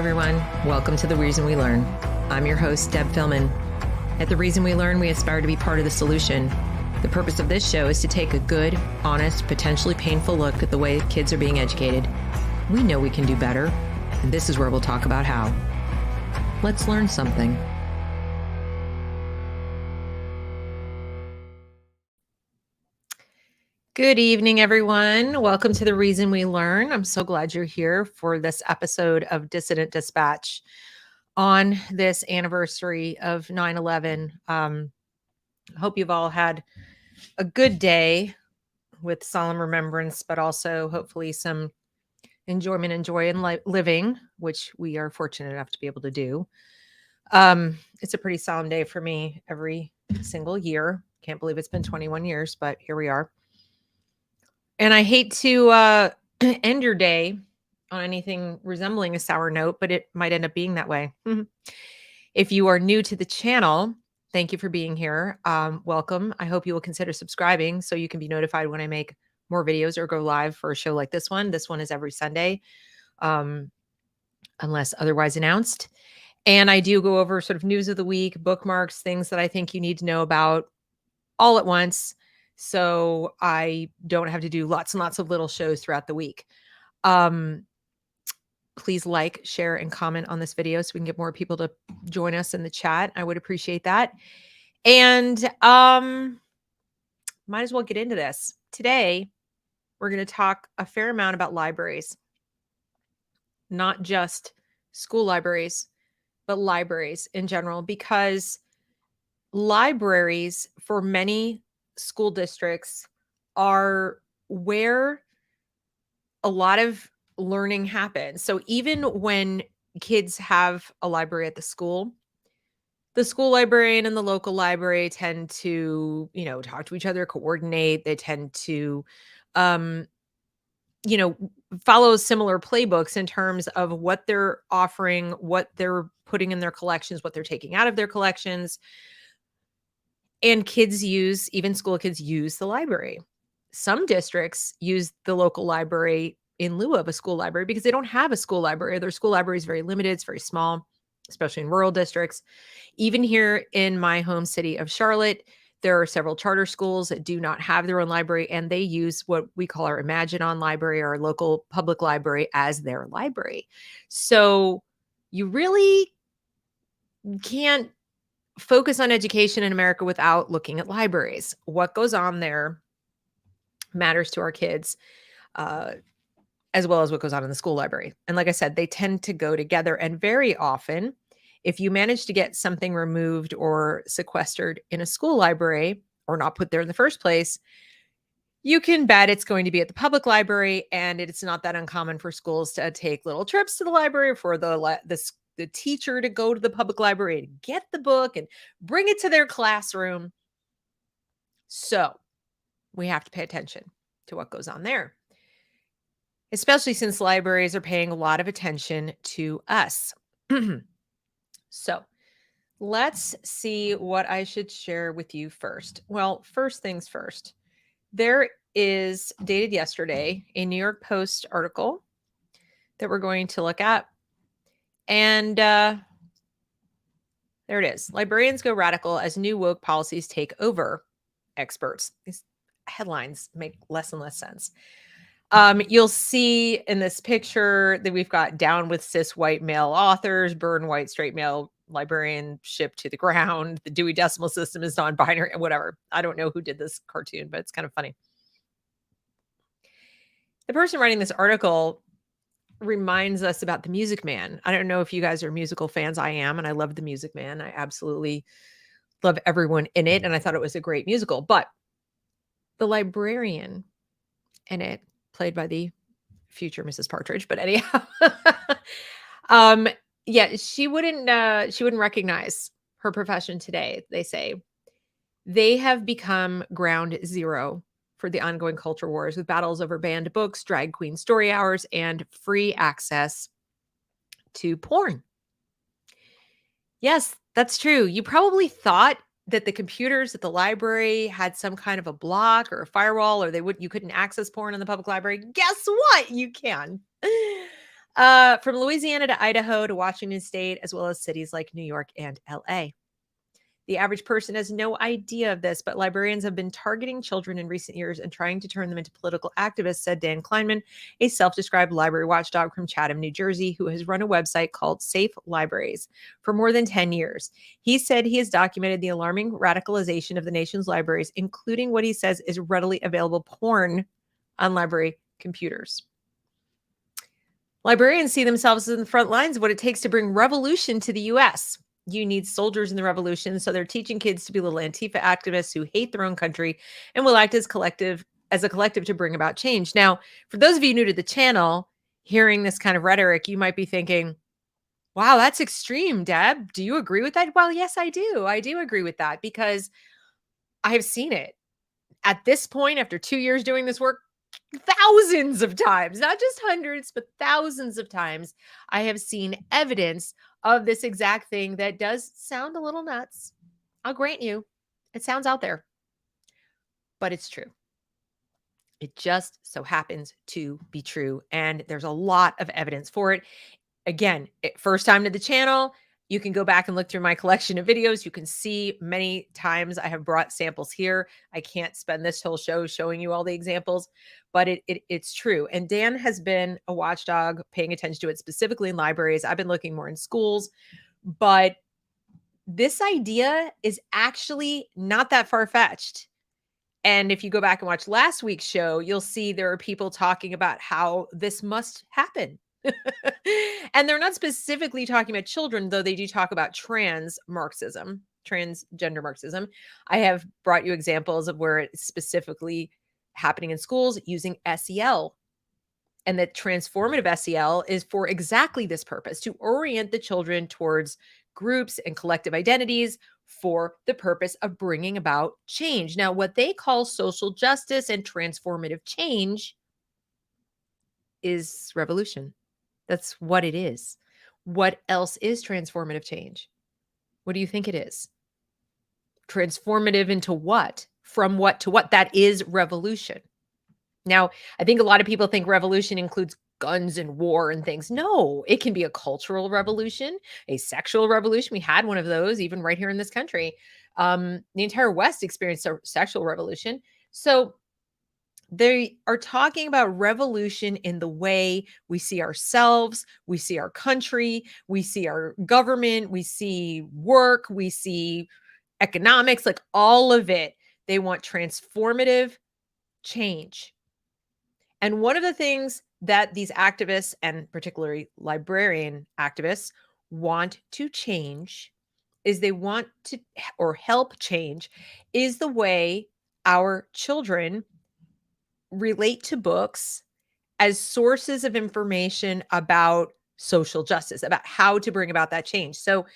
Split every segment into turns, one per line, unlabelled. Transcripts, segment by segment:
everyone. Welcome to The Reason We Learn. I'm your host, Deb Philman. At The Reason We Learn, we aspire to be part of the solution. The purpose of this show is to take a good, honest, potentially painful look at the way kids are being educated. We know we can do better, and this is where we'll talk about how. Let's learn something. Good evening, everyone. Welcome to The Reason We Learn. I'm so glad you're here for this episode of Dissident Dispatch on this anniversary of 9/11. I hope you've all had a good day with solemn remembrance, but also hopefully some enjoyment and joy in living, which we are fortunate enough to be able to do. It's a pretty solemn day for me every single year. Can't believe it's been 21 years, but here we are. And I hate to end your day on anything resembling a sour note, but it might end up being that way. If you are new to the channel, thank you for being here. Welcome. I hope you will consider subscribing so you can be notified when I make more videos or go live for a show like this one. This one is every Sunday, unless otherwise announced. And I do go over sort of news of the week, bookmarks, things that I think you need to know about all at once, so I don't have to do lots and lots of little shows throughout the week. Please like, share, and comment on this video so we can get more people to join us in the chat. I would appreciate that. And might as well get into this. Today, we're going to talk a fair amount about libraries. Not just school libraries, but libraries in general, because libraries for many school districts are where a lot of learning happens. So even when kids have a library at the school librarian and the local library tend to, talk to each other, coordinate. They tend to, follow similar playbooks in terms of what they're offering, what they're putting in their collections, what they're taking out of their collections. And even school kids use the library. Some districts use the local library in lieu of a school library because they don't have a school library. Their school library is very limited. It's very small, especially in rural districts. Even here in my home city of Charlotte, there are several charter schools that do not have their own library, and they use what we call our Imagine On library, or our local public library, as their library. So you really can't focus on education in America without looking at libraries. What goes on there matters to our kids, as well as what goes on in the school library. And like I said, they tend to go together. And very often, if you manage to get something removed or sequestered in a school library or not put there in the first place, you can bet it's going to be at the public library. And it's not that uncommon for schools to take little trips to the library for the teacher to go to the public library to get the book and bring it to their classroom. So we have to pay attention to what goes on there, especially since libraries are paying a lot of attention to us. So let's see what I should share with you first. Well, first things first, there is, dated yesterday, a New York Post article that we're going to look at. And there it is. Librarians go radical as new woke policies take over experts. These headlines make less and less sense. You'll see in this picture that we've got down with cis white male authors, burn white straight male librarianship to the ground. The Dewey Decimal System is non-binary, whatever. I don't know who did this cartoon, but it's kind of funny. The person writing this article reminds us about The Music Man. I don't know if you guys are musical fans. I am, and I love The Music Man. I absolutely love everyone in it, and I thought it was a great musical. But the librarian in it, played by the future Mrs. Partridge, but anyhow, she wouldn't recognize her profession today. They say they have become ground zero for the ongoing culture wars, with battles over banned books, drag queen story hours, and free access to porn. Yes, that's true. You probably thought that the computers at the library had some kind of a block or a firewall, or you couldn't access porn in the public library. Guess what? You can. From Louisiana to Idaho to Washington State, as well as cities like New York and LA. The average person has no idea of this, but librarians have been targeting children in recent years and trying to turn them into political activists, said Dan Kleinman, a self-described library watchdog from Chatham, New Jersey, who has run a website called Safe Libraries for more than 10 years. He said he has documented the alarming radicalization of the nation's libraries, including what he says is readily available porn on library computers. Librarians see themselves in the front lines of what it takes to bring revolution to the U.S. You need soldiers in the revolution, so they're teaching kids to be little Antifa activists who hate their own country and will act as a collective to bring about change. Now, for those of you new to the channel, hearing this kind of rhetoric, you might be thinking, wow, that's extreme, Deb. Do you agree with that? Well, yes, I do. I do agree with that because I have seen it. At this point, after 2 years doing this work, thousands of times, not just hundreds, but thousands of times, I have seen evidence of this exact thing that does sound a little nuts. I'll grant you, it sounds out there, but it's true. It just so happens to be true. And there's a lot of evidence for it. Again, first time to the channel, you can go back and look through my collection of videos. You can see many times I have brought samples here. I can't spend this whole show showing you all the examples, but it's true. And Dan has been a watchdog paying attention to it specifically in libraries. I've been looking more in schools, but this idea is actually not that far-fetched. And if you go back and watch last week's show, you'll see there are people talking about how this must happen. And they're not specifically talking about children, though they do talk about trans Marxism, transgender Marxism. I have brought you examples of where it's specifically happening in schools using SEL. And that transformative SEL is for exactly this purpose, to orient the children towards groups and collective identities for the purpose of bringing about change. Now, what they call social justice and transformative change is revolution. That's what it is. What else is transformative change? What do you think it is? Transformative into what? From what to what? That is revolution. Now, I think a lot of people think revolution includes guns and war and things. No, it can be a cultural revolution, a sexual revolution. We had one of those even right here in this country. The entire West experienced a sexual revolution. So they are talking about revolution in the way we see ourselves, we see our country, we see our government, we see work, we see economics, like all of it. They want transformative change. And one of the things that these activists, and particularly librarian activists, want to change is they want to, or help change, is the way our children relate to books as sources of information about social justice, about how to bring about that change. So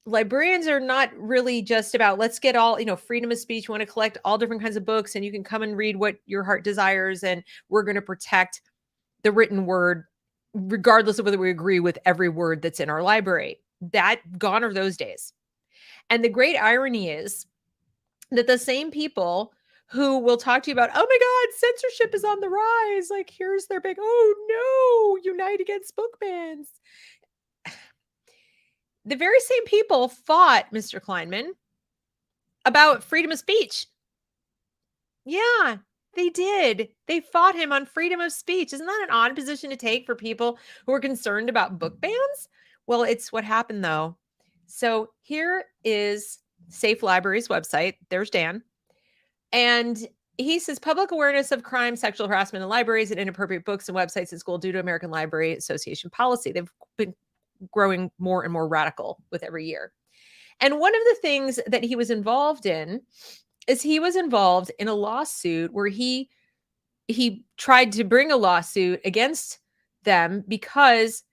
librarians are not really just about, let's get all, freedom of speech. You want to collect all different kinds of books and you can come and read what your heart desires. And we're going to protect the written word, regardless of whether we agree with every word that's in our library. Gone are those days. And the great irony is that the same people who will talk to you about, oh my God, censorship is on the rise. Like, here's their big, oh no, unite against book bans. The very same people fought Mr. Kleinman about freedom of speech. Yeah, they did. They fought him on freedom of speech. Isn't that an odd position to take for people who are concerned about book bans? Well, it's what happened though. So here is Safe Libraries website. There's Dan. And he says public awareness of crime, sexual harassment in libraries and inappropriate books and websites in school due to American Library Association policy. They've been growing more and more radical with every year. And one of the things that he was involved in is he was involved in a lawsuit where he tried to bring a lawsuit against them because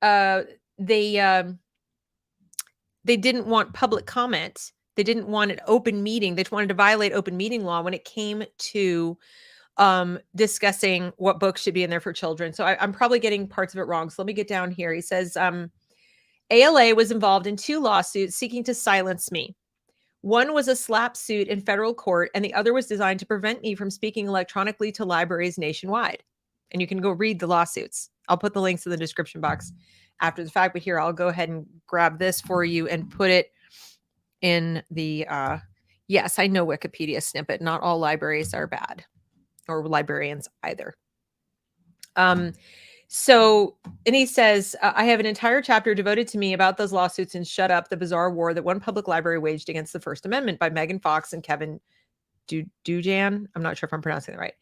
they didn't want public comment. They didn't want an open meeting. They wanted to violate open meeting law when it came to discussing what books should be in there for children. So I'm probably getting parts of it wrong. So let me get down here. He says, ALA was involved in 2 lawsuits seeking to silence me. One was a slap suit in federal court, and the other was designed to prevent me from speaking electronically to libraries nationwide. And you can go read the lawsuits. I'll put the links in the description box after the fact, but here, I'll go ahead and grab this for you and put it in the, yes, I know Wikipedia snippet. Not all libraries are bad, or librarians either. So, and he says, I have an entire chapter devoted to me about those lawsuits and Shut Up, the bizarre war that one public library waged against the First Amendment by Megan Fox and Kevin Dujan. I'm not sure if I'm pronouncing it right.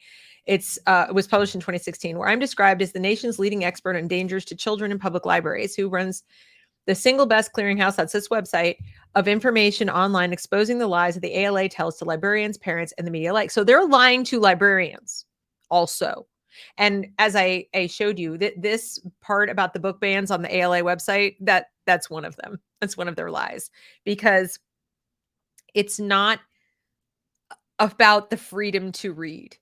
It was published in 2016, where I'm described as the nation's leading expert on dangers to children in public libraries, who runs the single best clearinghouse, that's this website, of information online exposing the lies that the ALA tells to librarians, parents, and the media alike. So they're lying to librarians also. And as I showed you, this part about the book bans on the ALA website, that's one of them. That's one of their lies, because it's not about the freedom to read.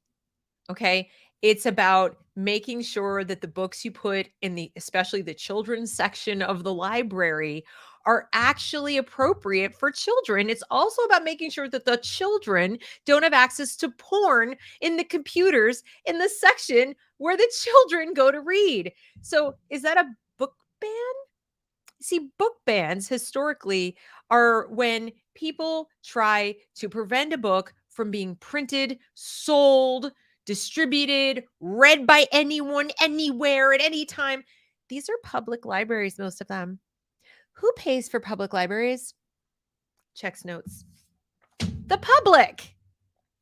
Okay. It's about making sure that the books you put in especially the children's section of the library, are actually appropriate for children. It's also about making sure that the children don't have access to porn in the computers in the section where the children go to read. So is that a book ban? See, book bans historically are when people try to prevent a book from being printed, sold, distributed, read by anyone, anywhere, at any time. These are public libraries, most of them. Who pays for public libraries? Checks notes. The public.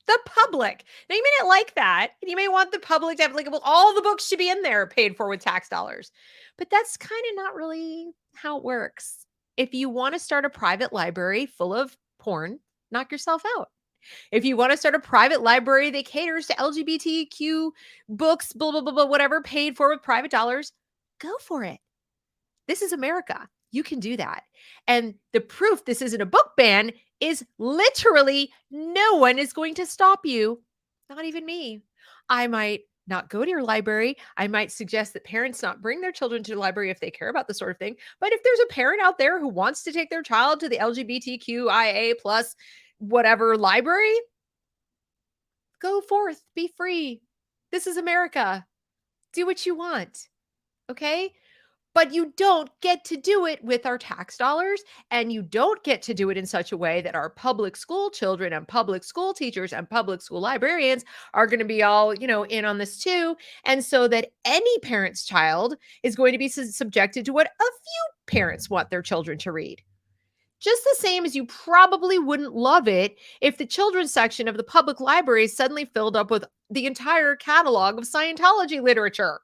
The public. Now, you may not like that, and you may want the public to have, like, well, all the books should be in there paid for with tax dollars. But that's kind of not really how it works. If you want to start a private library full of porn, knock yourself out. If you want to start a private library that caters to LGBTQ books, blah, blah, blah, blah, whatever, paid for with private dollars, go for it. This is America. You can do that. And the proof this isn't a book ban is literally no one is going to stop you. Not even me. I might not go to your library. I might suggest that parents not bring their children to the library if they care about this sort of thing. But if there's a parent out there who wants to take their child to the LGBTQIA plus whatever library, go forth, be free. This is America. Do what you want. Okay? But you don't get to do it with our tax dollars, and you don't get to do it in such a way that our public school children and public school teachers and public school librarians are going to be all, in on this too. And so that any parent's child is going to be subjected to what a few parents want their children to read. Just the same as you probably wouldn't love it if the children's section of the public library suddenly filled up with the entire catalog of Scientology literature.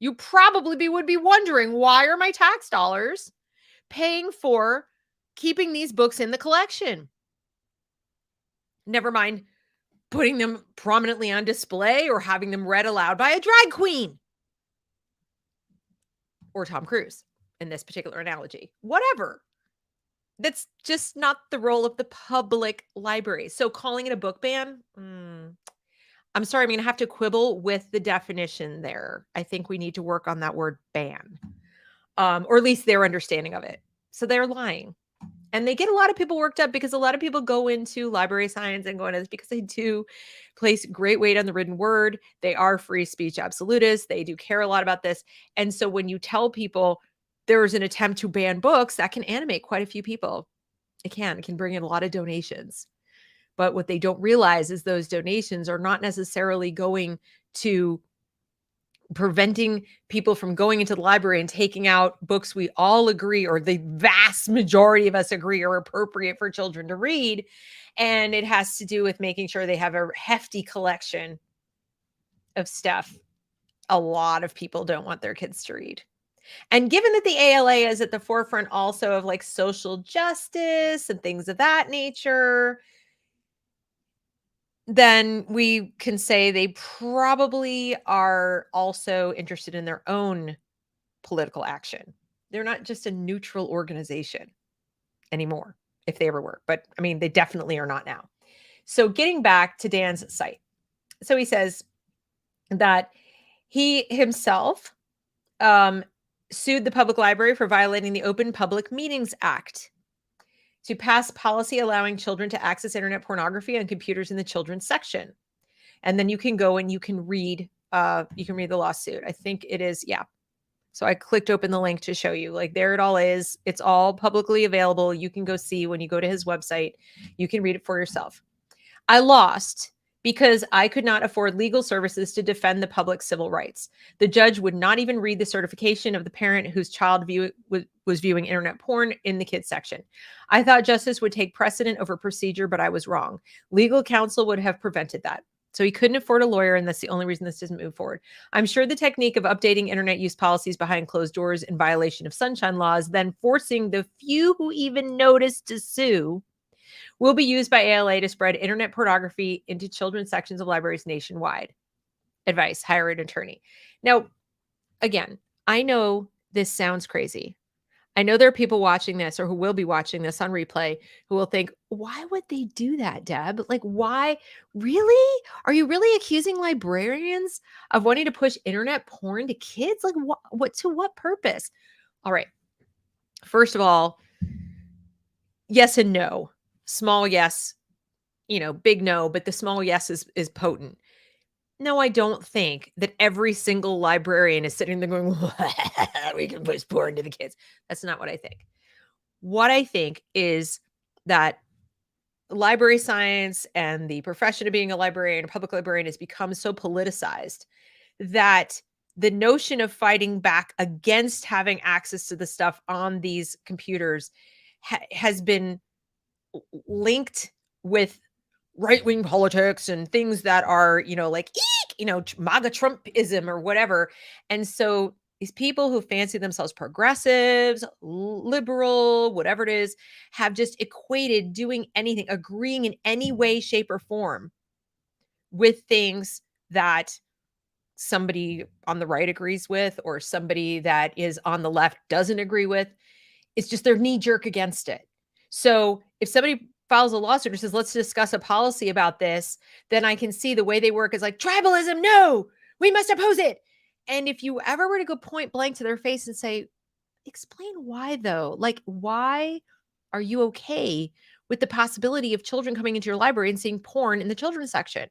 You probably would be wondering, why are my tax dollars paying for keeping these books in the collection? Never mind putting them prominently on display or having them read aloud by a drag queen or Tom Cruise in this particular analogy. Whatever. That's just not the role of the public library. So calling it a book ban, I'm sorry, I'm going to have to quibble with the definition there. I think we need to work on that word ban, or at least their understanding of it. So they're lying. And they get a lot of people worked up because a lot of people go into library science and go into this because they do place great weight on the written word. They are free speech absolutists. They do care a lot about this. And so when you tell people there's an attempt to ban books, that can animate quite a few people. It can bring in a lot of donations. But what they don't realize is those donations are not necessarily going to preventing people from going into the library and taking out books we all agree, or the vast majority of us agree, are appropriate for children to read. And it has to do with making sure they have a hefty collection of stuff a lot of people don't want their kids to read. And given that the ALA is at the forefront also of like social justice and things of that nature, then we can say they probably are also interested in their own political action. They're not just a neutral organization anymore, if they ever were. But I mean, they definitely are not now. So getting back to Dan's site. So he says that he himself sued the public library for violating the Open Public Meetings Act to pass policy allowing children to access internet pornography on computers in the children's section. And then you can go and you can read You can read the lawsuit. I think it is. Yeah. So I clicked open the link to show you. Like, there it all is. It's all publicly available. You can go see when you go to his website. You can read it for yourself. I lost because I could not afford legal services to defend the public's civil rights. The judge would not even read the certification of the parent whose child was viewing internet porn in the kids section. I thought justice would take precedent over procedure, but I was wrong. Legal counsel would have prevented that. So he couldn't afford a lawyer, and that's the only reason this doesn't move forward. I'm sure the technique of updating internet use policies behind closed doors in violation of sunshine laws, then forcing the few who even notice to sue, will be used by ALA to spread internet pornography into children's sections of libraries nationwide. Advice: hire an attorney. Now, again, I know this sounds crazy. I know there are people watching this or who will be watching this on replay who will think, why would they do that, Deb? Like, why? Really? Are you really accusing librarians of wanting to push internet porn to kids? Like, what to what purpose? All right. First of all, yes and no. Small yes, big no, but the small yes is potent. No, I don't think that every single librarian is sitting there going, we can push porn to the kids. That's not what I think. What I think is that library science and the profession of being a librarian, a public librarian, has become so politicized that the notion of fighting back against having access to the stuff on these computers has been linked with right-wing politics and things that are, like, eek, MAGA Trumpism or whatever. And so these people who fancy themselves progressives, liberal, whatever it is, have just equated doing anything, agreeing in any way, shape, or form with things that somebody on the right agrees with or somebody that is on the left doesn't agree with. It's just they're knee jerk against it. So if somebody files a lawsuit or says, let's discuss a policy about this, then I can see the way they work is like, tribalism, no, we must oppose it. And if you ever were to go point blank to their face and say, explain why though, like, why are you okay with the possibility of children coming into your library and seeing porn in the children's section?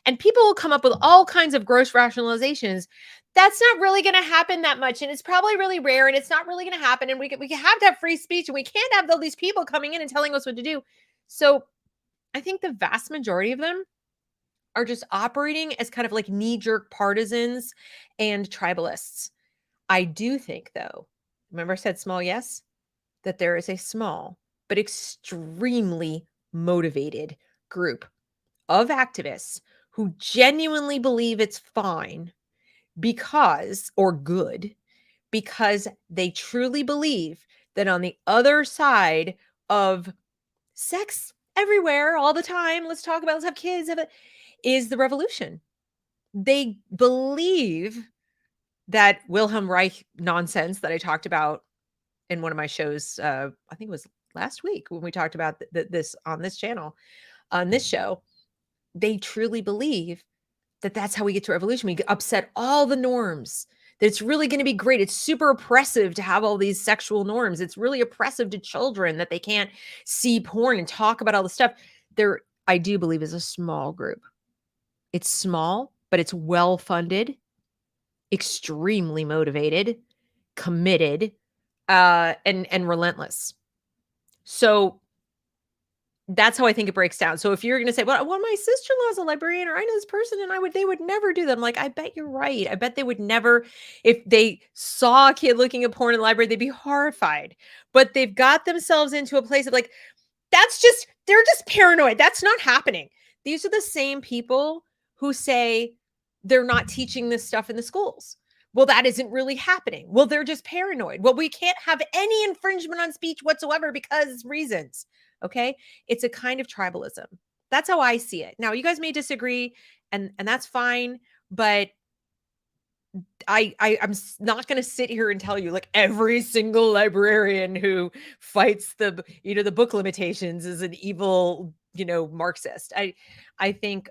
And people will come up with all kinds of gross rationalizations. That's not really going to happen that much. And it's probably really rare. And it's not really going to happen. And we can have to have free speech. And we can't have all these people coming in and telling us what to do. So I think the vast majority of them are just operating as kind of like knee-jerk partisans and tribalists. I do think, though, remember I said small yes? That there is a small but extremely motivated group of activists who genuinely believe it's fine or good, because they truly believe that on the other side of sex everywhere all the time, let's have kids, is the revolution. They believe that Wilhelm Reich nonsense that I talked about in one of my shows, I think it was last week when we talked about this on this channel, on this show. They truly believe that that's how we get to revolution. We upset all the norms, that it's really going to be great. It's super oppressive to have all these sexual norms. It's really oppressive to children that they can't see porn and talk about all the stuff. There, I do believe, is a small group. It's small, but it's well-funded, extremely motivated, committed, and relentless. So that's how I think it breaks down. So if you're going to say, well, my sister-in-law is a librarian, or I know this person and they would never do that. I'm like, I bet you're right. I bet they would never. If they saw a kid looking at porn in the library, they'd be horrified. But they've got themselves into a place of like, they're just paranoid. That's not happening. These are the same people who say they're not teaching this stuff in the schools. Well, that isn't really happening. Well, they're just paranoid. Well, we can't have any infringement on speech whatsoever because reasons. Okay. It's a kind of tribalism. That's how I see it. Now, you guys may disagree, and that's fine, but I'm not going to sit here and tell you like every single librarian who fights the book limitations is an evil, Marxist. I think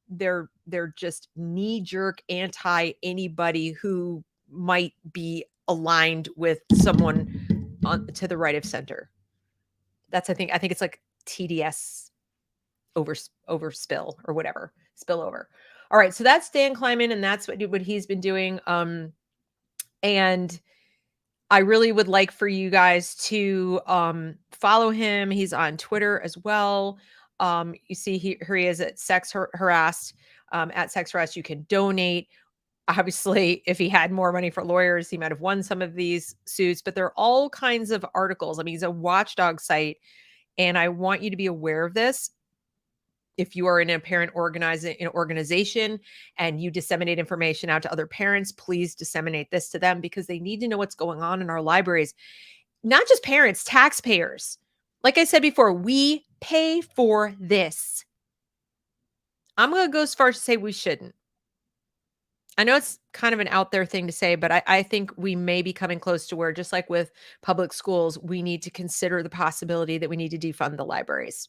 they're just knee-jerk anti anybody who might be aligned with someone to the right of center. That's I think it's like TDS overspill or whatever, spillover. All right, so that's Dan Kleiman, and that's what he's been doing. And I really would like for you guys to follow him. He's on Twitter as well. You see here he is at Sex Harassed. At Sex Harassed, you can donate. Obviously, if he had more money for lawyers, he might have won some of these suits, but there are all kinds of articles. I mean, he's a watchdog site, and I want you to be aware of this. If you are in a parent organization and you disseminate information out to other parents, please disseminate this to them because they need to know what's going on in our libraries. Not just parents, taxpayers. Like I said before, we pay for this. I'm going to go as far as to say we shouldn't. I know it's kind of an out there thing to say, but I think we may be coming close to where, just like with public schools, we need to consider the possibility that we need to defund the libraries.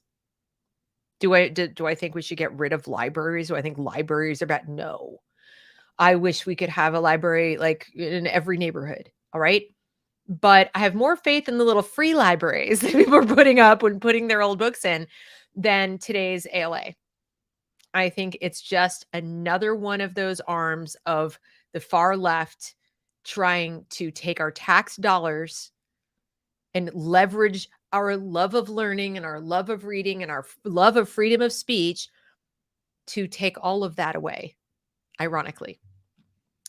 Do I think we should get rid of libraries? Do I think libraries are bad? No. I wish we could have a library like in every neighborhood. All right. But I have more faith in the little free libraries that people are putting up when putting their old books in than today's ALA. I think it's just another one of those arms of the far left trying to take our tax dollars and leverage our love of learning and our love of reading and our love of freedom of speech to take all of that away, ironically.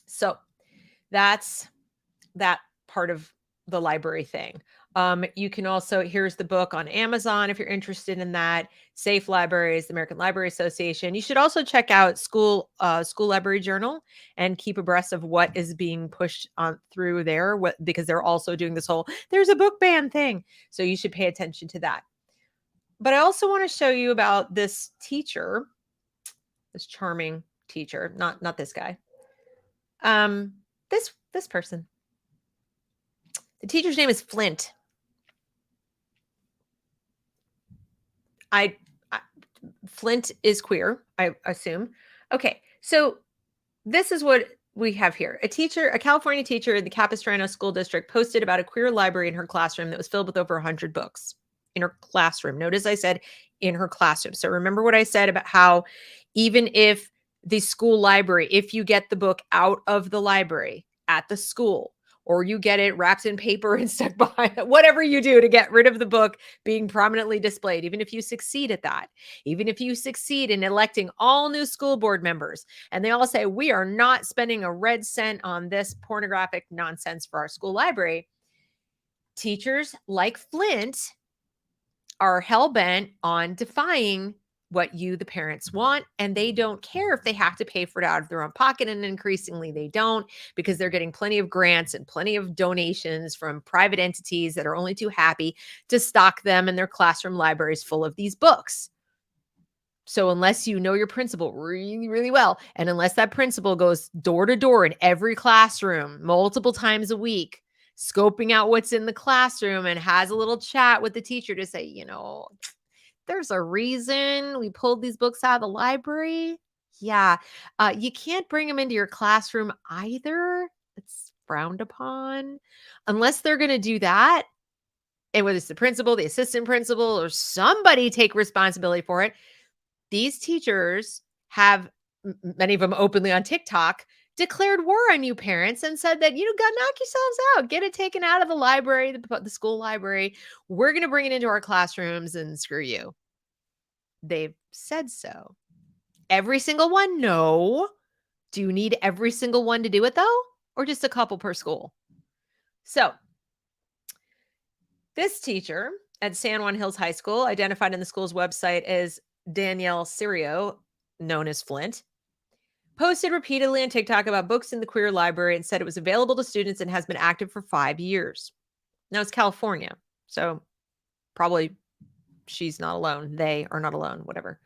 So that's that part of the library thing. You can also, here's the book on Amazon if you're interested in that. Safe Libraries, the American Library Association. You should also check out School Library Journal and keep abreast of what is being pushed on through there, because they're also doing this whole there's a book ban thing. So you should pay attention to that. But I also want to show you about this teacher, this charming teacher, not this guy. This person. The teacher's name is Flint. Flint is queer, I assume. Okay, so this is what we have here. A California teacher in the Capistrano School District posted about a queer library in her classroom that was filled with over 100 books in her classroom. Notice I said in her classroom. So remember what I said about how even if the school library, if you get the book out of the library at the school, or you get it wrapped in paper and stuck behind it, whatever you do to get rid of the book being prominently displayed, even if you succeed at that, even if you succeed in electing all new school board members, and they all say, we are not spending a red cent on this pornographic nonsense for our school library, teachers like Flint are hell-bent on defying what you, the parents, want, and they don't care if they have to pay for it out of their own pocket, and increasingly they don't, because they're getting plenty of grants and plenty of donations from private entities that are only too happy to stock them and their classroom libraries full of these books. So unless you know your principal really, really well, and unless that principal goes door to door in every classroom multiple times a week, scoping out what's in the classroom and has a little chat with the teacher to say, there's a reason we pulled these books out of the library. Yeah. You can't bring them into your classroom either. It's frowned upon unless they're going to do that. And whether it's the principal, the assistant principal, or somebody take responsibility for it. These teachers have, many of them openly on TikTok, declared war on you parents and said that, got to knock yourselves out, get it taken out of the library, the school library. We're going to bring it into our classrooms and screw you. They've said so. Every single one? No. Do you need every single one to do it though? Or just a couple per school? So this teacher at San Juan Hills High School, identified in the school's website as Danielle Sirio, known as Flint, posted repeatedly on TikTok about books in the queer library and said it was available to students and has been active for 5 years. Now it's California, so probably she's not alone. They are not alone, whatever.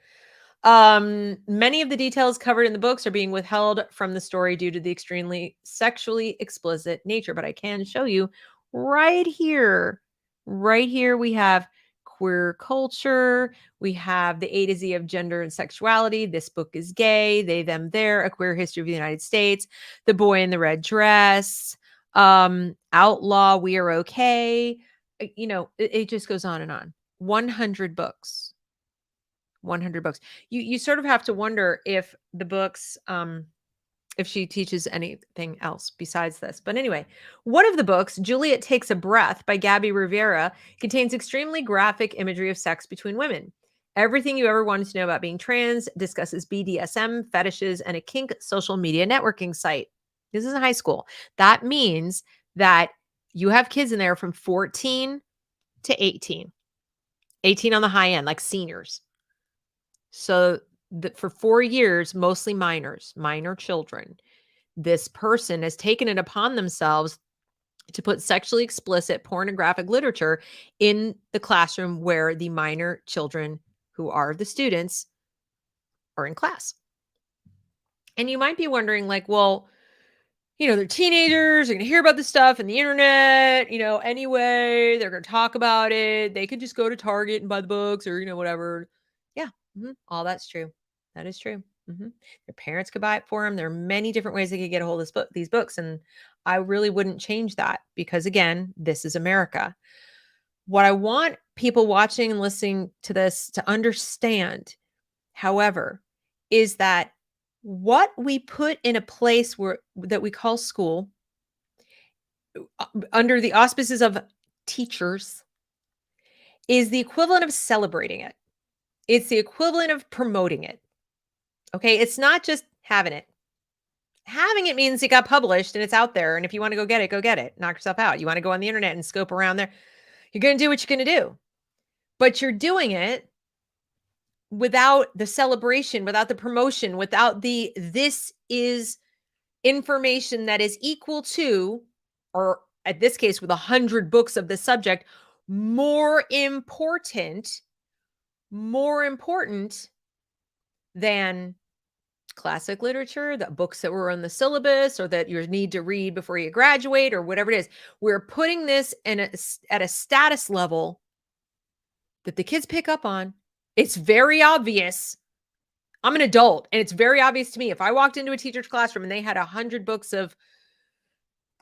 Many of the details covered in the books are being withheld from the story due to the extremely sexually explicit nature, but I can show you right here. Right here we have queer culture. We have the A to Z of gender and sexuality. This book is gay. They, them, there. A queer history of the United States. The boy in the red dress. Outlaw. We are okay. It just goes on and on. 100 books. 100 books. You sort of have to wonder if the books, if she teaches anything else besides this. But anyway, one of the books, Juliet Takes a Breath by Gabby Rivera, contains extremely graphic imagery of sex between women. Everything you ever wanted to know about being trans, discusses BDSM, fetishes, and a kink social media networking site. This is in high school. That means that you have kids in there from 14 to 18. 18 on the high end, like seniors. So for 4 years, mostly minor children, this person has taken it upon themselves to put sexually explicit pornographic literature in the classroom where the minor children who are the students are in class. And you might be wondering, like, well, they're teenagers, they're going to hear about this stuff and the internet, anyway, they're going to talk about it. They could just go to Target and buy the books or, whatever. Yeah. All that's true. That is true. Their parents could buy it for them. There are many different ways they could get a hold of these books. And I really wouldn't change that because, again, this is America. What I want people watching and listening to this to understand, however, is that what we put in a place that we call school, under the auspices of teachers, is the equivalent of celebrating it. It's the equivalent of promoting it. Okay, it's not just having it. Having it means it got published and it's out there. And if you want to go get it, go get it. Knock yourself out. You want to go on the internet and scope around there. You're going to do what you're going to do. But you're doing it without the celebration, without the promotion, without this is information that is equal to, or at this case, with 100 books of the subject, more important than classic literature, the books that were on the syllabus or that you need to read before you graduate or whatever it is. We're putting this at a status level that the kids pick up on. It's very obvious. I'm an adult, and it's very obvious to me. If I walked into a teacher's classroom and they had 100 books of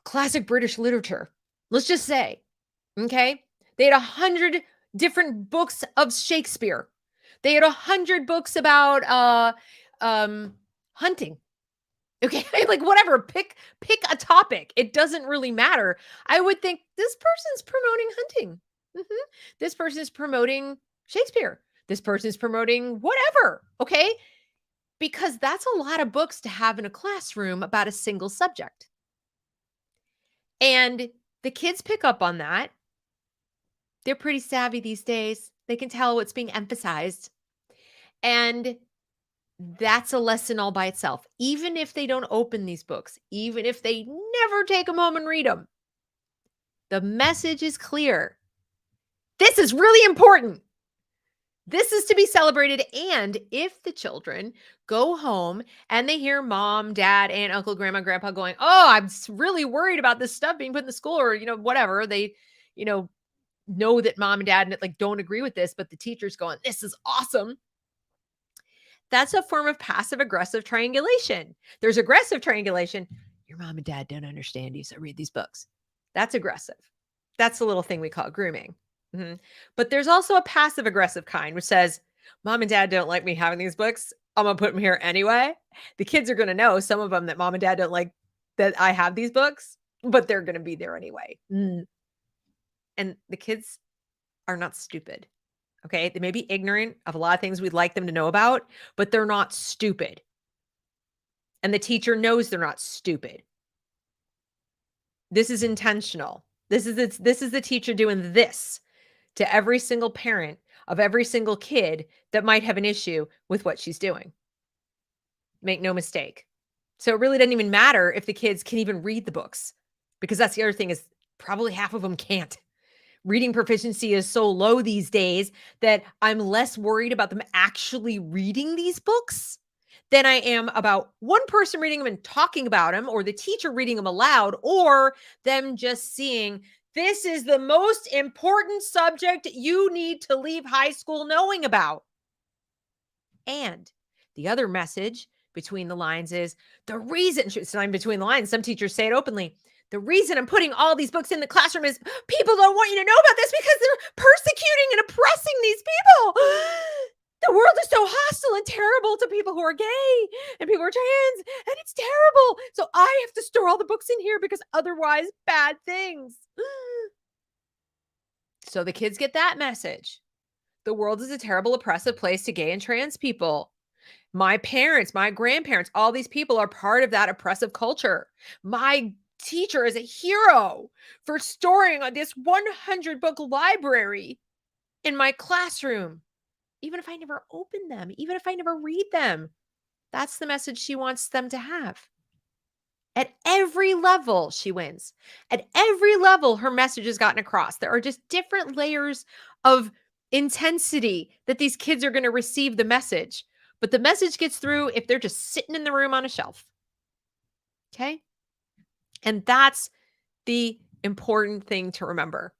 classic British literature, let's just say, okay, they had 100 different books of Shakespeare. They had 100 books about hunting. Okay, like whatever, pick a topic. It doesn't really matter. I would think this person's promoting hunting. This person is promoting Shakespeare. This person is promoting whatever, okay? Because that's a lot of books to have in a classroom about a single subject. And the kids pick up on that. They're pretty savvy these days. They can tell what's being emphasized. And that's a lesson all by itself. Even if they don't open these books, even if they never take them home and read them, the message is clear. This is really important. This is to be celebrated. And if the children go home and they hear mom, dad, aunt, uncle, grandma, grandpa going, oh, I'm really worried about this stuff being put in the school, or, whatever, they, know that mom and dad like don't agree with this, but the teacher's going, this is awesome. That's a form of passive aggressive triangulation. There's aggressive triangulation. Your mom and dad don't understand you, so read these books. That's aggressive. That's the little thing we call grooming. But there's also a passive aggressive kind, which says, mom and dad don't like me having these books. I'm going to put them here anyway. The kids are going to know, some of them, that mom and dad don't like that I have these books, but they're going to be there anyway. And the kids are not stupid. Okay. They may be ignorant of a lot of things we'd like them to know about, but they're not stupid. And the teacher knows they're not stupid. This is intentional. This is the teacher doing this to every single parent of every single kid that might have an issue with what she's doing. Make no mistake. So it really doesn't even matter if the kids can even read the books, because that's the other thing, is probably half of them can't. Reading proficiency is so low these days that I'm less worried about them actually reading these books than I am about one person reading them and talking about them, or the teacher reading them aloud, or them just seeing, this is the most important subject you need to leave high school knowing about. And the other message between the lines is, the reason, it's not between the lines, some teachers say it openly, the reason I'm putting all these books in the classroom is people don't want you to know about this because they're persecuting and oppressing these people. the world is so hostile and terrible to people who are gay and people who are trans, and it's terrible. So I have to store all the books in here because otherwise bad things. So the kids get that message. The world is a terrible, oppressive place to gay and trans people. My parents, my grandparents, all these people are part of that oppressive culture. My teacher is a hero for storing this 100 book library in my classroom. Even if I never open them, even if I never read them, that's the message she wants them to have. At every level, she wins. At every level, her message has gotten across. There are just different layers of intensity that these kids are going to receive the message. But the message gets through if they're just sitting in the room on a shelf. Okay? And that's the important thing to remember.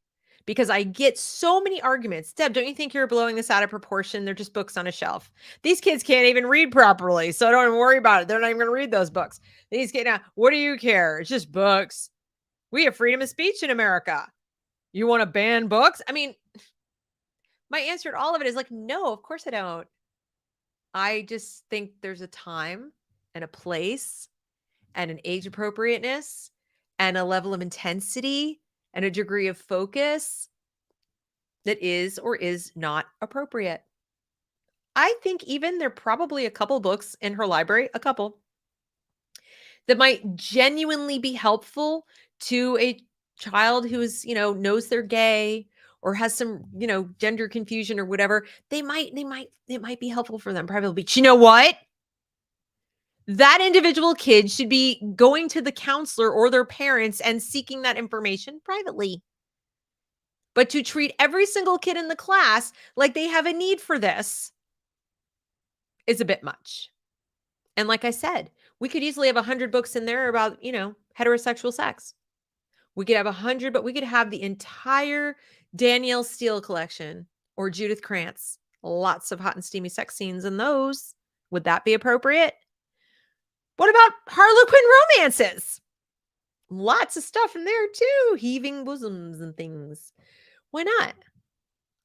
Because I get so many arguments. Deb, don't you think you're blowing this out of proportion? They're just books on a shelf. These kids can't even read properly, so don't even worry about it. They're not even going to read those books. These kids, now, what do you care? It's just books. We have freedom of speech in America. You want to ban books? I mean, my answer to all of it is like, no, of course I don't. I just think there's a time and a place and an age appropriateness and a level of intensity and a degree of focus that is or is not appropriate. I think even there are probably a couple books in her library, a couple, that might genuinely be helpful to a child who is, knows they're gay or has some, gender confusion or whatever. It might be helpful for them probably. But you know what? That individual kid should be going to the counselor or their parents and seeking that information privately. But to treat every single kid in the class like they have a need for this is a bit much. And like I said, we could easily have 100 books in there about, heterosexual sex. We could have 100, but we could have the entire Danielle Steele collection or Judith Krantz. Lots of hot and steamy sex scenes in those. Would that be appropriate? What about Harlequin romances? Lots of stuff in there too. Heaving bosoms and things. Why not?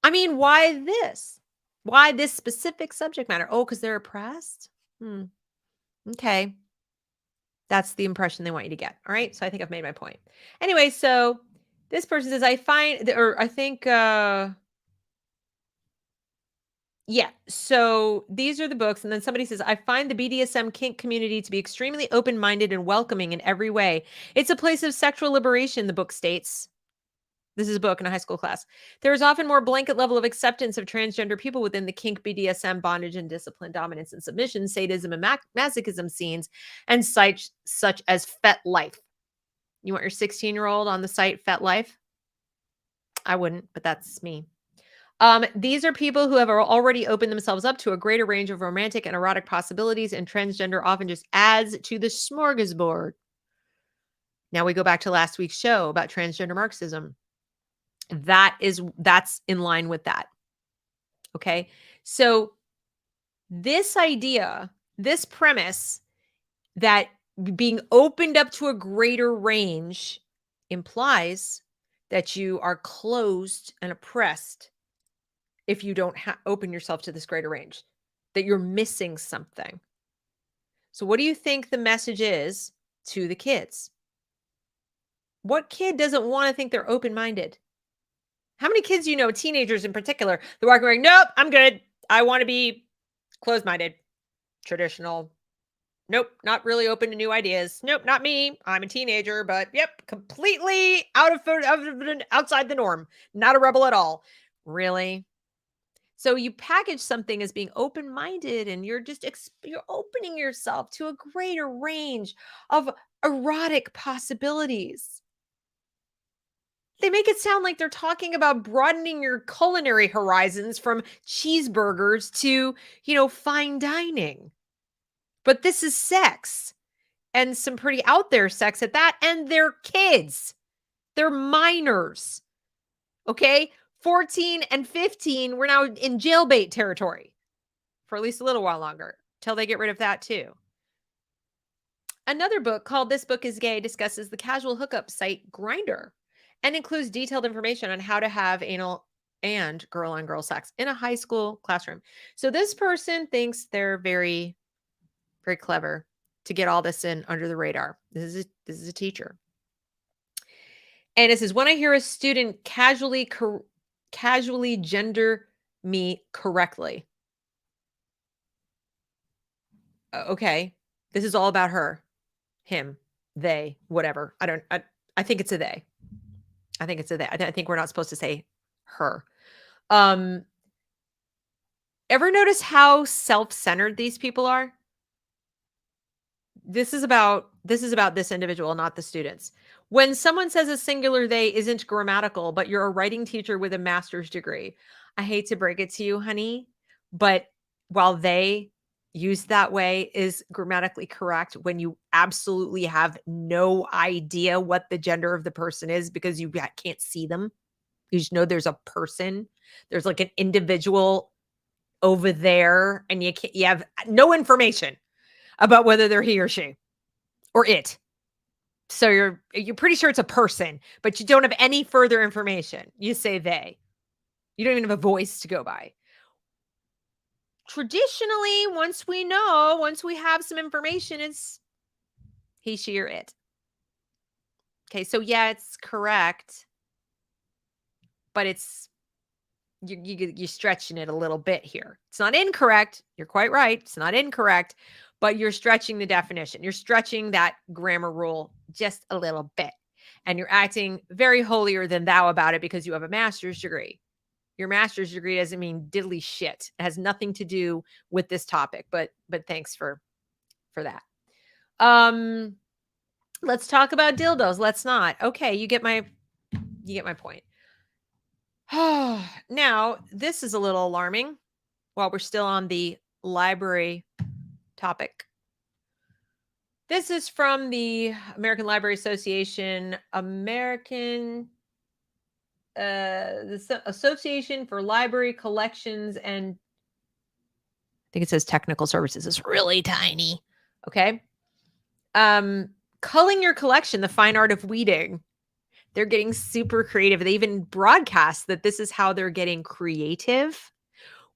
I mean, why this? Why this specific subject matter? Oh, because they're oppressed? Okay. That's the impression they want you to get. All right. So I think I've made my point. Anyway, so this person says, so these are the books. And then somebody says, I find the BDSM kink community to be extremely open-minded and welcoming in every way. It's a place of sexual liberation, the book states. This is a book in a high school class. There is often more blanket level of acceptance of transgender people within the kink, BDSM, bondage and discipline, dominance and submission, sadism and masochism scenes, and sites such as FetLife. You want your 16-year-old on the site FetLife? I wouldn't, but that's me. These are people who have already opened themselves up to a greater range of romantic and erotic possibilities, and transgender often just adds to the smorgasbord. Now we go back to last week's show about transgender Marxism. That's in line with that. Okay. So this idea, this premise that being opened up to a greater range implies that you are closed and oppressed if you don't open yourself to this greater range, that you're missing something. So what do you think the message is to the kids? What kid doesn't want to think they're open-minded? How many kids teenagers in particular, they're walking around, nope, I'm good. I want to be closed-minded, traditional. Nope, not really open to new ideas. Nope, not me. I'm a teenager, but yep, completely outside the norm. Not a rebel at all. Really? So you package something as being open-minded and you're opening yourself to a greater range of erotic possibilities. They make it sound like they're talking about broadening your culinary horizons from cheeseburgers to, fine dining. But this is sex, and some pretty out there sex at that, and they're kids. They're minors. Okay? 14 and 15, we're now in jailbait territory for at least a little while longer till they get rid of that too. Another book called This Book is Gay discusses the casual hookup site Grindr and includes detailed information on how to have anal and girl on girl sex in a high school classroom. So this person thinks they're very, very clever to get all this in under the radar. This is a teacher. And it says, when I hear a student casually gender me correctly. Okay. This is all about her, him, they, whatever. I think it's a they. I think it's a they. I think we're not supposed to say her. Ever notice how self-centered these people are? This is about this individual, not the students. When someone says a singular they isn't grammatical, but you're a writing teacher with a master's degree, I hate to break it to you, honey, but while they used that way is grammatically correct, when you absolutely have no idea what the gender of the person is because you can't see them, you just know there's a person, there's like an individual over there, and you have no information about whether they're he or she or it. So you're pretty sure it's a person, but you don't have any further information. You say they. You don't even have a voice to go by. Traditionally, once we have some information, it's he, she, or it. Okay, so yeah, it's correct, but you're stretching it a little bit here. It's not incorrect. You're quite right. It's not incorrect, but you're stretching the definition. You're stretching that grammar rule just a little bit. And you're acting very holier than thou about it because you have a master's degree. Your master's degree doesn't mean diddly shit. It has nothing to do with this topic, but thanks for that. Let's talk about dildos. Let's not. Okay, you get my point. Now, this is a little alarming while we're still on the library topic. This is from the American Library Association, the Association for Library Collections and I think it says technical services. It's really tiny. Okay. Culling your collection, the fine art of weeding. They're getting super creative. They even broadcast that this is how they're getting creative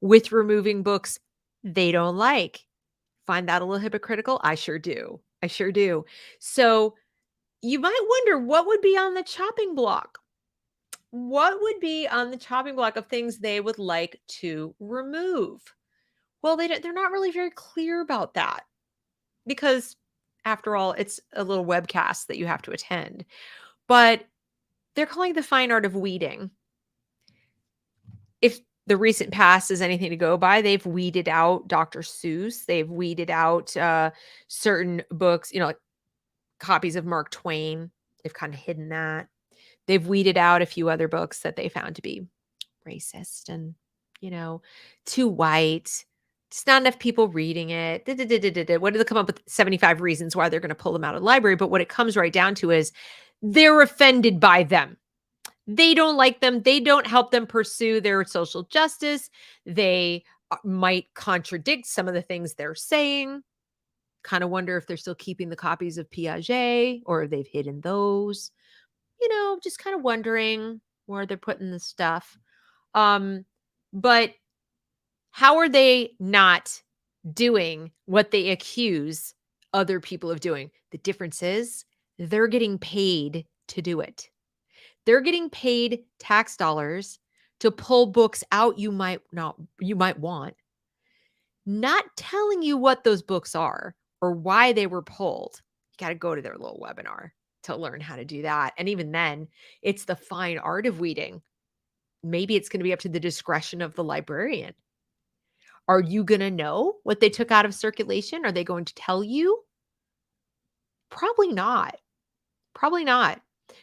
with removing books they don't like. Find that a little hypocritical? I sure do. So you might wonder what would be on the chopping block. What would be on the chopping block of things they would like to remove? Well, they're not really very clear about that because, after all, it's a little webcast that you have to attend. But they're calling the fine art of weeding. If the recent past is anything to go by, they've weeded out Dr. Seuss. They've weeded out certain books, like copies of Mark Twain. They've kind of hidden that. They've weeded out a few other books that they found to be racist and, too white. Just not enough people reading it. What do they come up with? 75 reasons why they're going to pull them out of the library. But what it comes right down to is they're offended by them. They don't like them. They don't help them pursue their social justice. They might contradict some of the things they're saying. Kind of wonder if they're still keeping the copies of Piaget or if they've hidden those. Just kind of wondering where they're putting the stuff. But how are they not doing what they accuse other people of doing? The difference is they're getting paid to do it. They're getting paid tax dollars to pull books out you might want, not telling you what those books are or why they were pulled. You got to go to their little webinar to learn how to do that. And even then, it's the fine art of weeding. Maybe it's going to be up to the discretion of the librarian. Are you going to know what they took out of circulation? Are they going to tell you? Probably not.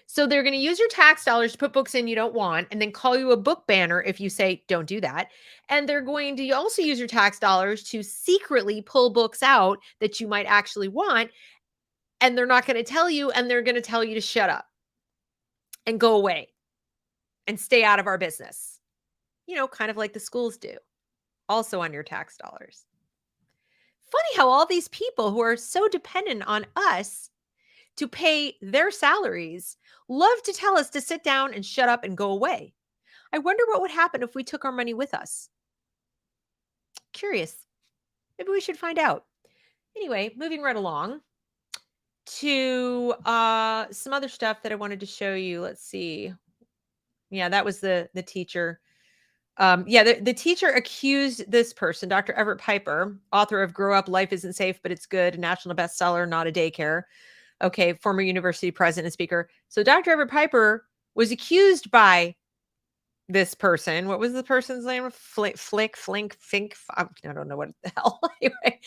So they're going to use your tax dollars to put books in you don't want and then call you a book banner if you say, don't do that. And they're going to also use your tax dollars to secretly pull books out that you might actually want. And they're not going to tell you, and they're going to tell you to shut up and go away and stay out of our business. Kind of like the schools do, also on your tax dollars. Funny how all these people who are so dependent on us to pay their salaries love to tell us to sit down and shut up and go away. I wonder what would happen if we took our money with us. Curious. Maybe we should find out. Anyway, moving right along to some other stuff that I wanted to show you. Let's see. Yeah, that was the teacher. The teacher accused this person, Dr. Everett Piper, author of Grow Up, Life Isn't Safe, But It's Good, a national bestseller, not a daycare. Okay, former university president and speaker. So Dr. Everett Piper was accused by this person. What was the person's name? Fink. I don't know what the hell. Anyway,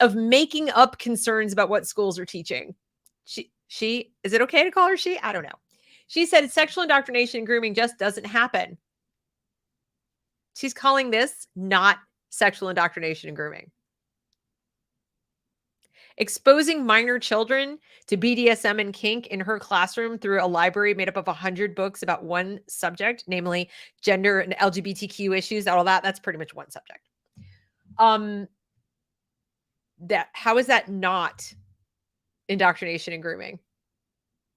of making up concerns about what schools are teaching. She, is it okay to call her she? I don't know. She said sexual indoctrination and grooming just doesn't happen. She's calling this not sexual indoctrination and grooming. Exposing minor children to BDSM and kink in her classroom through a library made up of 100 books about one subject, namely gender and LGBTQ issues, all that's pretty much one subject. How is that not indoctrination and grooming?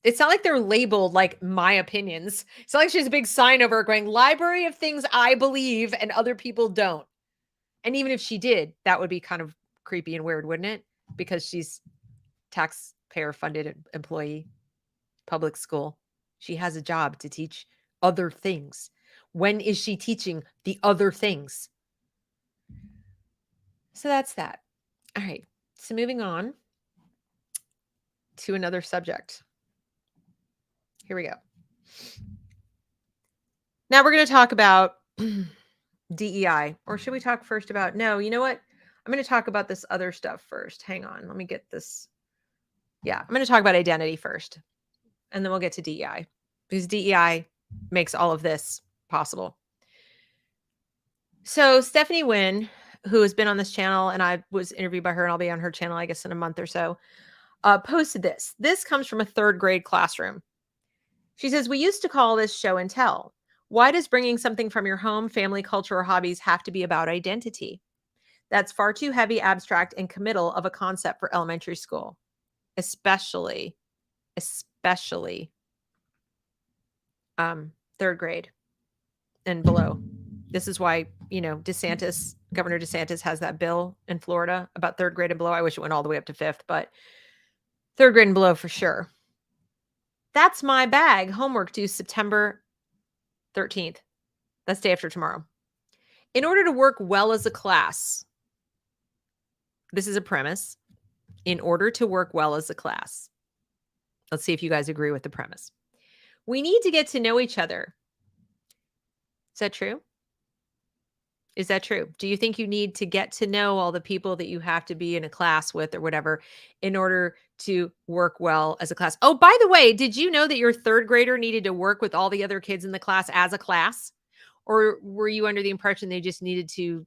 It's not like they're labeled like my opinions. It's not like she has a big sign over it going, library of things I believe and other people don't. And even if she did, that would be kind of creepy and weird, wouldn't it? Because she's taxpayer-funded employee, public school. She has a job to teach other things. When is she teaching the other things? So that's that. All right. So moving on to another subject. Here we go. Now we're going to talk about DEI, or should we talk first about, no, you know what? I'm going to talk about this other stuff first. Hang on. Let me get this. Yeah, I'm going to talk about identity first, and then we'll get to DEI, because DEI makes all of this possible. So Stephanie Wynn, who has been on this channel, and I was interviewed by her, and I'll be on her channel, I guess, in a month or so, posted this. This comes from a 3rd grade classroom. She says, we used to call this show and tell. Why does bringing something from your home, family, culture, or hobbies have to be about identity? That's far too heavy, abstract, and committal of a concept for elementary school, especially 3rd grade and below. This is why, Governor DeSantis has that bill in Florida about 3rd grade and below. I wish it went all the way up to 5th, but 3rd grade and below for sure. That's my bag. Homework due September 13th. That's day after tomorrow. In order to work well as a class, this is a premise. In order to work well as a class, let's see if you guys agree with the premise. We need to get to know each other. Is that true? Is that true? Do you think you need to get to know all the people that you have to be in a class with or whatever in order to work well as a class? Oh, by the way, did you know that your 3rd grader needed to work with all the other kids in the class as a class? Or were you under the impression they just needed to,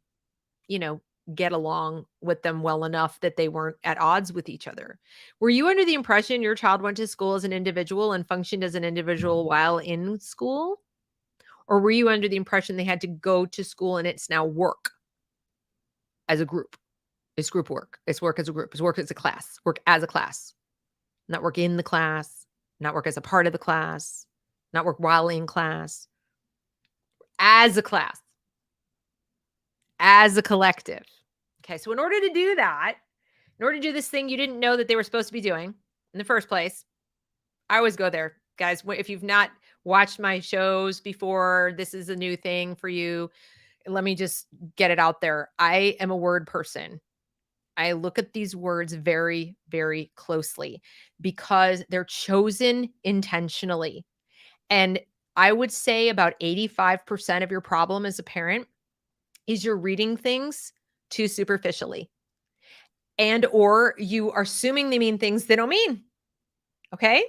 get along with them well enough that they weren't at odds with each other? Were you under the impression your child went to school as an individual and functioned as an individual while in school? Or were you under the impression they had to go to school and it's now work as a group? It's group work. It's work as a group. It's work as a class. Work as a class. Not work in the class. Not work as a part of the class. Not work while in class. As a class. As a collective. Okay, so in order to do that, in order to do this thing you didn't know that they were supposed to be doing in the first place, I always go there. Guys, if you've not watched my shows before, this is a new thing for you. Let me just get it out there. I am a word person. I look at these words very, very closely because they're chosen intentionally. And I would say about 85% of your problem as a parent is you're reading things too superficially. And or you are assuming they mean things they don't mean. Okay?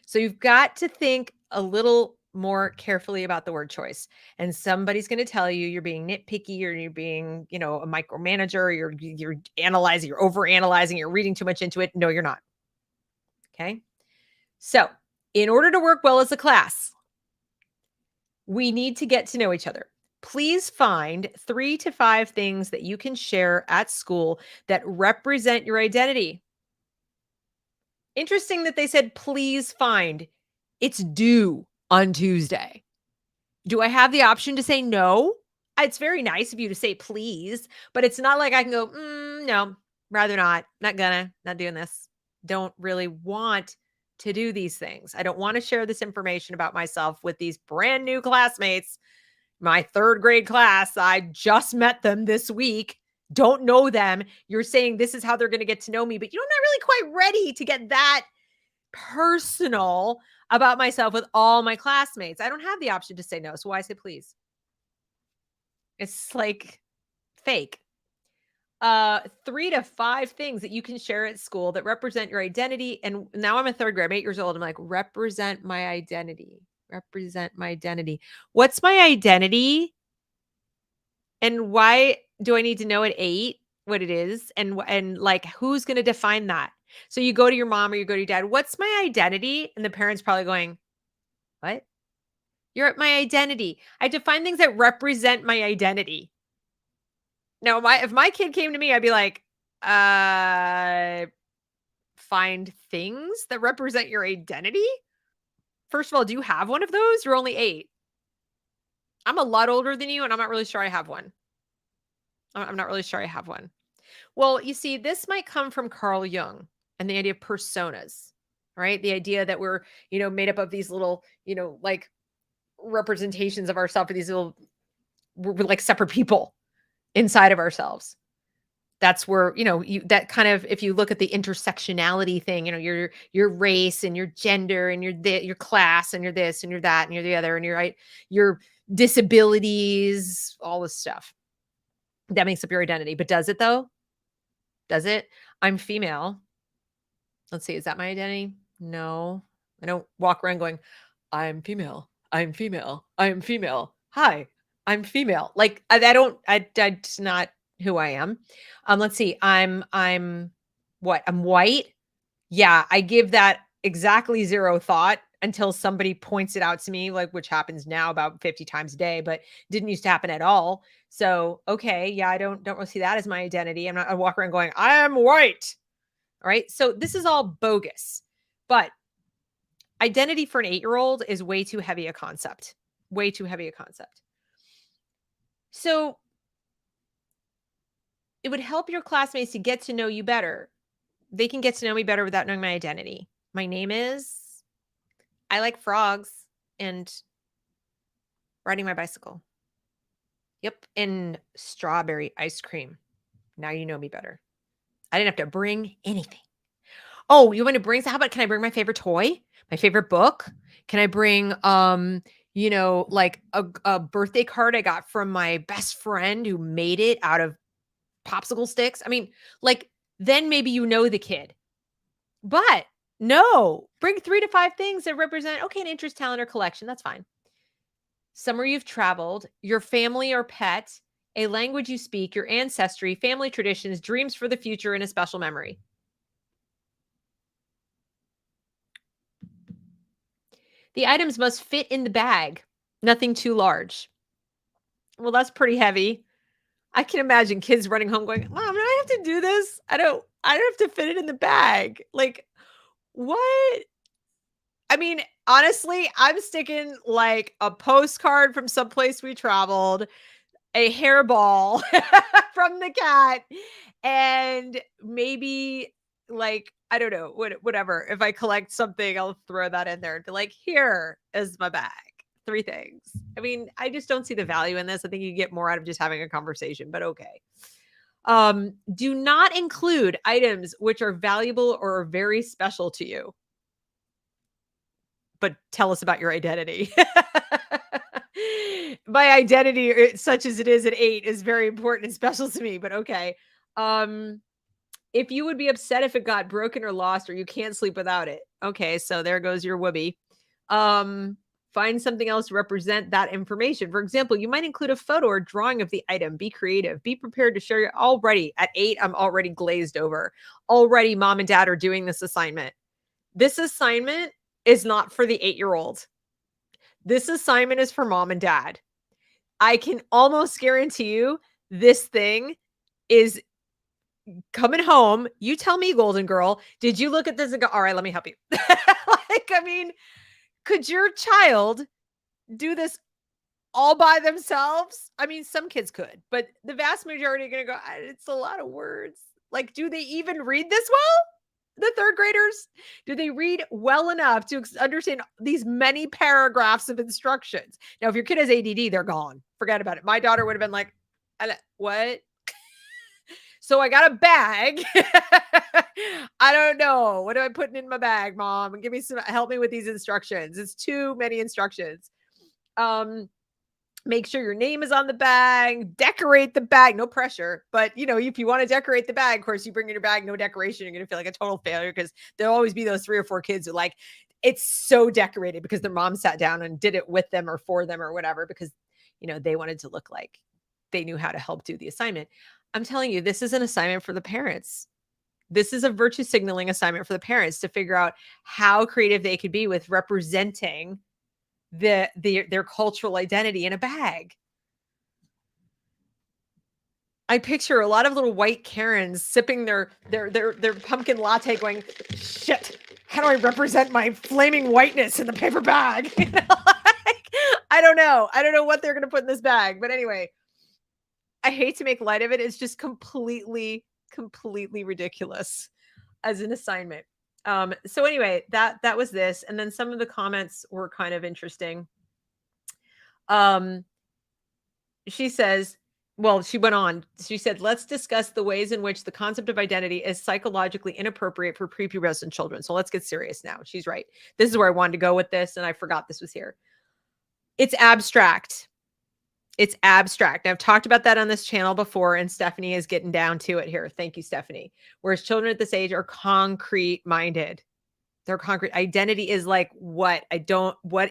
So you've got to think a little more carefully about the word choice. And somebody's going to tell you you're being nitpicky or you're being, a micromanager, or you're analyzing, you're overanalyzing, you're reading too much into it. No, you're not. Okay? So, in order to work well as a class, we need to get to know each other. Please find 3 to 5 things that you can share at school that represent your identity. Interesting that they said, please find. It's due on Tuesday. Do I have the option to say no? It's very nice of you to say please, but it's not like I can go, no, rather not, not doing this. Don't really want to do these things. I don't want to share this information about myself with these brand new classmates, my third grade class. I just met them this week. Don't know them. You're saying this is how they're going to get to know me, but you're not really quite ready to get that personal about myself with all my classmates. I don't have the option to say no. So why say please? It's like fake. 3 to 5 things that you can share at school that represent your identity. And now I'm a third grade, I'm 8 years old. I'm like, represent my identity. Represent my identity. What's my identity? And why do I need to know at 8 what it is? And like, who's going to define that? So you go to your mom or you go to your dad, what's my identity? And the parent's probably going, what? You're at my identity. I define things that represent my identity. Now, if my kid came to me, I'd be like, find things that represent your identity? First of all, do you have one of those? You're only 8. I'm a lot older than you, and I'm not really sure I have one. I'm not really sure I have one. Well, you see, this might come from Carl Jung and the idea of personas, right? The idea that we're, made up of these little, like representations of ourselves, these little, we're like separate people inside of ourselves. That's where, that kind of, if you look at the intersectionality thing, your race and your gender and your class and you're this and you're that and you're the other and you're right, your disabilities, all this stuff that makes up your identity. But does it though? Does it? I'm female. Let's see. Is that my identity? No, I don't walk around going, I'm female. I'm female. I'm female. Hi, I'm female. Like that's not who I am. Let's see. I'm what? I'm white. Yeah. I give that exactly 0 thought until somebody points it out to me, like, which happens now about 50 times a day, but didn't used to happen at all. So, okay. Yeah. I don't really see that as my identity. I walk around going, I am white. All right. So this is all bogus, but identity for an 8-year-old is way too heavy a concept. Way too heavy a concept. So it would help your classmates to get to know you better. They can get to know me better without knowing my identity. My name is, I like frogs and riding my bicycle. Yep. And strawberry ice cream. Now you know me better. I didn't have to bring anything. Oh, you want to bring, how about, can I bring my favorite toy? My favorite book? Can I bring, like a birthday card I got from my best friend who made it out of popsicle sticks? I mean, like, then maybe you know the kid. But no, bring 3 to 5 things that represent, okay, an interest, talent, or collection. That's fine. Somewhere you've traveled, your family or pet, a language you speak, your ancestry, family traditions, dreams for the future, and a special memory. The items must fit in the bag, nothing too large. Well, that's pretty heavy. I can imagine kids running home going, Mom, do I have to do this? I don't have to fit it in the bag. Like, what? I mean, honestly, I'm sticking like a postcard from someplace we traveled, a hairball from the cat, and maybe like, I don't know, whatever. If I collect something, I'll throw that in there and be like, here is my bag. 3 things. I mean, I just don't see the value in this. I think you get more out of just having a conversation, but okay. Do not include items which are valuable or very special to you. But tell us about your identity. My identity, such as it is at 8, is very important and special to me, but okay. If you would be upset if it got broken or lost or you can't sleep without it. Okay, so there goes your whoopee. Find something else to represent that information. For example, you might include a photo or drawing of the item. Be creative. Be prepared to share your already. At 8, I'm already glazed over. Already mom and dad are doing this assignment. This assignment is not for the 8-year-old. This assignment is for mom and dad. I can almost guarantee you this thing is coming home. You tell me, Golden Girl, did you look at this and go, all right, let me help you? Like, I mean, could your child do this all by themselves. I mean, some kids could, but the vast majority are going to go, it's a lot of words. Like, do they even read this well? The third graders? Do they read well enough to understand these many paragraphs of instructions? Now, if your kid has ADD, they're gone. Forget about it. My daughter would have been like, what? So I got a bag. I don't know. What am I putting in my bag, Mom? Give me help me with these instructions. It's too many instructions. Make sure your name is on the bag, decorate the bag, no pressure. But if you want to decorate the bag, of course, you bring in your bag, no decoration, you're going to feel like a total failure because there'll always be those 3 or 4 kids who it's so decorated because their mom sat down and did it with them or for them or whatever, because, they wanted to look like they knew how to help do the assignment. I'm telling you, this is an assignment for the parents. This is a virtue signaling assignment for the parents to figure out how creative they could be with representing their cultural identity in a bag. I picture a lot of little white Karens sipping their pumpkin latte going, shit, how do I represent my flaming whiteness in the paper bag? I don't know. I don't know what they're going to put in this bag. But anyway, I hate to make light of it. It's just completely ridiculous as an assignment. So anyway, that was this. And then some of the comments were kind of interesting. She says, well, she went on. She said, let's discuss the ways in which the concept of identity is psychologically inappropriate for prepubescent children. So let's get serious now. She's right. This is where I wanted to go with this, and I forgot this was here. It's abstract. It's abstract. I've talked about that on this channel before, and Stephanie is getting down to it here. Thank you, Stephanie. Whereas children at this age are concrete minded. They're concrete. Identity is like, what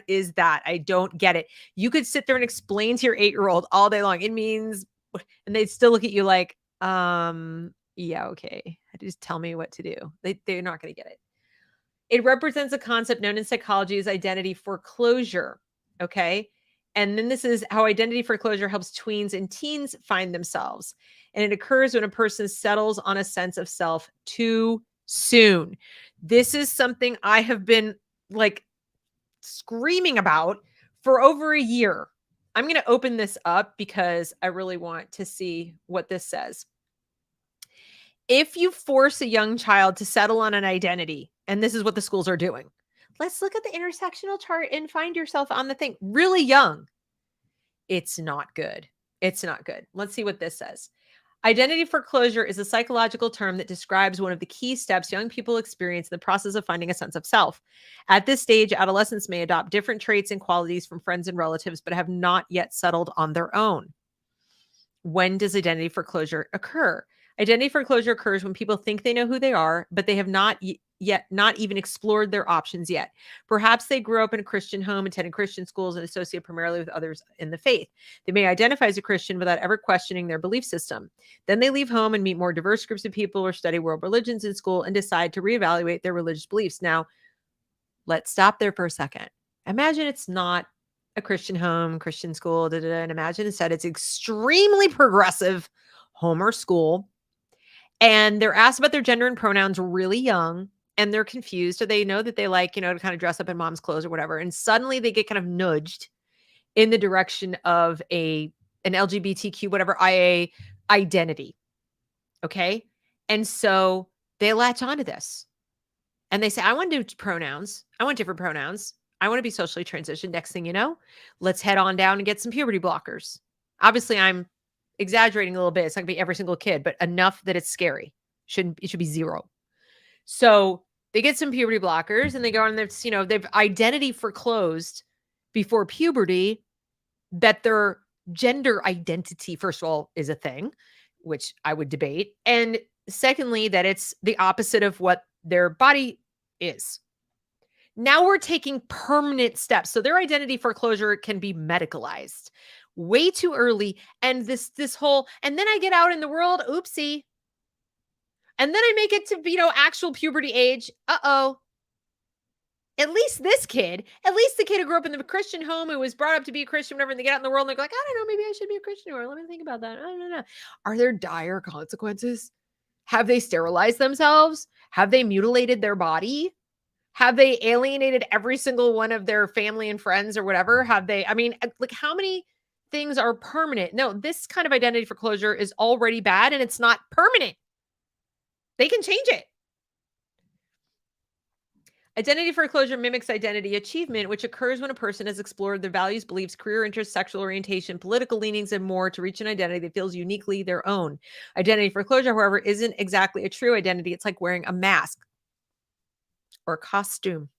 is that? I don't get it. You could sit there and explain to your 8-year-old all day long. It means, and they'd still look at you like, yeah, okay. Just tell me what to do. They're not going to get it. It represents a concept known in psychology as identity foreclosure. Okay. And then this is how identity foreclosure helps tweens and teens find themselves. And it occurs when a person settles on a sense of self too soon. This is something I have been screaming about for over a year. I'm going to open this up because I really want to see what this says. If you force a young child to settle on an identity, and this is what the schools are doing, let's look at the intersectional chart and find yourself on the thing really young. It's not good. It's not good. Let's see what this says. Identity foreclosure is a psychological term that describes one of the key steps young people experience in the process of finding a sense of self. At this stage, adolescents may adopt different traits and qualities from friends and relatives, but have not yet settled on their own. When does identity foreclosure occur? Identity foreclosure occurs when people think they know who they are, but they have not even explored their options yet. Perhaps they grew up in a Christian home, attended Christian schools, and associate primarily with others in the faith. They may identify as a Christian without ever questioning their belief system. Then they leave home and meet more diverse groups of people or study world religions in school and decide to reevaluate their religious beliefs. Now, let's stop there for a second. Imagine it's not a Christian home, Christian school, and imagine instead it's extremely progressive home or school. And they're asked about their gender and pronouns really young, and they're confused, or they know that they to kind of dress up in mom's clothes or whatever. And suddenly they get kind of nudged in the direction of an LGBTQ, whatever, IA identity. Okay. And so they latch onto this and they say, I want to do pronouns. I want different pronouns. I want to be socially transitioned. Next thing you know, let's head on down and get some puberty blockers. Obviously, I'm exaggerating a little bit. It's not gonna be every single kid, but enough that it's scary. It should be 0. So they get some puberty blockers and they go on this, they've identity foreclosed before puberty that their gender identity, first of all, is a thing, which I would debate. And secondly, that it's the opposite of what their body is. Now we're taking permanent steps. So their identity foreclosure can be medicalized way too early. And this whole, and then I get out in the world, oopsie. And then I make it to, actual puberty age. Uh-oh. At least the kid who grew up in the Christian home, who was brought up to be a Christian, whenever they get out in the world, and they're like, I don't know, maybe I should be a Christian, or let me think about that. I don't know. Are there dire consequences? Have they sterilized themselves? Have they mutilated their body? Have they alienated every single one of their family and friends or whatever? Have they, how many things are permanent. No, this kind of identity foreclosure is already bad and it's not permanent. They can change it. Identity foreclosure mimics identity achievement, which occurs when a person has explored their values, beliefs, career interests, sexual orientation, political leanings, and more to reach an identity that feels uniquely their own. Identity foreclosure, however, isn't exactly a true identity. It's like wearing a mask or a costume.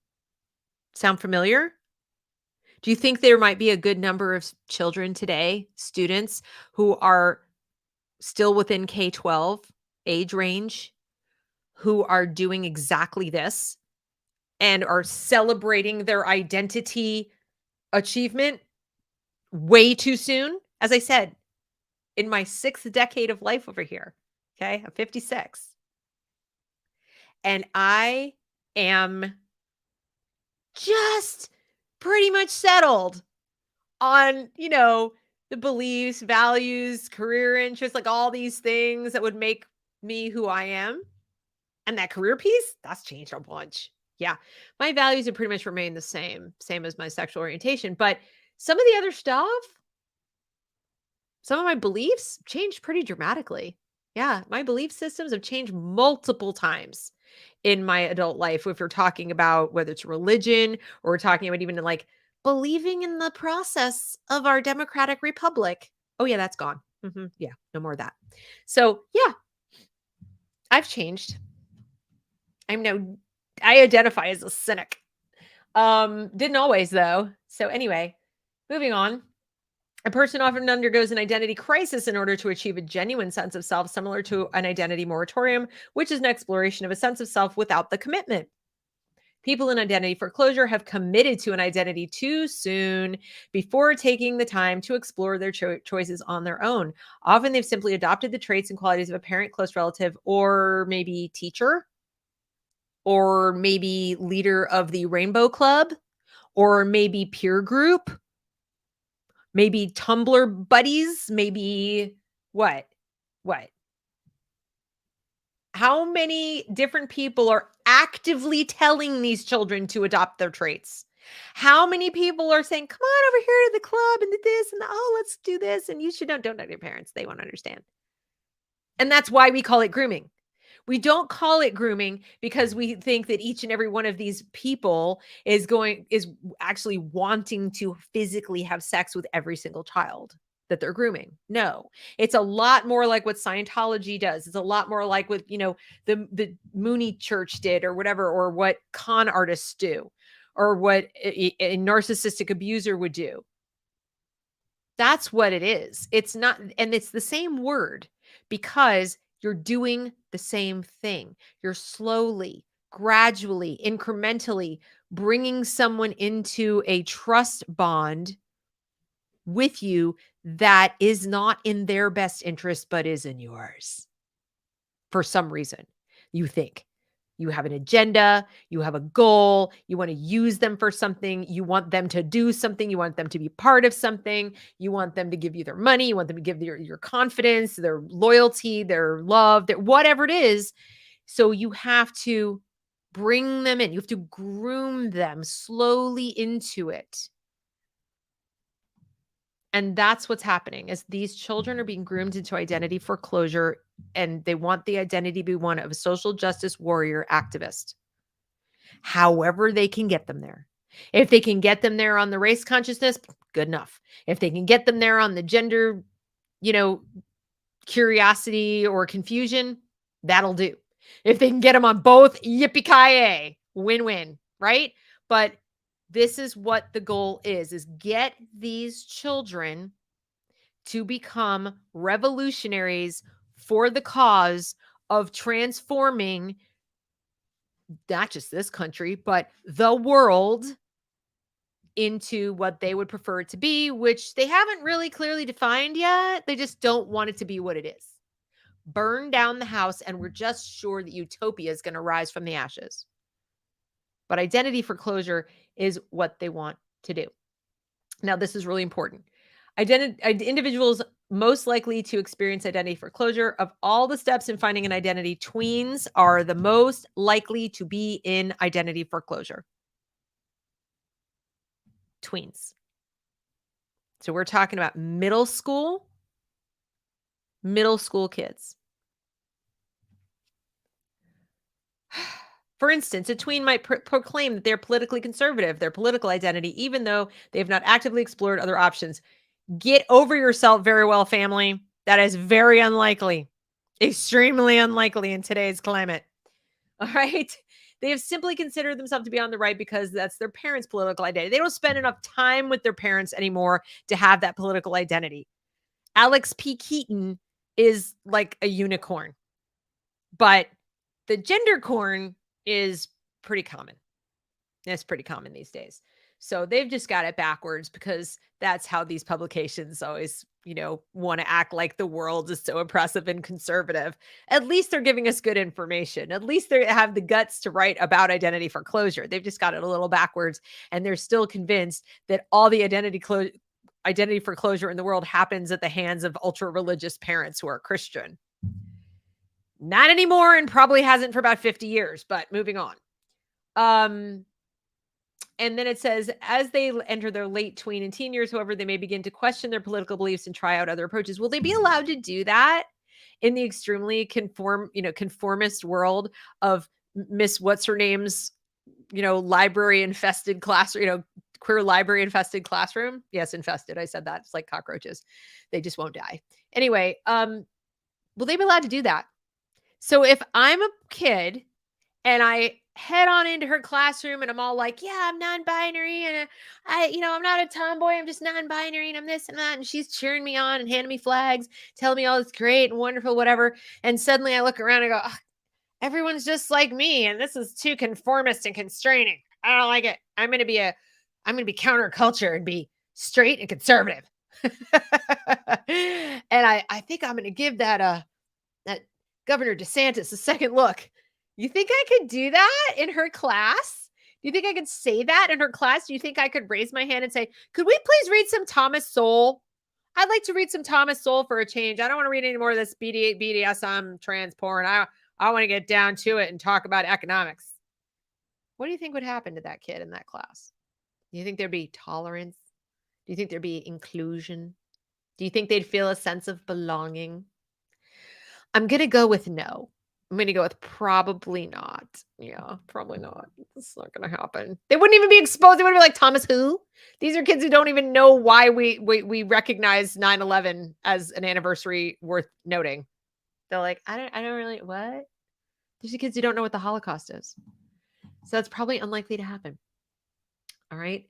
Sound familiar? Do you think there might be a good number of children today, students, who are still within K-12 age range, who are doing exactly this and are celebrating their identity achievement way too soon? As I said, in my 6th decade of life over here, okay? I'm 56. And I am just pretty much settled on, the beliefs, values, career interests, like all these things that would make me who I am. And that career piece, that's changed a bunch. Yeah. My values have pretty much remained the same as my sexual orientation. But some of the other stuff, some of my beliefs changed pretty dramatically. Yeah. My belief systems have changed multiple times in my adult life. If you're talking about whether it's religion or we're talking about even like believing in the process of our democratic republic. Oh, yeah, that's gone. Yeah. No more of that. So, yeah, I've changed. I identify as a cynic. Didn't always though. So anyway, moving on. A person often undergoes an identity crisis in order to achieve a genuine sense of self, similar to an identity moratorium, which is an exploration of a sense of self without the commitment. People in identity foreclosure have committed to an identity too soon before taking the time to explore their choices on their own. Often they've simply adopted the traits and qualities of a parent, close relative, or maybe teacher, or maybe leader of the Rainbow Club, or maybe peer group, maybe Tumblr buddies, maybe what? What? How many different people are actively telling these children to adopt their traits? How many people are saying, come on over here to the club and do this and oh, let's do this. And you should don't know your parents. They won't understand. And that's why we call it grooming. We don't call it grooming because we think that each and every one of these people is actually wanting to physically have sex with every single child that they're grooming. No, it's a lot more like what Scientology does. It's a lot more like what, the Mooney Church did or whatever, or what con artists do, or what a narcissistic abuser would do. That's what it is. It's not, and it's the same word because you're doing the same thing. You're slowly, gradually, incrementally bringing someone into a trust bond with you that is not in their best interest, but is in yours for some reason. You think you have an agenda, you have a goal, you want to use them for something, you want them to do something, you want them to be part of something, you want them to give you their money, you want them to give your confidence, their loyalty, their love, their whatever it is. So you have to bring them in. You have to groom them slowly into it. And that's what's happening is these children are being groomed into identity foreclosure, and they want the identity to be one of a social justice warrior activist. However they can get them there. If they can get them there on the race consciousness, good enough. If they can get them there on the gender, curiosity or confusion, that'll do. If they can get them on both, yippee-ki-yay, win-win, right? But this is what the goal is get these children to become revolutionaries for the cause of transforming not just this country, but the world into what they would prefer it to be, which they haven't really clearly defined yet. They just don't want it to be what it is. Burn down the house, and we're just sure that utopia is going to rise from the ashes. But identity foreclosure is what they want to do. Now, this is really important. Individuals most likely to experience identity foreclosure of all the steps in finding an identity, tweens are the most likely to be in identity foreclosure. Tweens. So we're talking about middle school kids. For instance, a tween might proclaim that they're politically conservative, their political identity, even though they have not actively explored other options. Get over yourself very well, family. That is very unlikely, extremely unlikely in today's climate. All right. They have simply considered themselves to be on the right because that's their parents' political identity. They don't spend enough time with their parents anymore to have that political identity. Alex P. Keaton is like a unicorn, but the gender corn is pretty common. It's pretty common these days. So they've just got it backwards because that's how these publications always, want to act like the world is so oppressive and conservative. At least they're giving us good information. At least they have the guts to write about identity foreclosure. They've just got it a little backwards, and they're still convinced that all the identity foreclosure in the world happens at the hands of ultra religious parents who are Christian. Not anymore, and probably hasn't for about 50 years, but moving on. And then it says, as they enter their late tween and teen years, however, they may begin to question their political beliefs and try out other approaches. Will they be allowed to do that in the extremely conformist world of Miss What's Her Name's, library infested classroom, queer library infested classroom? Yes, infested. I said that. It's like cockroaches. They just won't die. Anyway, will they be allowed to do that? So if I'm a kid and I head on into her classroom and I'm all like, yeah, I'm non-binary and I'm not a tomboy. I'm just non-binary and I'm this and that. And she's cheering me on and handing me flags, telling me all this great and wonderful, whatever. And suddenly I look around and go, everyone's just like me. And this is too conformist and constraining. I don't like it. I'm going to be counterculture and be straight and conservative. And I think I'm going to give that Governor DeSantis a second look. You think I could do that in her class? Do you think I could say that in her class? Do you think I could raise my hand and say, could we please read some Thomas Sowell? I'd like to read some Thomas Sowell for a change. I don't want to read any more of this BDSM trans porn. I want to get down to it and talk about economics. What do you think would happen to that kid in that class? Do you think there'd be tolerance? Do you think there'd be inclusion? Do you think they'd feel a sense of belonging? I'm going to go with no. I'm going to go with probably not. Yeah, probably not. It's not going to happen. They wouldn't even be exposed. They wouldn't be like, Thomas who? These are kids who don't even know why we recognize 9/11 as an anniversary worth noting. They're like, I don't really, what? These are kids who don't know what the Holocaust is. So that's probably unlikely to happen. All right.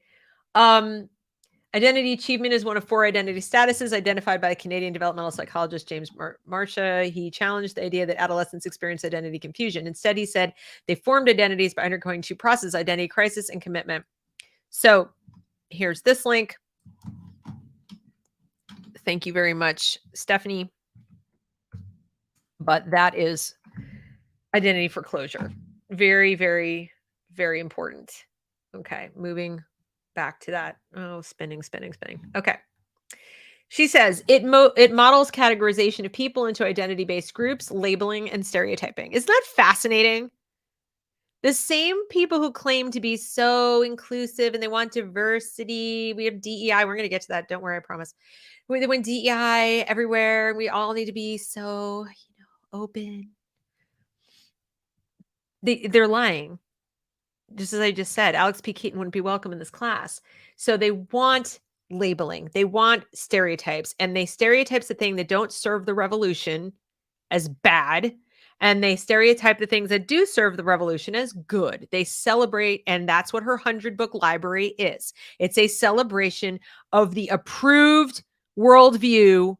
Identity achievement is one of 4 identity statuses identified by Canadian developmental psychologist James Marcia. He challenged the idea that adolescents experience identity confusion. Instead, he said they formed identities by undergoing 2 processes: identity crisis and commitment. So here's this link. Thank you very much, Stephanie. But that is identity foreclosure. Very, very, very important. Okay, moving back to that. Oh, spinning. Okay. She says it models categorization of people into identity-based groups, labeling, and stereotyping. Isn't that fascinating? The same people who claim to be so inclusive and they want diversity. We have DEI. We're going to get to that. Don't worry, I promise. We want DEI everywhere. We all need to be so, open. They're lying. Just as I just said, Alex P. Keaton wouldn't be welcome in this class. So they want labeling. They want stereotypes. And they stereotype the thing that don't serve the revolution as bad. And they stereotype the things that do serve the revolution as good. They celebrate, and that's what her 100-book library is. It's a celebration of the approved worldview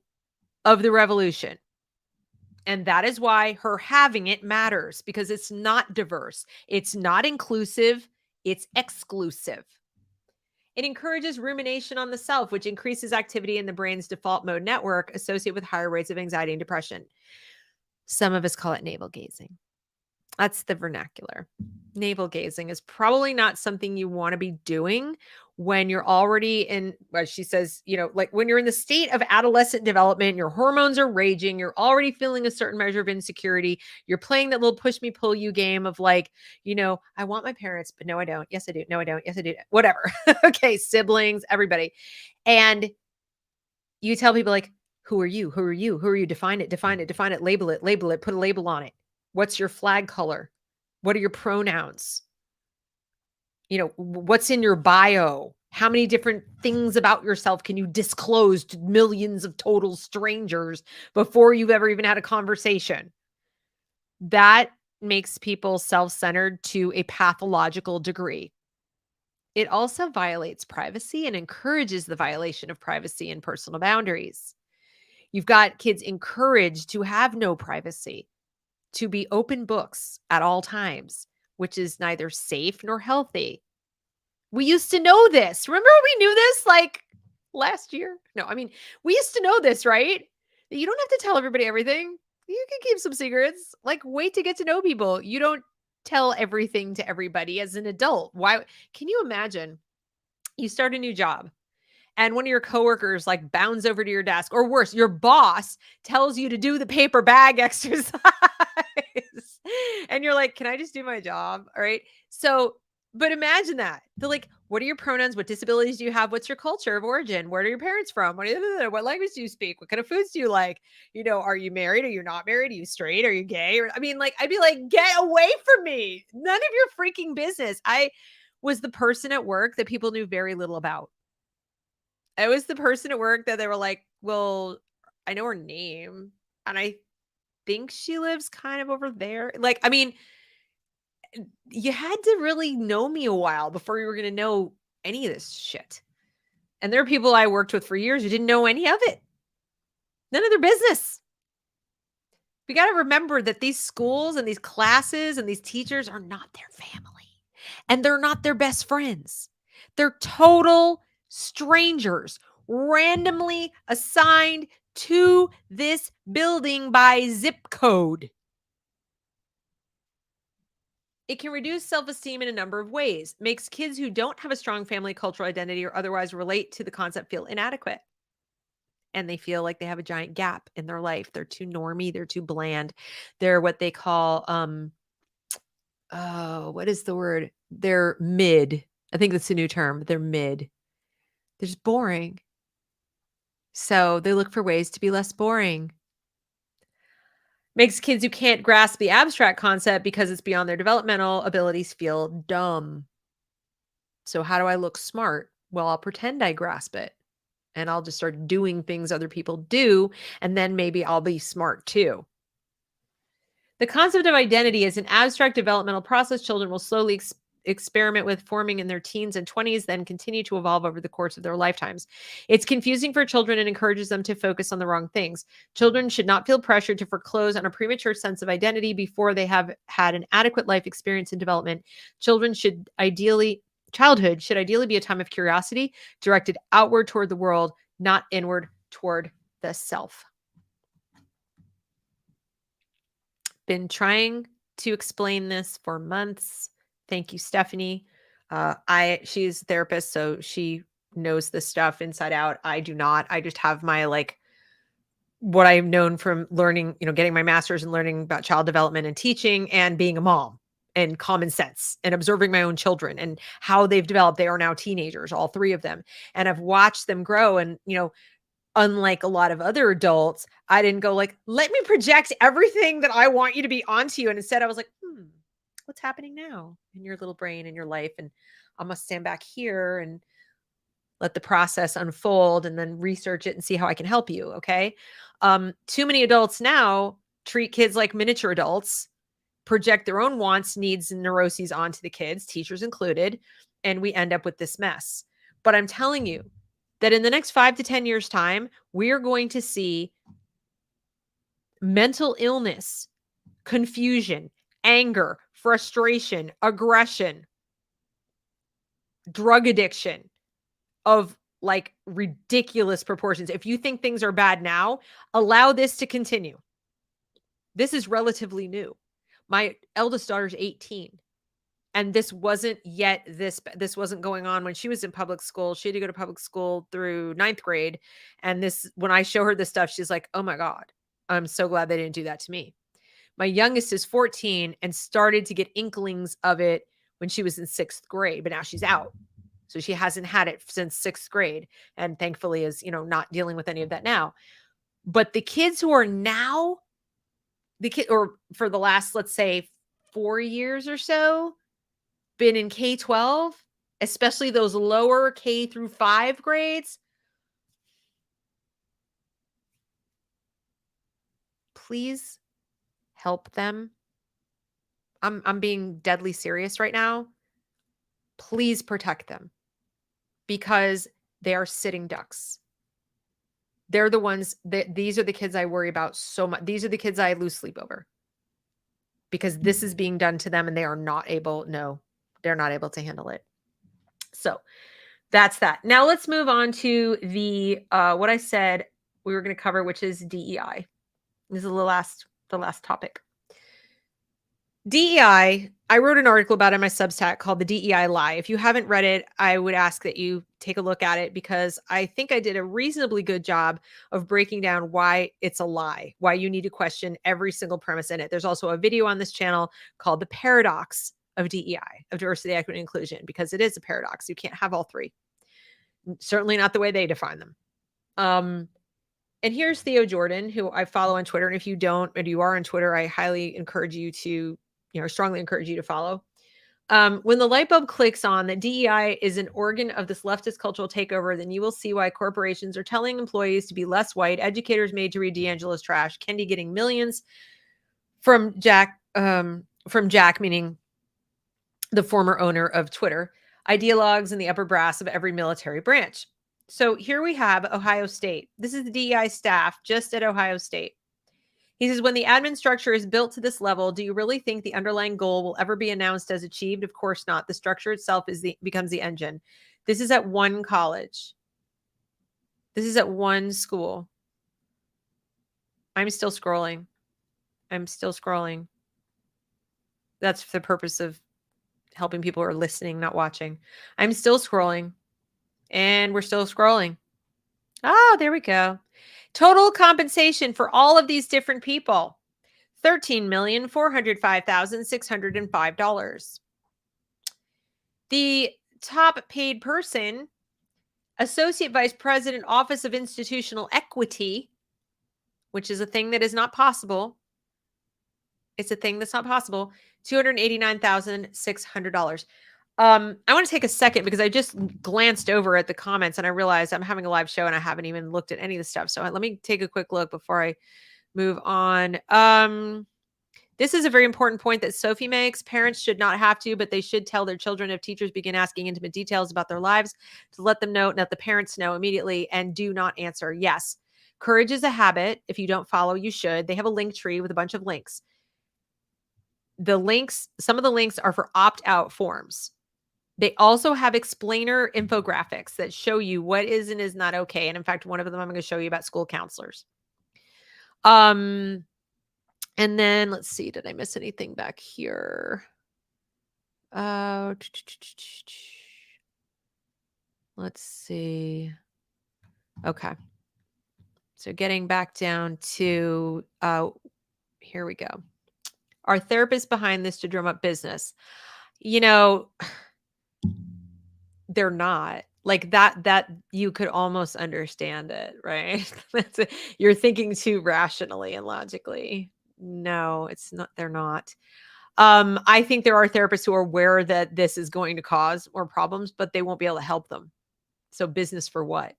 of the revolution. And that is why her having it matters, because it's not diverse. It's not inclusive. It's exclusive. It encourages rumination on the self, which increases activity in the brain's default mode network associated with higher rates of anxiety and depression. Some of us call it navel gazing. That's the vernacular. Navel gazing is probably not something you want to be doing when you're already in, what she says, like when you're in the state of adolescent development, your hormones are raging, you're already feeling a certain measure of insecurity, you're playing that little push me, pull you game of like, I want my parents, but no, I don't. Yes, I do. No, I don't. Yes, I do. Whatever. Okay. Siblings, everybody. And You tell people like, who are you? Who are you? Who are you? Define it, define it, define it, label it, put a label on it. What's your flag color? What are your pronouns? What's in your bio? How many different things about yourself can you disclose to millions of total strangers before you've ever even had a conversation? That makes people self-centered to a pathological degree. It also violates privacy and encourages the violation of privacy and personal boundaries. You've got kids encouraged to have no privacy, to be open books at all times, which is neither safe nor healthy. We used to know this. Remember we knew this like last year? No, I mean, we used to know this, right? You don't have to tell everybody everything. You can keep some secrets. Like, wait to get to know people. You don't tell everything to everybody as an adult. Why? Can you imagine? You start a new job and one of your coworkers like bounds over to your desk, or worse, your boss tells you to do the paper bag exercise. And you're like, can I just do my job? All right. So, but imagine that. They're like, what are your pronouns? What disabilities do you have? What's your culture of origin? Where are your parents from? What language do you speak? What kind of foods do you like? Are you married? Are you not married? Are you straight? Are you gay? Or, I mean, like, I'd be like, get away from me. None of your freaking business. I was the person at work that people knew very little about. I was the person at work that they were like, well, I know her name and I think she lives kind of over there. Like, I mean, you had to really know me a while before you were going to know any of this shit. And there are people I worked with for years who didn't know any of it. None of their business. We got to remember that these schools and these classes and these teachers are not their family. And they're not their best friends. They're total strangers, randomly assigned to this building by zip code. It can reduce self-esteem in a number of ways, makes kids who don't have a strong family cultural identity or otherwise relate to the concept feel inadequate. And they feel like they have a giant gap in their life. They're too normie, they're too bland. They're what they call what is the word? They're mid. I think that's a new term. They're mid. They're just boring. So they look for ways to be less boring. Makes kids who can't grasp the abstract concept because it's beyond their developmental abilities feel dumb. So how do I look smart? Well, I'll pretend I grasp it and I'll just start doing things other people do. And then maybe I'll be smart too. The concept of identity is an abstract developmental process children will slowly experiment with, forming in their teens and 20s, then continue to evolve over the course of their lifetimes. It's confusing for children and encourages them to focus on the wrong things. Children should not feel pressured to foreclose on a premature sense of identity before they have had an adequate life experience and development. Childhood should ideally be a time of curiosity directed outward toward the world, not inward toward the self. Been trying to explain this for months. Thank you, Stephanie. She's a therapist, so she knows this stuff inside out. I do not. I just have my what I've known from learning, getting my master's and learning about child development and teaching and being a mom and common sense and observing my own children and how they've developed. They are now teenagers, all three of them. And I've watched them grow. And, unlike a lot of other adults, I didn't go like, let me project everything that I want you to be onto you. And instead I was like, what's happening now in your little brain and your life? And I'm going to stand back here and let the process unfold and then research it and see how I can help you. Okay. Too many adults now treat kids like miniature adults, project their own wants, needs, and neuroses onto the kids, teachers included. And we end up with this mess. But I'm telling you, that in the next 5 to 10 years' time, we're going to see mental illness, confusion, anger, frustration, aggression, drug addiction of ridiculous proportions. If you think things are bad now, allow this to continue. This is relatively new. My eldest daughter's 18. And this wasn't yet, this wasn't going on when she was in public school. She had to go to public school through 9th grade. And when I show her this stuff, she's like, oh my God, I'm so glad they didn't do that to me. My youngest is 14 and started to get inklings of it when she was in 6th grade, but now she's out. So she hasn't had it since 6th grade, and thankfully is, not dealing with any of that now. But the kids who are now or for the last, let's say 4 years or so, been in K-12, especially those lower K through 5 grades, please help them. I'm being deadly serious right now. Please protect them because they are sitting ducks. They're the ones that these are the kids I worry about so much. These are the kids I lose sleep over because this is being done to them and they are not able. No, they're not able to handle it. So that's that. Now let's move on to the what I said we were going to cover, which is DEI. This is the last topic. DEI, I wrote an article about it in my Substack called The DEI Lie. If you haven't read it, I would ask that you take a look at it because I think I did a reasonably good job of breaking down why it's a lie, why you need to question every single premise in it. There's also a video on this channel called The Paradox of DEI, of diversity, equity, and inclusion, because it is a paradox. You can't have all three. Certainly not the way they define them. And here's Theo Jordan, who I follow on Twitter. And if you don't, and you are on Twitter, I highly encourage you to, strongly encourage you to follow. When the light bulb clicks on that DEI is an organ of this leftist cultural takeover, then you will see why corporations are telling employees to be less white, educators made to read D'Angelo's trash, Kendi getting millions from Jack, meaning the former owner of Twitter, ideologues in the upper brass of every military branch. So here we have Ohio State. This is the DEI staff just at Ohio State. He says, when the admin structure is built to this level, do you really think the underlying goal will ever be announced as achieved? Of course not. The structure itself becomes the engine. This is at one college. This is at one school. I'm still scrolling. That's the purpose of helping people who are listening, not watching. I'm still scrolling. And we're still scrolling. Oh, there we go. Total compensation for all of these different people, $13,405,605. The top paid person, Associate Vice President, Office of Institutional Equity, which is a thing that is not possible. It's a thing that's not possible. $289,600. I want to take a second because I just glanced over at the comments and I realized I'm having a live show and I haven't even looked at any of the stuff. So let me take a quick look before I move on. This is a very important point that Sophie makes. Parents should not have to, but they should tell their children if teachers begin asking intimate details about their lives to let them know, let the parents know immediately and do not answer. Yes. Courage is a habit. If you don't follow, you should. They have a link tree with a bunch of links. Some of the links are for opt-out forms. They also have explainer infographics that show you what is and is not okay. And in fact, one of them I'm going to show you about school counselors. And then let's see, did I miss anything back here? Let's see. Okay. So getting back down to, here we go. Are therapists behind this to drum up business? They're not. Like that you could almost understand it, right? You're thinking too rationally and logically. No, it's not. They're not. I think there are therapists who are aware that this is going to cause more problems, but they won't be able to help them. So business for what?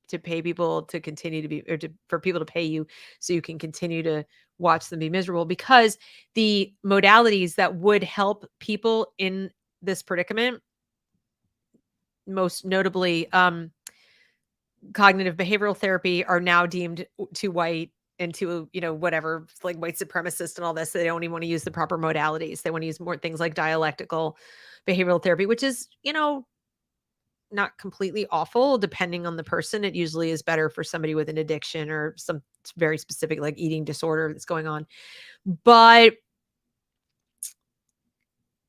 To pay people to continue to be, or for people to pay you so you can continue to watch them be miserable, because the modalities that would help people in this predicament, most notably cognitive behavioral therapy, are now deemed too white and too, whatever, like white supremacist and all this. They don't even want to use the proper modalities. They want to use more things like dialectical behavioral therapy, which is, not completely awful depending on the person. It usually is better for somebody with an addiction or some very specific like eating disorder that's going on. But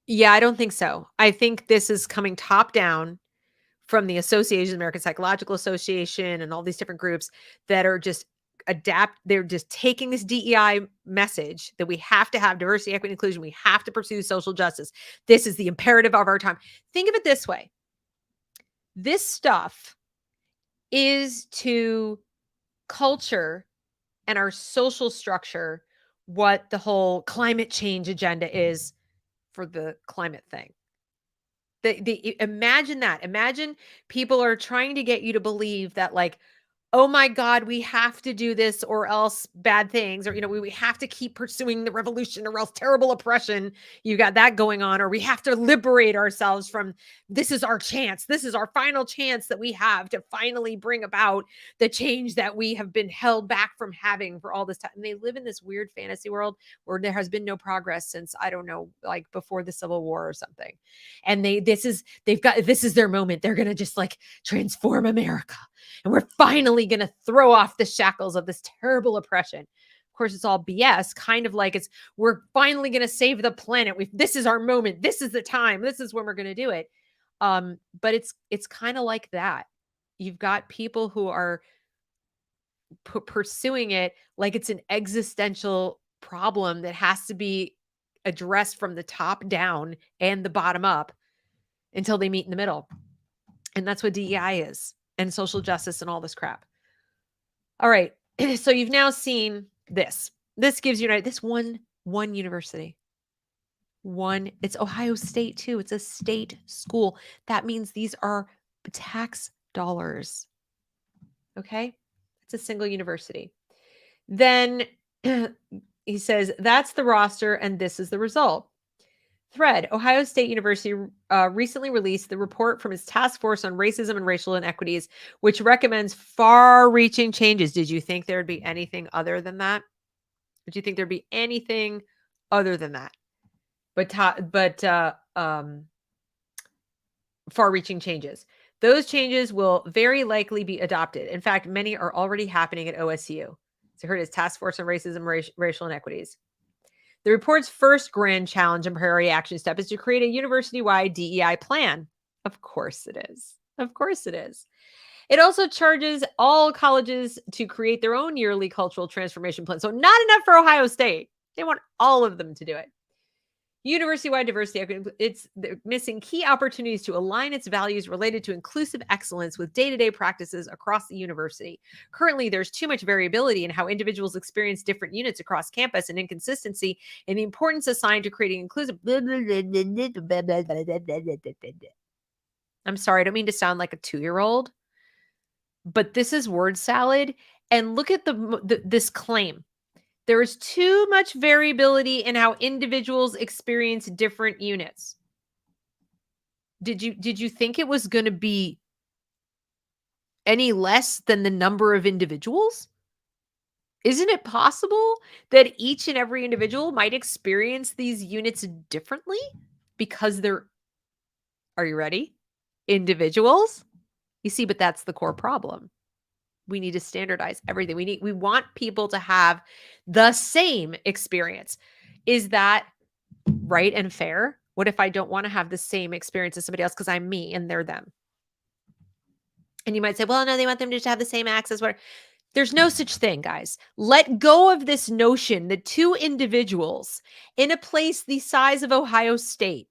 yeah, I don't think so. I think this is coming top down from the Association, American Psychological Association, and all these different groups that are just they're just taking this DEI message that we have to have diversity, equity, inclusion. We have to pursue social justice. This is the imperative of our time. Think of it this way. This stuff is to culture and our social structure what the whole climate change agenda is for the climate thing. Imagine that. Imagine people are trying to get you to believe that, like, oh my God, we have to do this or else bad things, or, we have to keep pursuing the revolution or else terrible oppression. You got that going on, or we have to liberate ourselves from, this is our chance. This is our final chance that we have to finally bring about the change that we have been held back from having for all this time. And they live in this weird fantasy world where there has been no progress since, I don't know, like before the Civil War or something. And this is their moment. They're going to just like transform America. And we're finally going to throw off the shackles of this terrible oppression. Of course, it's all BS, kind of like we're finally going to save the planet. This is our moment. This is the time. This is when we're going to do it. But it's kind of like that. You've got people who are pursuing it like it's an existential problem that has to be addressed from the top down and the bottom up until they meet in the middle. And that's what DEI is, and social justice and all this crap. All right. So you've now seen this. This gives you this one university. It's Ohio State too. It's a state school. That means these are tax dollars. Okay? It's a single university. Then he says, that's the roster and this is the result. Thread, Ohio State University recently released the report from its task force on racism and racial inequities, which recommends far-reaching changes. Did you think there'd be anything other than that? Did you think there'd be anything other than that? But far-reaching changes. Those changes will very likely be adopted. In fact, many are already happening at OSU. So here it is, Task Force on Racism, Racial Inequities. The report's first grand challenge and priority action step is to create a university-wide DEI plan. Of course it is. Of course it is. It also charges all colleges to create their own yearly cultural transformation plan. So not enough for Ohio State. They want all of them to do it. University-wide diversity, it's missing key opportunities to align its values related to inclusive excellence with day-to-day practices across the university. Currently, there's too much variability in how individuals experience different units across campus and inconsistency in the importance assigned to creating inclusive. I'm sorry, I don't mean to sound like a 2-year-old, but this is word salad. And look at this claim. There is too much variability in how individuals experience different units. Did you think it was going to be any less than the number of individuals? Isn't it possible that each and every individual might experience these units differently because they're, are you ready? Individuals? You see, but that's the core problem. We need to standardize everything. We want people to have the same experience. Is that right and fair? What if I don't want to have the same experience as somebody else because I'm me and they're them? And you might say, well, no, they want them to just have the same access. There's no such thing, guys. Let go of this notion that two individuals in a place the size of Ohio State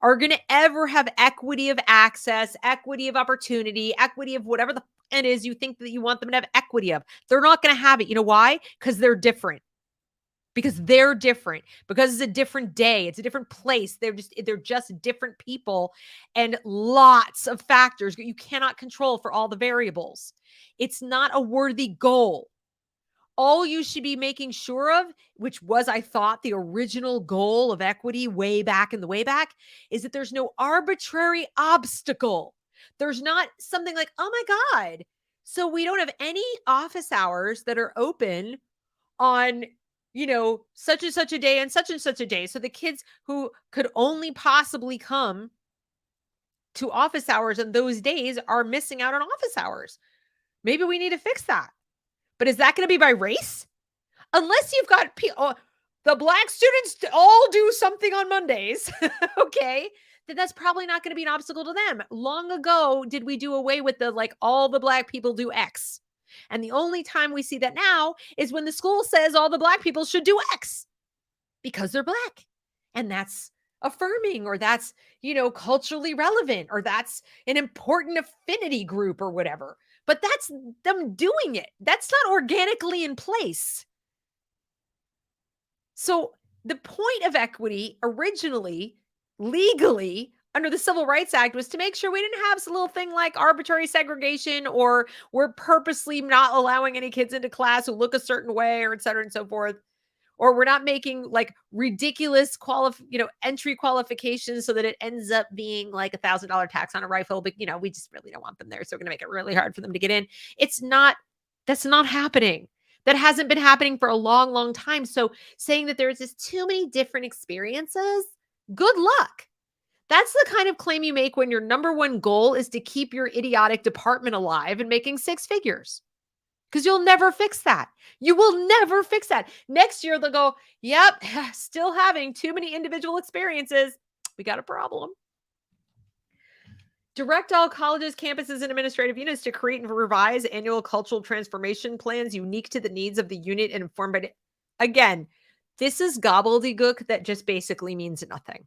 are going to ever have equity of access, equity of opportunity, equity of whatever the it is you think that you want them to have equity of. They're not going to have it. You know why? Because they're different. Because they're different. Because it's a different day. It's a different place. They're just different people, and lots of factors you cannot control for all the variables. It's not a worthy goal. All you should be making sure of, which was, I thought, the original goal of equity way back, is that there's no arbitrary obstacle. There's not something like, oh my God, so we don't have any office hours that are open on, such and such a day and such a day. So the kids who could only possibly come to office hours on those days are missing out on office hours. Maybe we need to fix that. But is that going to be by race? Unless you've got the Black students all do something on Mondays, okay, then that's probably not going to be an obstacle to them. Long ago, did we do away with all the Black people do X? And the only time we see that now is when the school says all the Black people should do X because they're Black. And that's affirming, or that's, culturally relevant, or that's an important affinity group or whatever. But that's them doing it. That's not organically in place. So the point of equity originally, legally, under the Civil Rights Act was to make sure we didn't have some little thing like arbitrary segregation, or we're purposely not allowing any kids into class who look a certain way, or et cetera and so forth. Or we're not making like ridiculous entry qualifications so that it ends up being like $1,000 tax on a rifle. But we just really don't want them there. So we're going to make it really hard for them to get in. That's not happening. That hasn't been happening for a long, long time. So saying that there's just too many different experiences, good luck. That's the kind of claim you make when your number one goal is to keep your idiotic department alive and making six figures. Because you'll never fix that. You will never fix that. Next year, they'll go, yep, still having too many individual experiences. We got a problem. Direct all colleges, campuses, and administrative units to create and revise annual cultural transformation plans unique to the needs of the unit and informed by... Again, this is gobbledygook that just basically means nothing.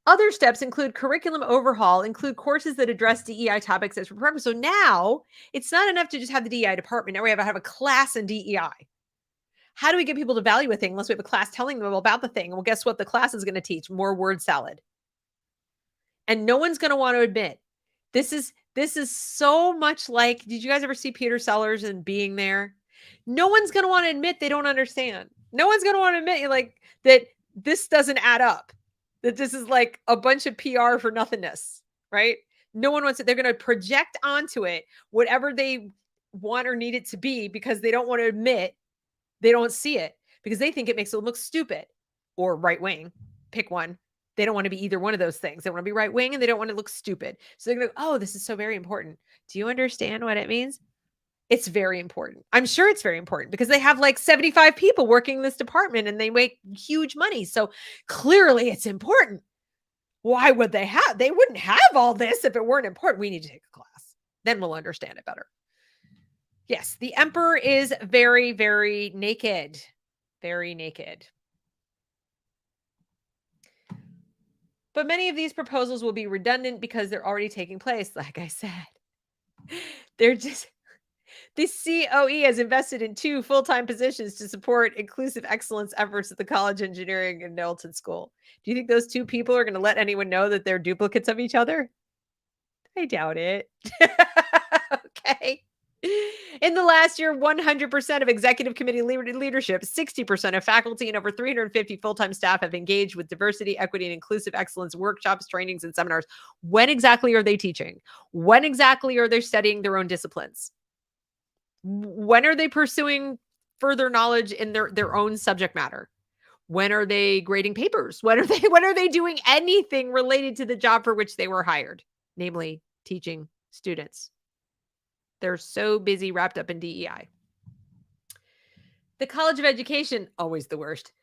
Other steps include curriculum overhaul, include courses that address DEI topics as required. So now it's not enough to just have the DEI department. Now we have a class in DEI. How do we get people to value a thing unless we have a class telling them about the thing? Well, guess what the class is going to teach? More word salad. And no one's going to want to admit this is so much like, did you guys ever see Peter Sellers and Being There? No one's going to want to admit they don't understand. No one's going to want to admit like that this doesn't add up. That this is like a bunch of PR for nothingness, right? No one wants it. They're going to project onto it whatever they want or need it to be because they don't want to admit they don't see it, because they think it makes them look stupid or right wing. Pick one. They don't want to be either one of those things. They want to be right wing and they don't want to look stupid. So they're going to go, oh, this is so very important. Do you understand what it means? It's very important. I'm sure it's very important because they have like 75 people working in this department and they make huge money. So clearly it's important. Why would they wouldn't have all this if it weren't important. We need to take a class. Then we'll understand it better. Yes, the emperor is very, very naked. Very naked. But many of these proposals will be redundant because they're already taking place. Like I said, the COE has invested in 2 full-time positions to support inclusive excellence efforts at the College Engineering and Knowlton School. Do you think those 2 people are going to let anyone know that they're duplicates of each other? I doubt it. Okay. In the last year, 100% of executive committee leadership, 60% of faculty, and over 350 full-time staff have engaged with diversity, equity, and inclusive excellence workshops, trainings, and seminars. When exactly are they teaching? When exactly are they studying their own disciplines? When are they pursuing further knowledge in their own subject matter? When are they grading papers? When are they doing anything related to the job for which they were hired, namely teaching students? They're so busy wrapped up in DEI. The College of Education, always the worst,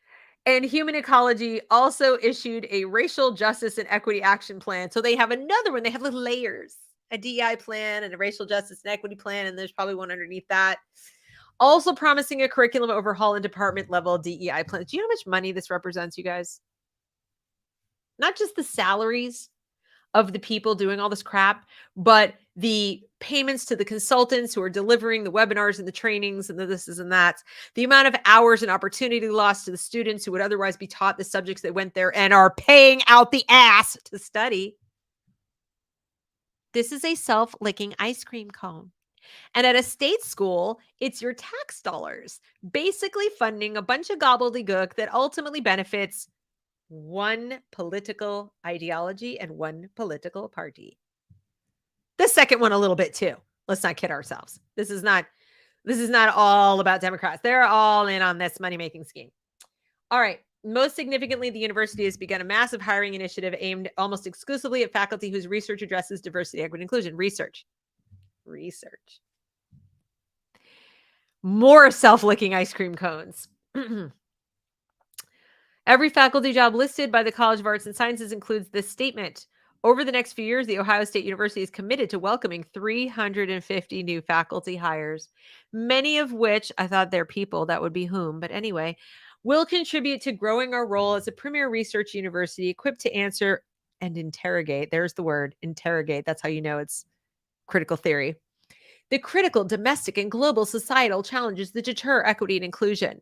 and Human Ecology also issued a racial justice and equity action plan. So they have another one. They have little layers. A DEI plan and a racial justice and equity plan, and there's probably one underneath that. Also promising a curriculum overhaul and department level DEI plans. Do you know how much money this represents, you guys? Not just the salaries of the people doing all this crap, but the payments to the consultants who are delivering the webinars and the trainings and the thises and that's, the amount of hours and opportunity lost to the students who would otherwise be taught the subjects that went there and are paying out the ass to study. This is a self-licking ice cream cone. And at a state school, it's your tax dollars basically funding a bunch of gobbledygook that ultimately benefits one political ideology and one political party. The second one a little bit too. Let's not kid ourselves. This is not all about Democrats. They're all in on this money-making scheme. All right. Most significantly, the university has begun a massive hiring initiative aimed almost exclusively at faculty whose research addresses diversity, equity, and inclusion. Research. More self-licking ice cream cones. Every faculty job listed by the College of Arts and Sciences includes this statement. Over the next few years, The Ohio State University is committed to welcoming 350 new faculty hires, many of which I thought they're people. That would be whom. But anyway, will contribute to growing our role as a premier research university equipped to answer and interrogate. There's the word, interrogate. That's how you know it's critical theory. The critical domestic and global societal challenges that deter equity and inclusion.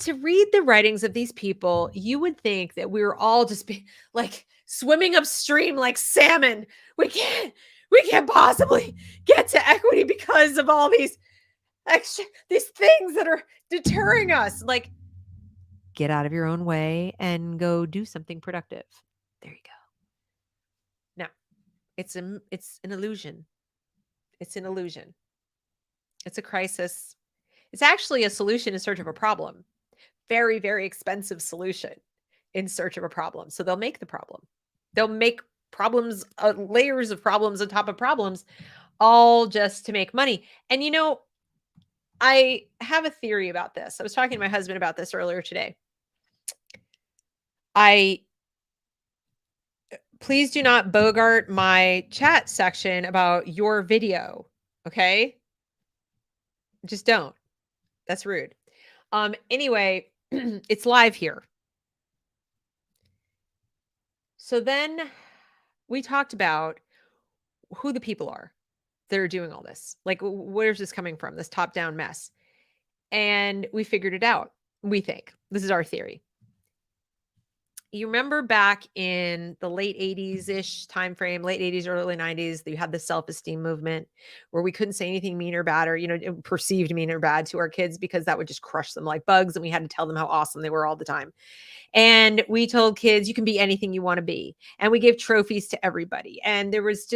To read the writings of these people, you would think that we were all just like swimming upstream like salmon. We can't possibly get to equity because of all these things that are deterring us. Like, get out of your own way and go do something productive. There you go. Now, it's an illusion. It's an illusion. It's a crisis. It's actually a solution in search of a problem. Very, very expensive solution in search of a problem. So they'll make the problem. They'll make problems, layers of problems on top of problems, all just to make money. And I have a theory about this. I was talking to my husband about this earlier today. Please do not bogart my chat section about your video. Okay. Just don't. That's rude. Anyway, it's live here. So then we talked about who the people are that are doing all this. Like, where's this coming from? This top-down mess. And we figured it out. We think. This is our theory. You remember back in the late 80s-ish time frame, late 80s, early 90s, you had the self-esteem movement where we couldn't say anything mean or bad or, perceived mean or bad to our kids because that would just crush them like bugs. And we had to tell them how awesome they were all the time. And we told kids, you can be anything you want to be. And we gave trophies to everybody. And there was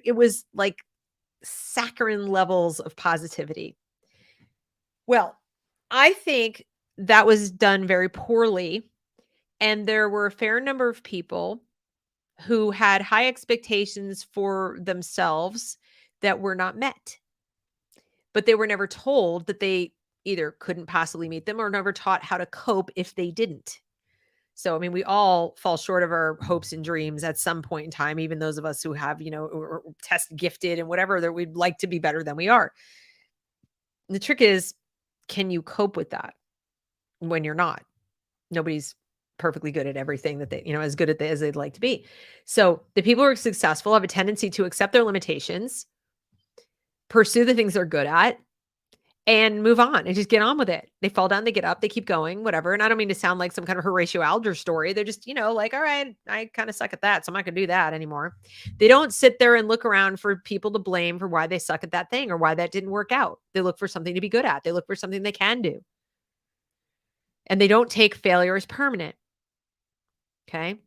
it was like saccharine levels of positivity. Well, I think that was done very poorly. And there were a fair number of people who had high expectations for themselves that were not met. But they were never told that they either couldn't possibly meet them or never taught how to cope if they didn't. So, I mean, we all fall short of our hopes and dreams at some point in time, even those of us who have, or test gifted and whatever, that we'd like to be better than we are. The trick is, can you cope with that when you're not? Nobody's perfectly good at everything that they, as good at as they'd like to be. So the people who are successful have a tendency to accept their limitations, pursue the things they're good at, and move on and just get on with it. They fall down, they get up, they keep going, whatever. And I don't mean to sound like some kind of Horatio Alger story. They're just, like, all right, I kind of suck at that, so I'm not going to do that anymore. They don't sit there and look around for people to blame for why they suck at that thing or why that didn't work out. They look for something to be good at. They look for something they can do. And they don't take failure as permanent. Okay.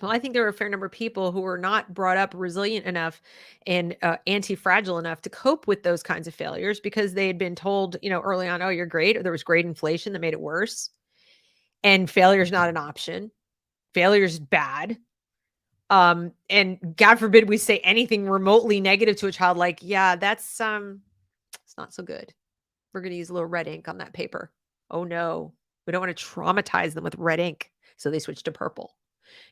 Well, I think there are a fair number of people who were not brought up resilient enough and anti-fragile enough to cope with those kinds of failures because they had been told, early on, oh, you're great. Or there was great inflation that made it worse. And failure is not an option. Failure is bad. And God forbid we say anything remotely negative to a child like, yeah, that's it's not so good. We're going to use a little red ink on that paper. Oh no, we don't want to traumatize them with red ink. So they switch to purple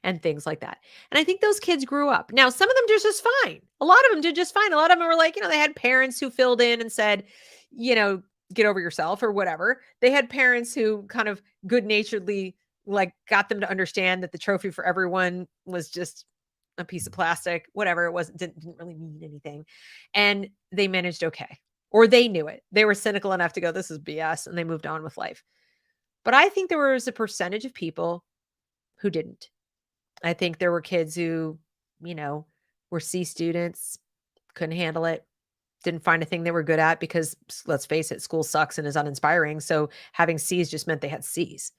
and things like that. And I think those kids grew up. Now, some of them did just fine. A lot of them did just fine. A lot of them were like, they had parents who filled in and said, get over yourself or whatever. They had parents who kind of good-naturedly got them to understand that the trophy for everyone was just a piece of plastic, whatever. It didn't really mean anything. And they managed okay. Or they knew it. They were cynical enough to go, this is BS, and they moved on with life. But I think there was a percentage of people who didn't. I think there were kids who, were C students, couldn't handle it, didn't find a thing they were good at because, let's face it, school sucks and is uninspiring. So having C's just meant they had C's.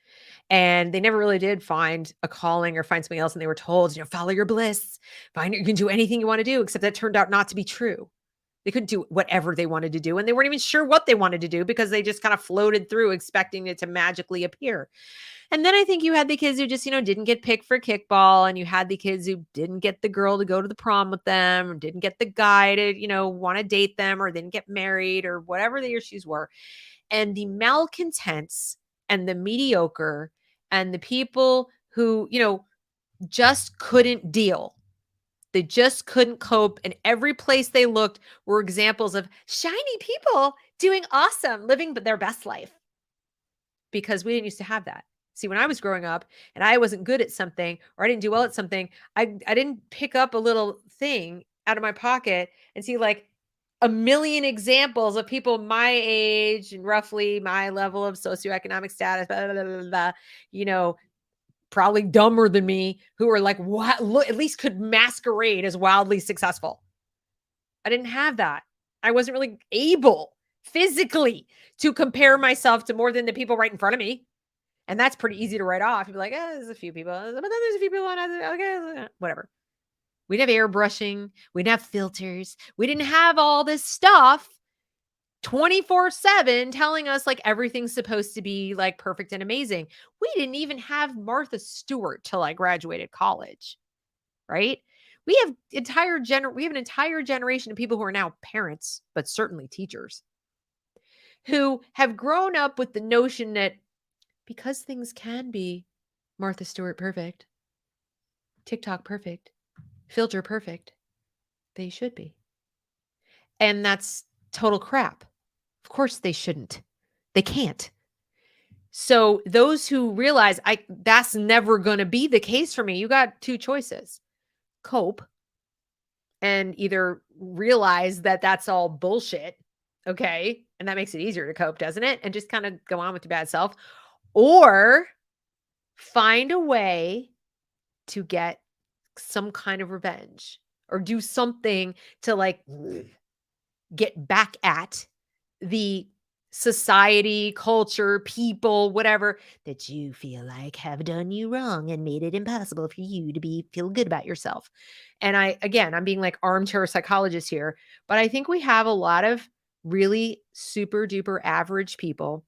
And they never really did find a calling or find something else. And they were told, follow your bliss, you can do anything you want to do, except that turned out not to be true. They couldn't do whatever they wanted to do. And they weren't even sure what they wanted to do because they just kind of floated through expecting it to magically appear. And then I think you had the kids who just, didn't get picked for kickball. And you had the kids who didn't get the girl to go to the prom with them, or didn't get the guy to, want to date them, or didn't get married, or whatever the issues were. And the malcontents and the mediocre and the people who, just couldn't deal. They just couldn't cope. And every place they looked were examples of shiny people doing awesome, living their best life. because we didn't used to have that. See, when I was growing up and I wasn't good at something or I didn't do well at something, I didn't pick up a little thing out of my pocket and see like a million examples of people my age and roughly my level of socioeconomic status, blah, blah, blah, blah, blah, you know, probably dumber than me, who are like, what, look, at least could masquerade as wildly successful. I didn't have that. I wasn't really able physically to compare myself to more than the people right in front of me. And that's pretty easy to write off. You'd be like, oh, there's a few people, but then there's a few people on other, okay, whatever. We didn't have airbrushing. We didn't have filters. We didn't have all this stuff 24/7 telling us like everything's supposed to be like perfect and amazing. We didn't even have Martha Stewart till I graduated college, right? We have we have an entire generation of people who are now parents, but certainly teachers, who have grown up with the notion that because things can be Martha Stewart perfect, TikTok perfect, filter perfect, they should be. And that's total crap. Of course they shouldn't. They can't. So those who realize that's never going to be the case for me, you got two choices. Cope and either realize that that's all bullshit, okay? And that makes it easier to cope, doesn't it? And just kind of go on with your bad self. Or find a way to get some kind of revenge or do something to like get back at the society, culture, people, whatever that you feel like have done you wrong and made it impossible for you to feel good about yourself. And I'm being like armchair psychologist here, but I think we have a lot of really super duper average people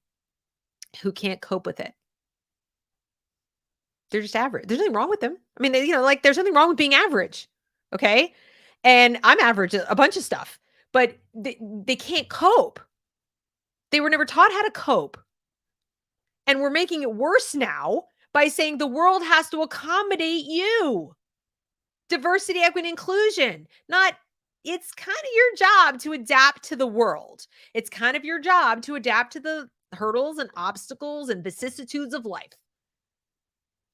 who can't cope with it. They're just average. There's nothing wrong with them. I mean, like there's nothing wrong with being average. Okay. And I'm average at a bunch of stuff, but they can't cope. They were never taught how to cope. And we're making it worse now by saying the world has to accommodate you. Diversity, equity, inclusion. It's kind of your job to adapt to the world. It's kind of your job to adapt to the hurdles and obstacles and vicissitudes of life.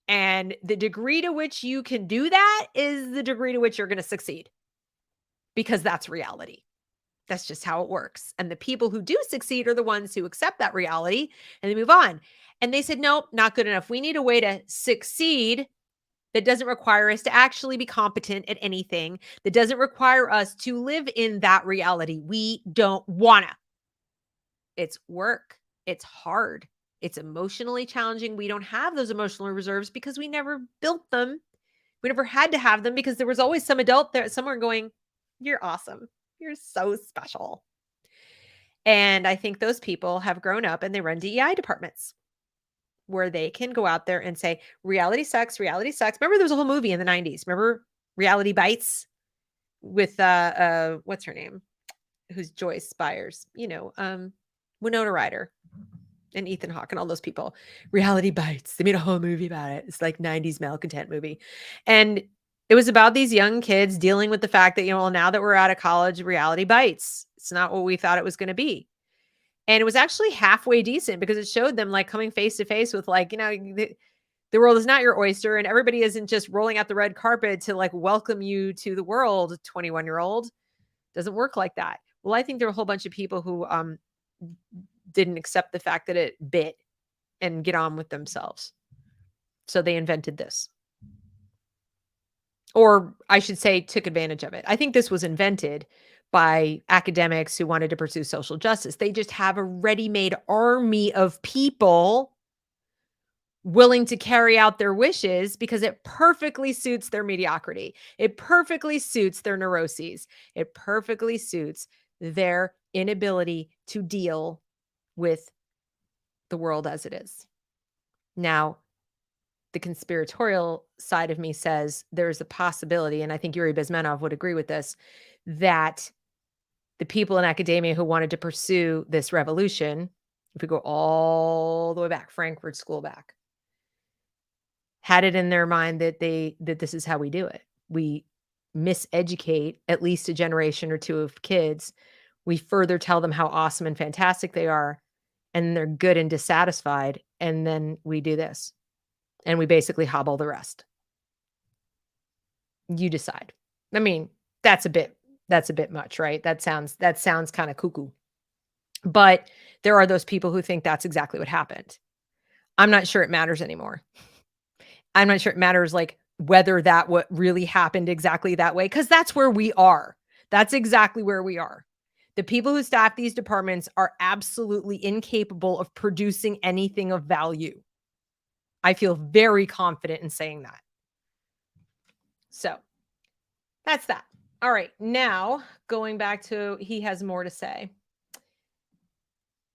And the degree to which you can do that is the degree to which you're going to succeed, because that's reality. That's just how it works. And the people who do succeed are the ones who accept that reality and they move on. And they said, nope, not good enough. We need a way to succeed that doesn't require us to actually be competent at anything, that doesn't require us to live in that reality. We don't wanna. It's work. It's hard. It's emotionally challenging. We don't have those emotional reserves because we never built them. We never had to have them because there was always some adult there somewhere going, you're awesome. You're so special. And I think those people have grown up and they run DEI departments where they can go out there and say, reality sucks, reality sucks. Remember, there was a whole movie in the 90s. Remember Reality Bites with, what's her name? Who's Joyce Byers? Winona Ryder and Ethan Hawke and all those people. Reality Bites. They made a whole movie about it. It's like 90s malcontent movie. And it was about these young kids dealing with the fact that, now that we're out of college, reality bites. It's not what we thought it was going to be. And it was actually halfway decent because it showed them like coming face to face with like, the world is not your oyster and everybody isn't just rolling out the red carpet to like welcome you to the world, 21-year-old. Doesn't work like that. Well, I think there are a whole bunch of people who didn't accept the fact that it bit and get on with themselves. So they invented this. Or I should say, took advantage of it. I think this was invented by academics who wanted to pursue social justice. They just have a ready-made army of people willing to carry out their wishes because it perfectly suits their mediocrity. It perfectly suits their neuroses. It perfectly suits their inability to deal with the world as it is. Now, the conspiratorial side of me says there's a possibility, and I think Yuri Bezmenov would agree with this, that the people in academia who wanted to pursue this revolution, if we go all the way back, Frankfurt School back, had it in their mind that this is how we do it. We miseducate at least a generation or two of kids. We further tell them how awesome and fantastic they are, and they're good and dissatisfied. And then we do this. And we basically hobble the rest. You decide. I mean, that's a bit much, right? That sounds kind of cuckoo. But there are those people who think that's exactly what happened. I'm not sure it matters anymore. I'm not sure it matters, like, whether that what really happened exactly that way, because that's where we are. That's exactly where we are. The people who staff these departments are absolutely incapable of producing anything of value. I feel very confident in saying that. So that's that. All right. Now, going back to he has more to say.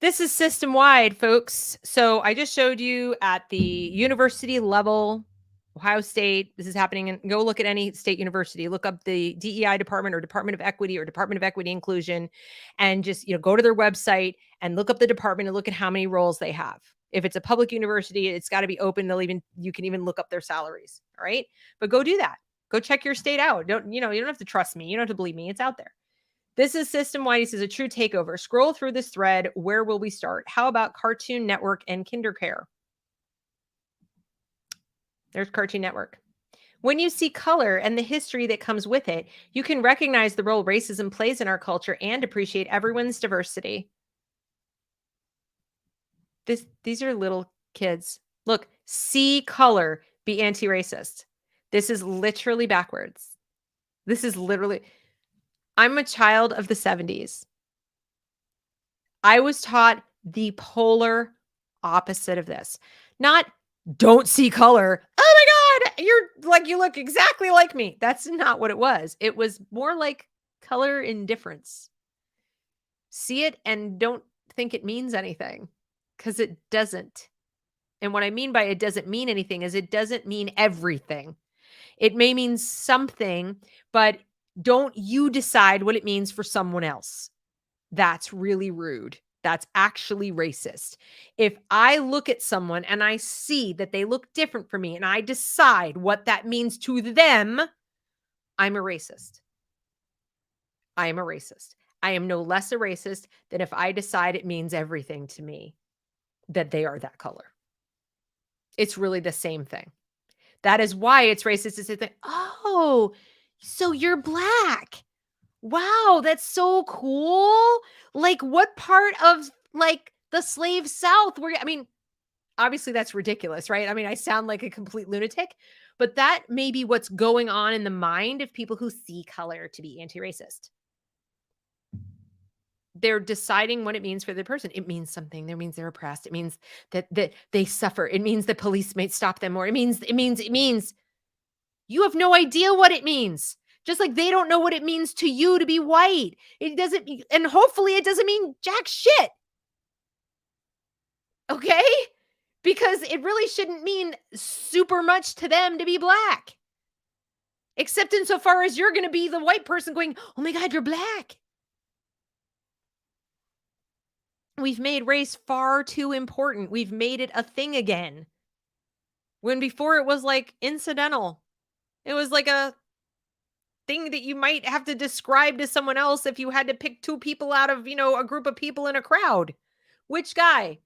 This is system-wide, folks. So I just showed you at the university level, Ohio State. This is happening. And go look at any state university. Look up the DEI department or Department of Equity or Department of Equity Inclusion, and just go to their website and look up the department and look at how many roles they have. If it's a public university, it's got to be open. You can even look up their salaries. All right, but go do that. Go check your state out. You don't have to trust me. You don't have to believe me. It's out there. This is system-wide. He says a true takeover. Scroll through this thread. Where will we start? How about Cartoon Network and KinderCare? There's Cartoon Network. When you see color and the history that comes with it, you can recognize the role racism plays in our culture and appreciate everyone's diversity. These are little kids. Look, see color, be anti-racist. This is literally backwards. This is literally... I'm a child of the 70s. I was taught the polar opposite of this. Not don't see color. Oh my God, you look exactly like me. That's not what it was. It was more like color indifference. See it and don't think it means anything, because it doesn't. And what I mean by it doesn't mean anything is it doesn't mean everything. It may mean something, but don't you decide what it means for someone else. That's really rude. That's actually racist. If I look at someone and I see that they look different from me and I decide what that means to them, I'm a racist. I am a racist. I am no less a racist than if I decide it means everything to me that they are that color. It's really the same thing. That is why it's racist to say, oh, so you're black. Wow, that's so cool. Like, what part of the slave South obviously that's ridiculous, right? I mean, I sound like a complete lunatic, but that may be what's going on in the mind of people who see color to be anti-racist. They're deciding what it means for the person. It means something. It means they're oppressed. It means that they suffer. It means the police may stop them more. It means. You have no idea what it means. Just like they don't know what it means to you to be white. It doesn't, and hopefully it doesn't mean jack shit. Okay? Because it really shouldn't mean super much to them to be black. Except insofar as you're going to be the white person going, oh my God, you're black. We've made race far too important. We've made it a thing again. When before it was like incidental. It was like a thing that you might have to describe to someone else if you had to pick two people out of, a group of people in a crowd. Which guy?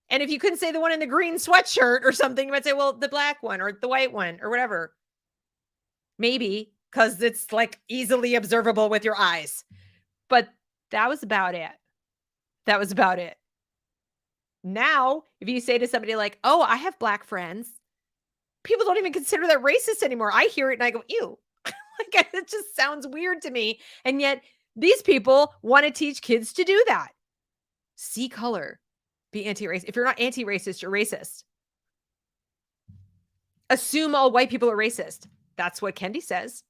And if you couldn't say the one in the green sweatshirt or something, you might say, well, the black one or the white one or whatever. Maybe because it's like easily observable with your eyes. But that was about it. That was about it. Now, if you say to somebody like, oh, I have black friends, people don't even consider that racist anymore. I hear it and I go, ew. It just sounds weird to me. And yet these people want to teach kids to do that. See color, be anti-racist. If you're not anti-racist, you're racist. Assume all white people are racist. That's what Kendi says.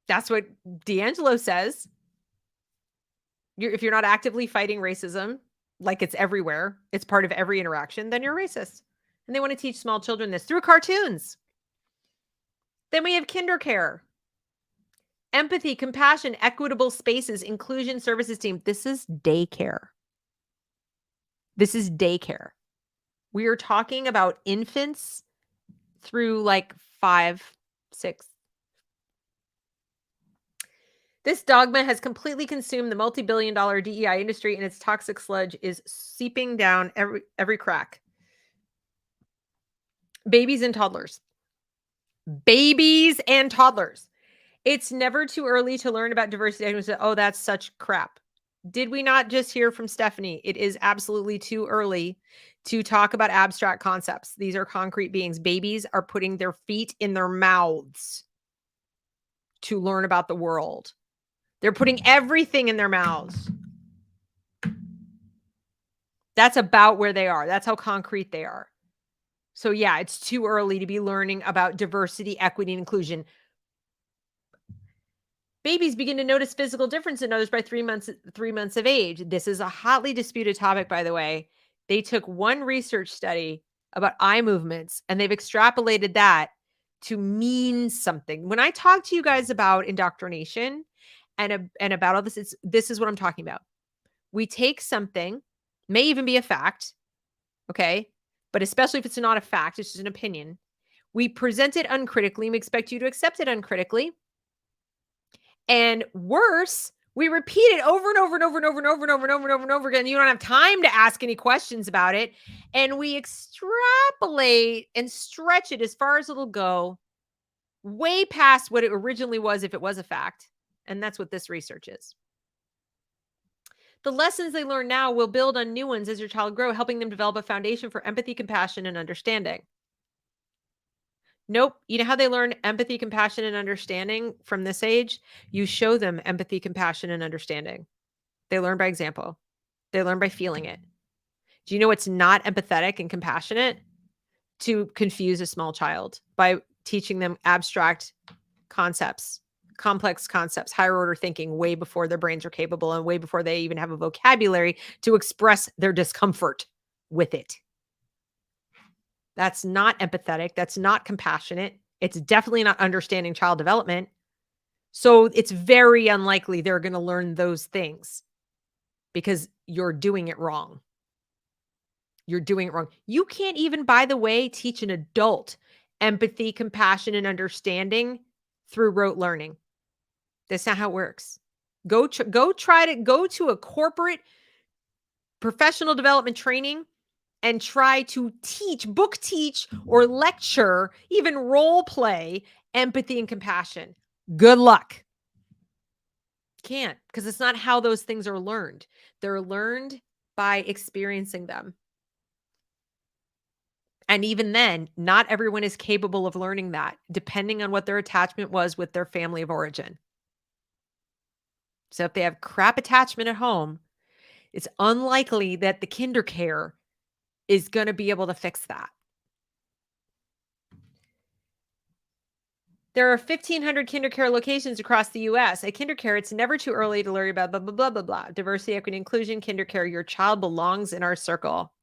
That's what D'Angelo says. If you're not actively fighting racism, like it's everywhere, it's part of every interaction, then you're racist. And they want to teach small children this through cartoons. Then we have KinderCare. Empathy, compassion, equitable spaces, inclusion services team. This is daycare. This is daycare. We are talking about infants through 5, 6. This dogma has completely consumed the multi-billion-dollar DEI industry, and its toxic sludge is seeping down every crack. Babies and toddlers. Babies and toddlers. It's never too early to learn about diversity. Everyone said, oh, that's such crap. Did we not just hear from Stephanie? It is absolutely too early to talk about abstract concepts. These are concrete beings. Babies are putting their feet in their mouths to learn about the world. They're putting everything in their mouths. That's about where they are. That's how concrete they are. So yeah, it's too early to be learning about diversity, equity, and inclusion. Babies begin to notice physical difference in others by 3 months of age. This is a hotly disputed topic, by the way. They took one research study about eye movements and they've extrapolated that to mean something. When I talk to you guys about indoctrination and about all this, this is what I'm talking about. We take something, may even be a fact, okay? But especially if it's not a fact, it's just an opinion. We present it uncritically and we expect you to accept it uncritically. And worse, we repeat it over and over and over and over and over and over and over and over and over again. You don't have time to ask any questions about it. And we extrapolate and stretch it as far as it'll go, way past what it originally was if it was a fact. And that's what this research is. The lessons they learn now will build on new ones as your child grows, helping them develop a foundation for empathy, compassion, and understanding. Nope. You know how they learn empathy, compassion, and understanding from this age? You show them empathy, compassion, and understanding. They learn by example. They learn by feeling it. Do you know what's not empathetic and compassionate? To confuse a small child by teaching them abstract concepts, complex concepts, higher order thinking way before their brains are capable and way before they even have a vocabulary to express their discomfort with it. That's not empathetic. That's not compassionate. It's definitely not understanding child development. So it's very unlikely they're going to learn those things because you're doing it wrong. You're doing it wrong. You can't even, by the way, teach an adult empathy, compassion, and understanding through rote learning. That's not how it works. Go to a corporate professional development training and try to book teach, or lecture, even role play empathy and compassion. Good luck. Can't, because it's not how those things are learned. They're learned by experiencing them. And even then, not everyone is capable of learning that, depending on what their attachment was with their family of origin. So if they have crap attachment at home, it's unlikely that the kinder care is going to be able to fix that. There are 1,500 kinder care locations across the U.S. At kinder care, it's never too early to learn about blah, blah, blah, blah, blah. Diversity, equity, inclusion, kinder care. Your child belongs in our circle.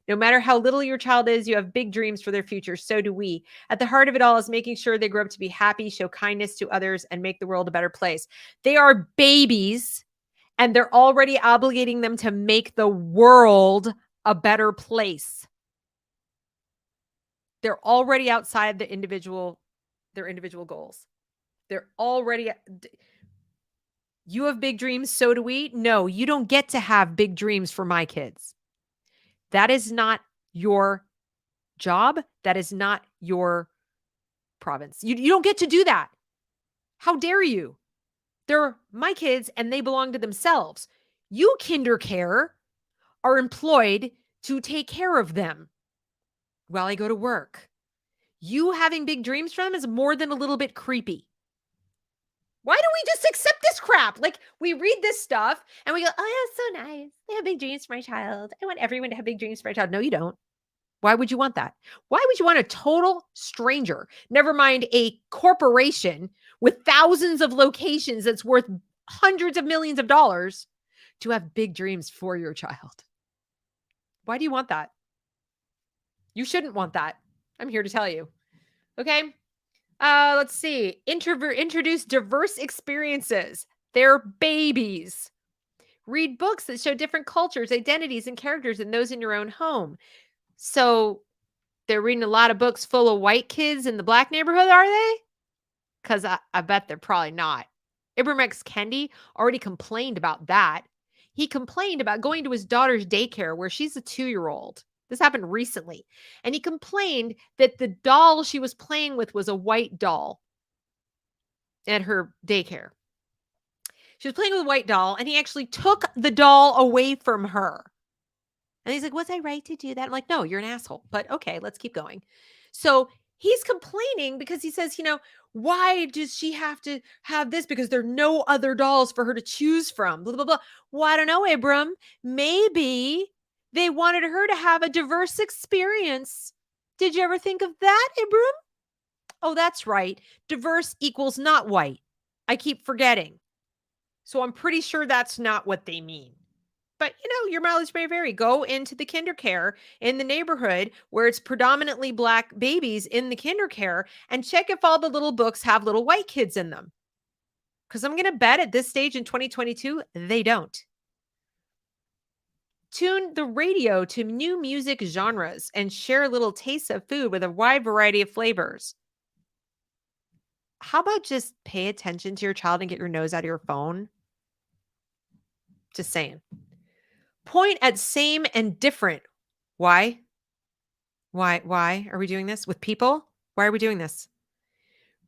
No matter how little your child is, you have big dreams for their future. So do we. At the heart of it all is making sure they grow up to be happy, show kindness to others, and make the world a better place. They are babies, and they're already obligating them to make the world a better place. They're already outside their individual goals. They're already. You have big dreams, so do we. No, you don't get to have big dreams for my kids. That is not your job. That is not your province. You don't get to do that. How dare you? They're my kids and they belong to themselves. You kinder care are employed to take care of them while I go to work. You having big dreams for them is more than a little bit creepy. Why don't we just accept this crap? Like, we read this stuff and we go, oh, that's so nice. They have big dreams for my child. I want everyone to have big dreams for my child. No, you don't. Why would you want that? Why would you want a total stranger, never mind a corporation with thousands of locations that's worth hundreds of millions of dollars, to have big dreams for your child? Why do you want that? You shouldn't want that. I'm here to tell you. Okay. Let's see. Introduce diverse experiences. They're babies. Read books that show different cultures, identities, and characters than those in your own home. So they're reading a lot of books full of white kids in the black neighborhood, are they? Because I bet they're probably not. Ibram X. Kendi already complained about that. He complained about going to his daughter's daycare where she's a 2-year-old. This happened recently. And he complained that the doll she was playing with was a white doll at her daycare. She was playing with a white doll, and he actually took the doll away from her. And he's like, was I right to do that? I'm like, no, you're an asshole. But okay, let's keep going. So he's complaining because he says, why does she have to have this? Because there are no other dolls for her to choose from. Blah, blah, blah. Well, I don't know, Abram. Maybe they wanted her to have a diverse experience. Did you ever think of that, Abram? Oh, that's right. Diverse equals not white. I keep forgetting. So I'm pretty sure that's not what they mean. But, your mileage may vary. Go into the kinder care in the neighborhood where it's predominantly Black babies in the kinder care and check if all the little books have little white kids in them. Because I'm going to bet at this stage in 2022, they don't. Tune the radio to new music genres and share little tastes of food with a wide variety of flavors. How about just pay attention to your child and get your nose out of your phone? Just saying. Point at same and different. Why? Why are we doing this with people? Why are we doing this?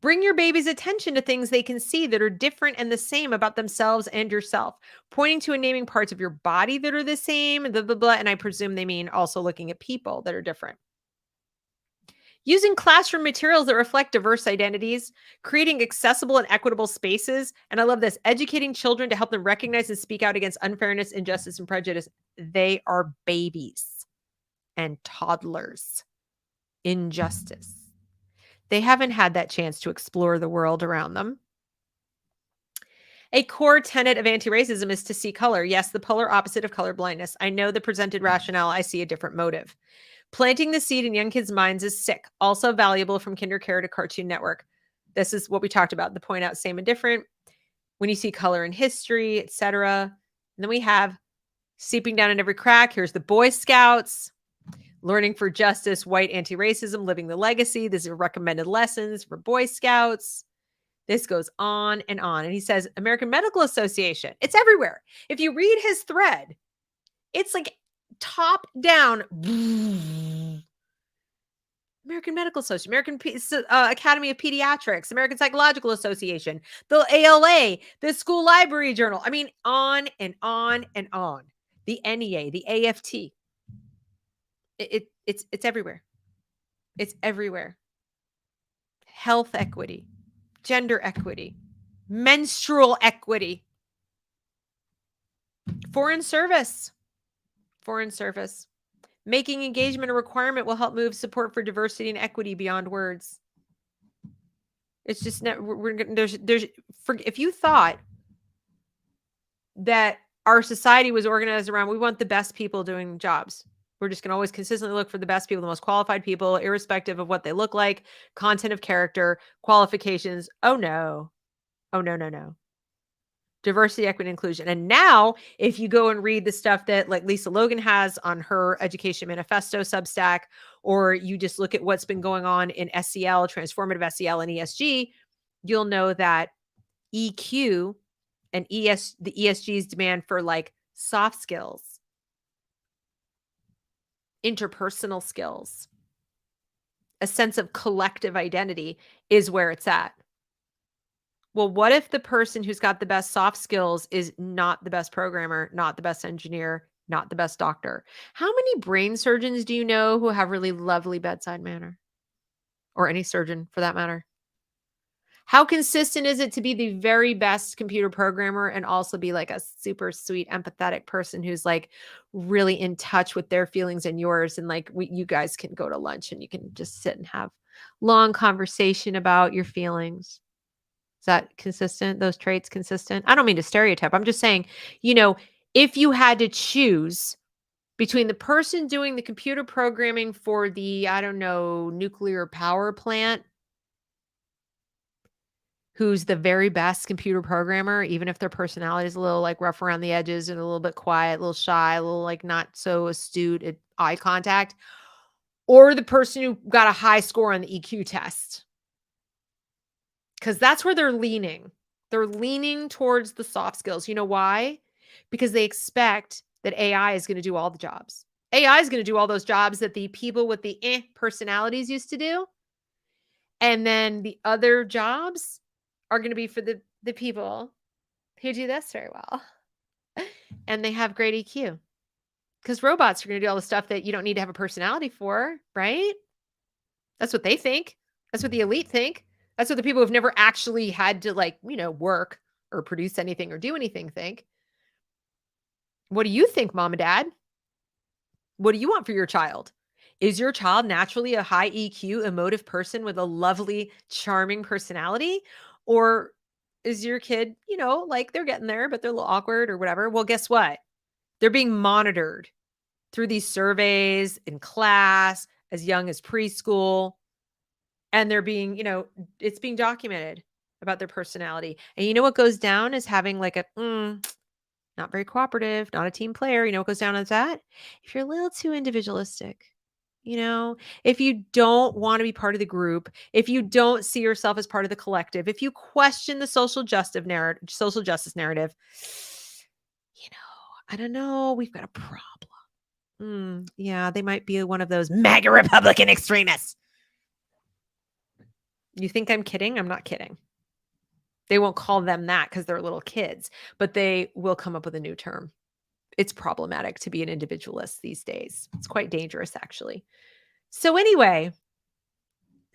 Bring your baby's attention to things they can see that are different and the same about themselves and yourself. Pointing to and naming parts of your body that are the same, blah, blah, blah. And I presume they mean also looking at people that are different. Using classroom materials that reflect diverse identities, creating accessible and equitable spaces. And I love this, educating children to help them recognize and speak out against unfairness, injustice, and prejudice. They are babies and toddlers. Injustice. They haven't had that chance to explore the world around them. A core tenet of anti-racism is to see color. Yes, the polar opposite of color-blindness. I know the presented rationale. I see a different motive. Planting the seed in young kids' minds is sick. Also valuable from kinder care to Cartoon Network. This is what we talked about, the point out same and different. When you see color in history, etc. And then we have seeping down in every crack. Here's the Boy Scouts. Learning for Justice, White Anti-Racism, Living the Legacy. These are recommended lessons for Boy Scouts. This goes on and on. And he says, American Medical Association. It's everywhere. If you read his thread, it's like top down. American Medical Association, American Academy of Pediatrics, American Psychological Association, the ALA, the School Library Journal. I mean, on and on and on. The NEA, the AFT. It's everywhere. It's everywhere. Health equity, gender equity, menstrual equity, foreign service. Making engagement a requirement will help move support for diversity and equity beyond words. It's just if you thought that our society was organized around, we want the best people doing jobs. We're just going to always consistently look for the best people, the most qualified people, irrespective of what they look like, content of character, qualifications. Oh, no. Diversity, equity, inclusion. And now, if you go and read the stuff that like Lisa Logan has on her Education Manifesto Substack, or you just look at what's been going on in SEL, transformative SEL and ESG, you'll know that EQ and the ESG's demand for like soft skills, interpersonal skills, a sense of collective identity is where it's at. Well, what if the person who's got the best soft skills is not the best programmer, not the best engineer, not the best doctor? How many brain surgeons do you know who have really lovely bedside manner? Or any surgeon for that matter? How consistent is it to be the very best computer programmer and also be like a super sweet, empathetic person who's like really in touch with their feelings and yours? And like you guys can go to lunch and you can just sit and have long conversation about your feelings. Is that consistent? Those traits consistent? I don't mean to stereotype. I'm just saying, if you had to choose between the person doing the computer programming for the, I don't know, nuclear power plant, who's the very best computer programmer, even if their personality is a little like rough around the edges and a little bit quiet, a little shy, a little like not so astute at eye contact, or the person who got a high score on the EQ test. Because that's where they're leaning. They're leaning towards the soft skills. You know why? Because they expect that AI is going to do all the jobs. AI is going to do all those jobs that the people with the personalities used to do. And then the other jobs are going to be for the people who do this very well. And they have great EQ. Because robots are going to do all the stuff that you don't need to have a personality for, right? That's what they think. That's what the elite think. That's what the people who've never actually had to, like, work or produce anything or do anything think. What do you think, mom and dad? What do you want for your child? Is your child naturally a high EQ, emotive person with a lovely, charming personality? Or is your kid, like they're getting there, but they're a little awkward or whatever? Well, guess what? They're being monitored through these surveys in class, as young as preschool. And they're being, it's being documented about their personality. And you know what goes down is having like a, not very cooperative, not a team player. You know what goes down as that? If you're a little too individualistic, if you don't want to be part of the group, if you don't see yourself as part of the collective, if you question the social justice narrative, I don't know, we've got a problem. Yeah, they might be one of those MAGA Republican extremists. You think I'm kidding? I'm not kidding. They won't call them that because they're little kids, but they will come up with a new term. It's problematic to be an individualist these days. It's quite dangerous, actually. So anyway,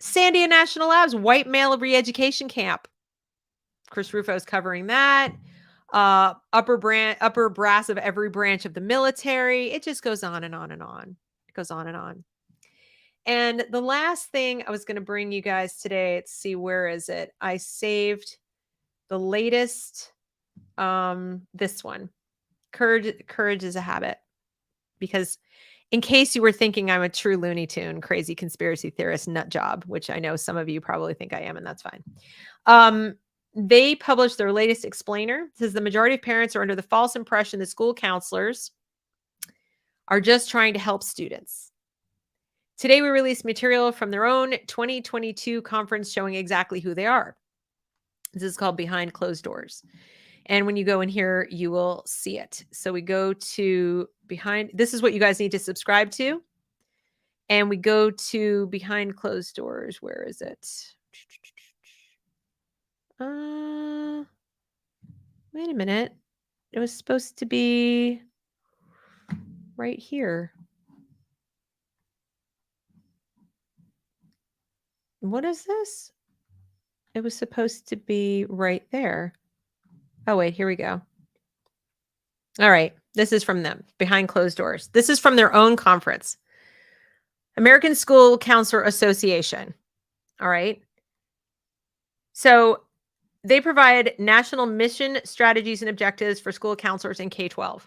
Sandia National Labs, white male re-education camp. Chris Rufo's covering that. Upper brass of every branch of the military. It just goes on and on and on. It goes on and on. And the last thing I was going to bring you guys today, let's see, where is it? I saved the latest, this one. Courage is a habit. Because in case you were thinking I'm a true Looney Tune, crazy conspiracy theorist nut job, which I know some of you probably think I am, and that's fine. They published their latest explainer. It says the majority of parents are under the false impression that school counselors are just trying to help students. Today, we released material from their own 2022 conference showing exactly who they are. This is called Behind Closed Doors. And when you go in here, you will see it. So we go to behind. This is what you guys need to subscribe to. And we go to Behind Closed Doors. Where is it? Wait a minute. It was supposed to be right here. What is this? It was supposed to be right there. Oh, wait, here we go. All right. This is from them, Behind Closed Doors. This is from their own conference. American School Counselor Association. All right. So they provide national mission, strategies, and objectives for school counselors in K-12.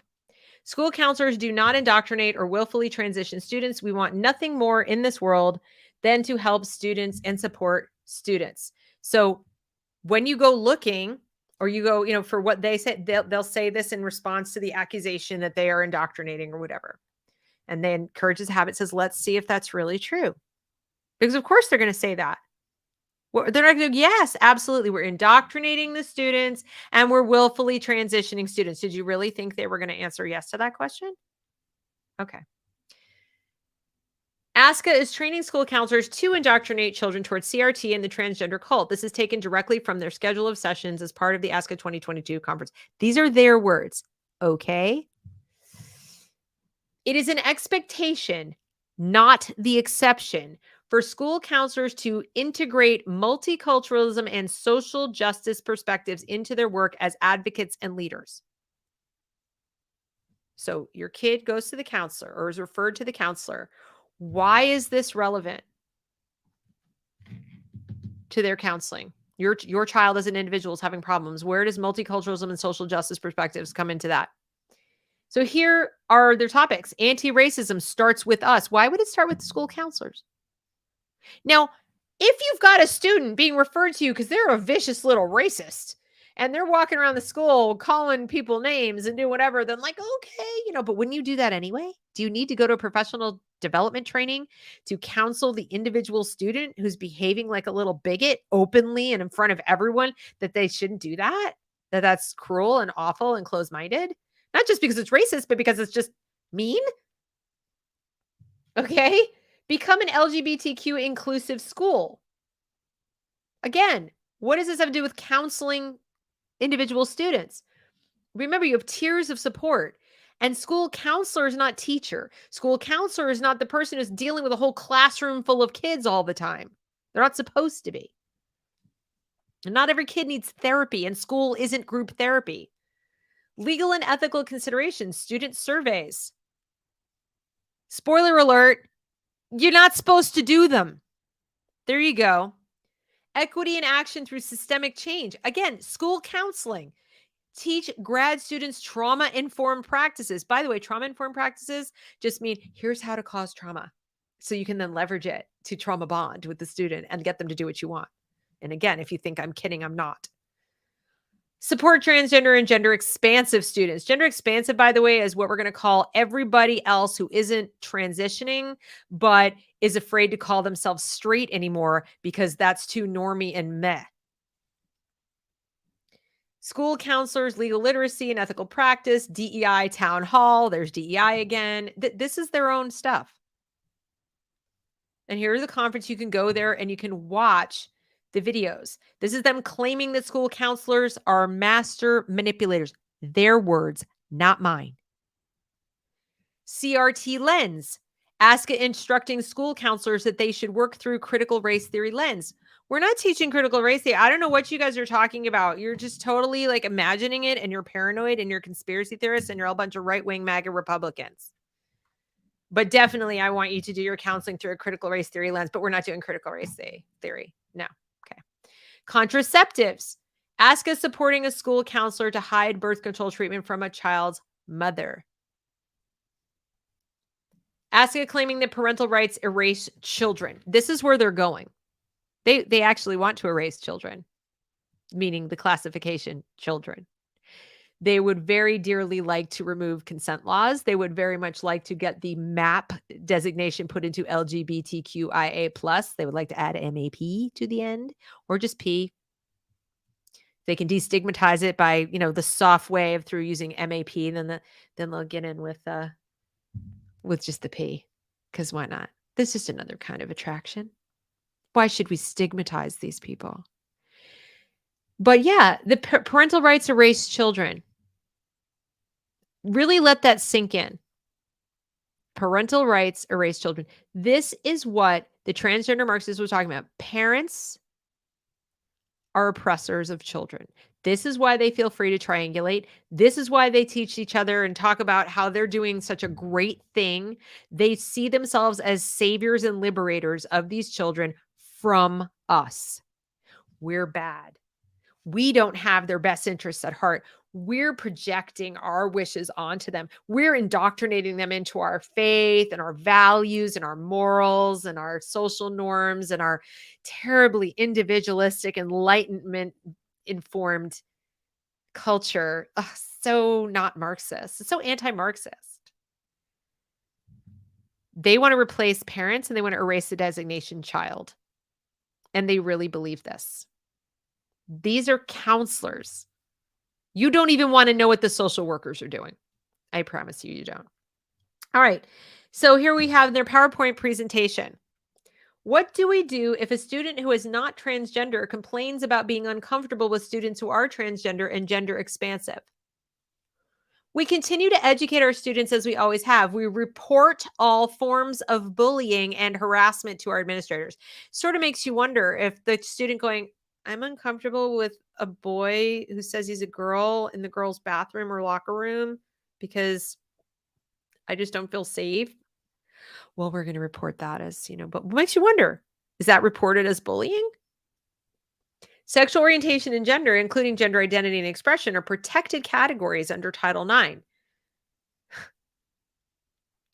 School counselors do not indoctrinate or willfully transition students. We want nothing more in this world than to help students and support students. So when you go looking, or you go, for what they said, they'll say this in response to the accusation that they are indoctrinating or whatever. And then Courage is a Habit says, let's see if that's really true. Because of course they're going to say that. Well, they're not going to go, yes, absolutely. We're indoctrinating the students and we're willfully transitioning students. Did you really think they were going to answer yes to that question? Okay. ASCA is training school counselors to indoctrinate children towards CRT and the transgender cult. This is taken directly from their schedule of sessions as part of the ASCA 2022 conference. These are their words, okay? It is an expectation, not the exception, for school counselors to integrate multiculturalism and social justice perspectives into their work as advocates and leaders. So your kid goes to the counselor or is referred to the counselor. Why is this relevant to their counseling? Your child as an individual is having problems. Where does multiculturalism and social justice perspectives come into that? So here are their topics. Anti-racism starts with us. Why would it start with the school counselors? Now, if you've got a student being referred to you because they're a vicious little racist and they're walking around the school calling people names and doing whatever, then like, okay, but wouldn't you do that anyway? Do you need to go to a professional development training to counsel the individual student who's behaving like a little bigot openly and in front of everyone that they shouldn't do that? That's cruel and awful and closed-minded? Not just because it's racist, but because it's just mean? Okay? Become an LGBTQ inclusive school. Again, what does this have to do with counseling individual students? Remember, you have tiers of support. And school counselor is not teacher. School counselor is not the person who's dealing with a whole classroom full of kids all the time. They're not supposed to be. And not every kid needs therapy, and school isn't group therapy. Legal and ethical considerations, student surveys. Spoiler alert, you're not supposed to do them. There you go. Equity in action through systemic change. Again, school counseling. Teach grad students trauma-informed practices. By the way, trauma-informed practices just mean here's how to cause trauma. So you can then leverage it to trauma bond with the student and get them to do what you want. And again, if you think I'm kidding, I'm not. Support transgender and gender expansive students. Gender expansive, by the way, is what we're going to call everybody else who isn't transitioning, but is afraid to call themselves straight anymore because that's too normie and meh. School counselors, legal literacy and ethical practice, DEI town hall. There's DEI again. This is their own stuff. And here's a conference. You can go there and you can watch the videos. This is them claiming that school counselors are master manipulators. Their words, not mine. CRT lens. Ask instructing school counselors that they should work through critical race theory lens. We're not teaching critical race theory. I don't know what you guys are talking about. You're just totally like imagining it, and you're paranoid and you're conspiracy theorists and you're all a bunch of right-wing MAGA Republicans. But definitely I want you to do your counseling through a critical race theory lens, but we're not doing critical race theory. No. Okay. Contraceptives. Ask a supporting a school counselor to hide birth control treatment from a child's mother. Ask a claiming that parental rights erase children. This is where they're going. They actually want to erase children, meaning the classification children. They would very dearly like to remove consent laws. They would very much like to get the MAP designation put into LGBTQIA+. They would like to add MAP to the end, or just P. They can destigmatize it by, the soft way of through using MAP. Then they'll get in with just the P, because why not? There's just another kind of attraction. Why should we stigmatize these people? But yeah, the parental rights erase children. Really let that sink in. Parental rights erase children. This is what the transgender Marxists were talking about. Parents are oppressors of children. This is why they feel free to triangulate. This is why they teach each other and talk about how they're doing such a great thing. They see themselves as saviors and liberators of these children from us. We're bad. We don't have their best interests at heart. We're projecting our wishes onto them. We're indoctrinating them into our faith and our values and our morals and our social norms and our terribly individualistic, enlightenment informed culture. Ugh, so not Marxist. It's so anti-Marxist. They want to replace parents and they want to erase the designation child. And they really believe this. These are counselors. You don't even want to know what the social workers are doing. I promise you, you don't. All right. So here we have their PowerPoint presentation. What do we do if a student who is not transgender complains about being uncomfortable with students who are transgender and gender expansive? We continue to educate our students as we always have. We report all forms of bullying and harassment to our administrators. Sort of makes you wonder if the student going, I'm uncomfortable with a boy who says he's a girl in the girls' bathroom or locker room because I just don't feel safe. Well, we're going to report that as, but what makes you wonder? Is that reported as bullying? Sexual orientation and gender, including gender identity and expression, are protected categories under Title IX.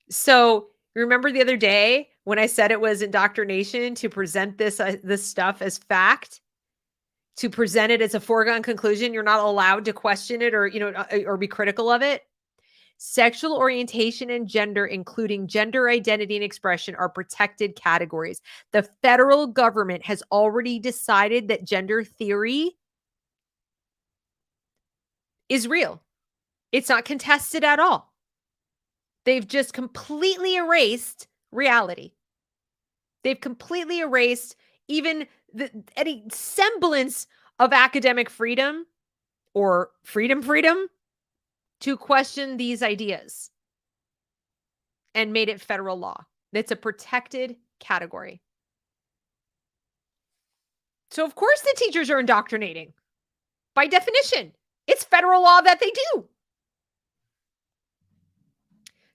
So remember the other day when I said it was indoctrination to present this stuff as fact? to present it as a foregone conclusion. You're not allowed to question it or, or be critical of it. Sexual orientation and gender, including gender identity and expression, are protected categories. The federal government has already decided that gender theory is real. It's not contested at all. They've just completely erased reality. They've completely erased even any semblance of academic freedom or freedom to question these ideas and made it federal law. It's a protected category. So of course the teachers are indoctrinating. By definition, it's federal law that they do.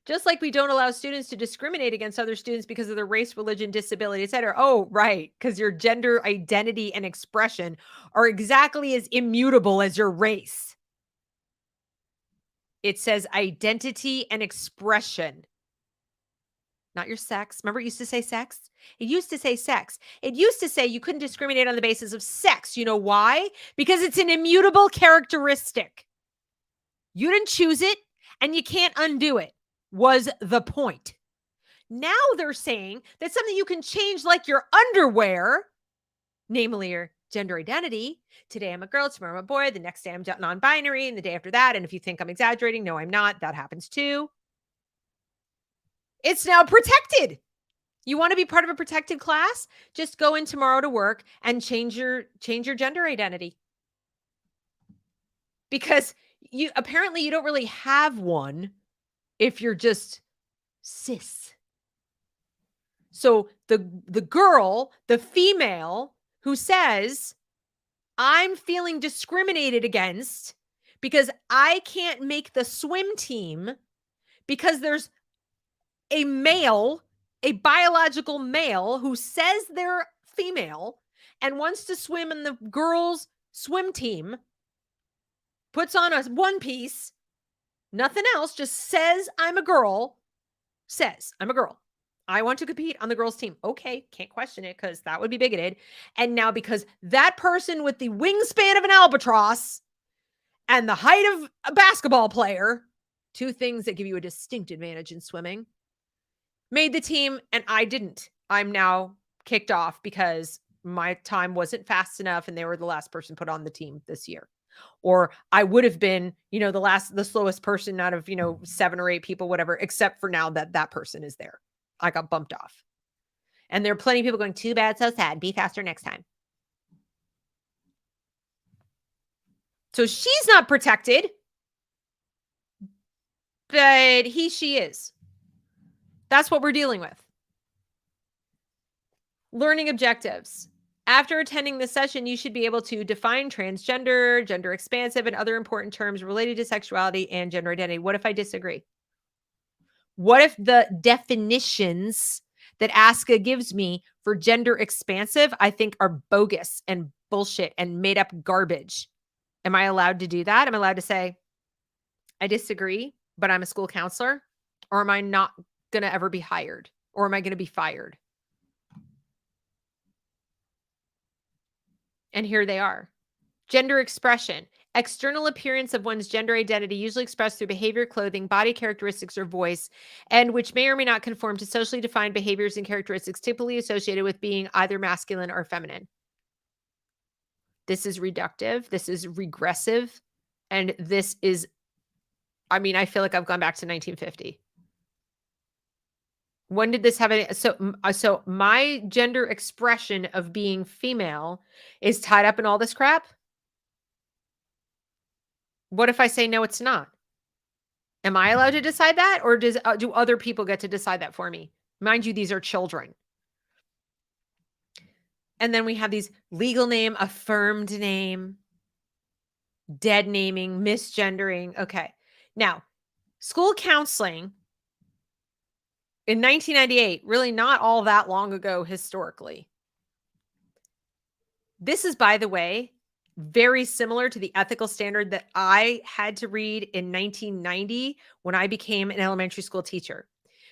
Just like we don't allow students to discriminate against other students because of their race, religion, disability, etc. Oh, right, because your gender identity and expression are exactly as immutable as your race. It says identity and expression, not your sex. Remember it used to say sex? It used to say sex. It used to say you couldn't discriminate on the basis of sex. You know why? Because it's an immutable characteristic. You didn't choose it and you can't undo it, was the point. Now they're saying that something you can change, like your underwear, namely your gender identity. Today I'm a girl, tomorrow I'm a boy, the next day I'm non-binary, and the day after that. And if you think I'm exaggerating, no, I'm not. That happens too. It's now protected. You want to be part of a protected class? Just go in tomorrow to work and change your gender identity. Because you apparently you don't really have one if you're just cis. So the girl, the female who says, I'm feeling discriminated against because I can't make the swim team because there's a male, a biological male who says they're female and wants to swim in the girls' swim team, puts on a one piece, nothing else, just says I'm a girl, I want to compete on the girls' team. Okay, can't question it because that would be bigoted. And now because that person with the wingspan of an albatross and the height of a basketball player, two things that give you a distinct advantage in swimming, made the team and I didn't. I'm now kicked off because my time wasn't fast enough and they were the last person put on the team this year. Or I would have been, the slowest person out of, 7 or 8 people, whatever, except for now that person is there. I got bumped off. And there are plenty of people going, too bad, so sad. Be faster next time. So she's not protected, but she is. That's what we're dealing with. Learning objectives. After attending this session, you should be able to define transgender, gender expansive, and other important terms related to sexuality and gender identity. What if I disagree? What if the definitions that ASCA gives me for gender expansive, I think are bogus and bullshit and made up garbage? Am I allowed to do that? Am I allowed to say, I disagree, but I'm a school counselor? Or am I not going to ever be hired? Or am I going to be fired? And here they are. Gender expression. External appearance of one's gender identity, usually expressed through behavior, clothing, body characteristics, or voice, and which may or may not conform to socially defined behaviors and characteristics typically associated with being either masculine or feminine. This is reductive. This is regressive. And this is, I feel like I've gone back to 1950. When did this have any? So my gender expression of being female is tied up in all this crap? What if I say, no, it's not? Am I allowed to decide that? Or do other people get to decide that for me? Mind you, these are children. And then we have these legal name, affirmed name, dead naming, misgendering. Okay. Now, school counseling in 1998, really not all that long ago historically. This is, by the way, very similar to the ethical standard that I had to read in 1990 when I became an elementary school teacher.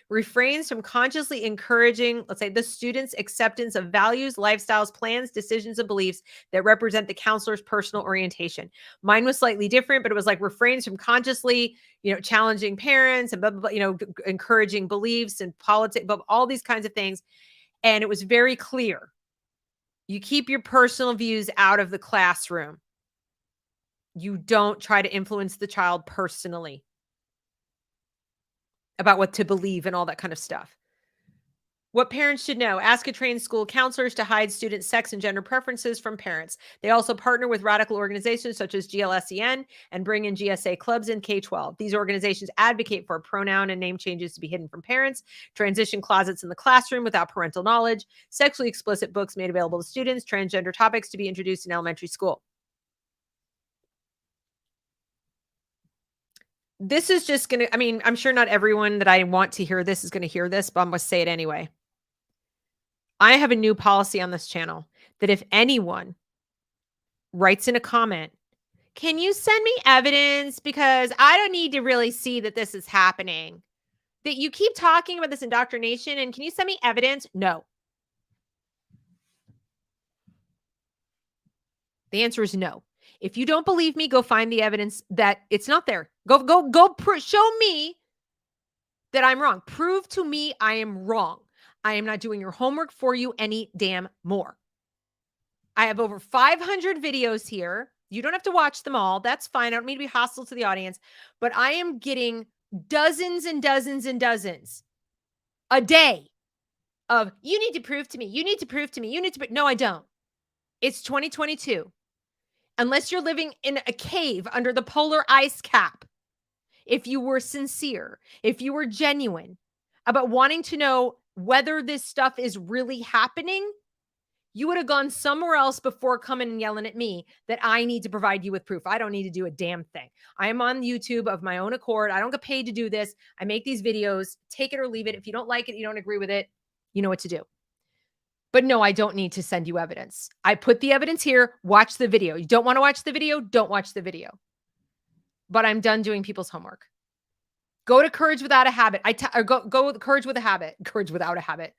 refrains from consciously encouraging, let's say, the student's acceptance of values, lifestyles, plans, decisions, and beliefs that represent the counselor's personal orientation. Mine was slightly different, but it was like refrains from consciously, challenging parents and blah, blah, blah, encouraging beliefs and politics, but all these kinds of things. And it was very clear. You keep your personal views out of the classroom. You don't try to influence the child personally about what to believe and all that kind of stuff. What parents should know: ask a trained school counselors to hide students' sex and gender preferences from parents. They also partner with radical organizations such as GLSEN and bring in GSA clubs in K-12. These organizations advocate for pronoun and name changes to be hidden from parents, transition closets in the classroom without parental knowledge, sexually explicit books made available to students, transgender topics to be introduced in elementary school. This is just going to, I'm sure not everyone that I want to hear this is going to hear this, but I'm going to say it anyway. I have a new policy on this channel that if anyone writes in a comment, can you send me evidence? Because I don't need to really see that this is happening. That you keep talking about this indoctrination, and can you send me evidence? No. The answer is no. If you don't believe me, go find the evidence that it's not there. Show me that I'm wrong. Prove to me I am wrong. I am not doing your homework for you any damn more. I have over 500 videos here. You don't have to watch them all. That's fine. I don't mean to be hostile to the audience, but I am getting dozens and dozens and dozens a day of, you need to prove to me. You need to prove to me. You need to. No, I don't. It's 2022. Unless you're living in a cave under the polar ice cap, if you were sincere, if you were genuine about wanting to know whether this stuff is really happening, you would have gone somewhere else before coming and yelling at me that I need to provide you with proof. I don't need to do a damn thing. I am on YouTube of my own accord. I don't get paid to do this. I make these videos. Take it or leave it. If you don't like it, you don't agree with it, you know what to do. But no, I don't need to send you evidence. I put the evidence here. Watch the video. You don't want to watch the video? Don't watch the video. But I'm done doing people's homework. Go to Courage Without a Habit. Go Courage with a Habit. Courage Without a Habit.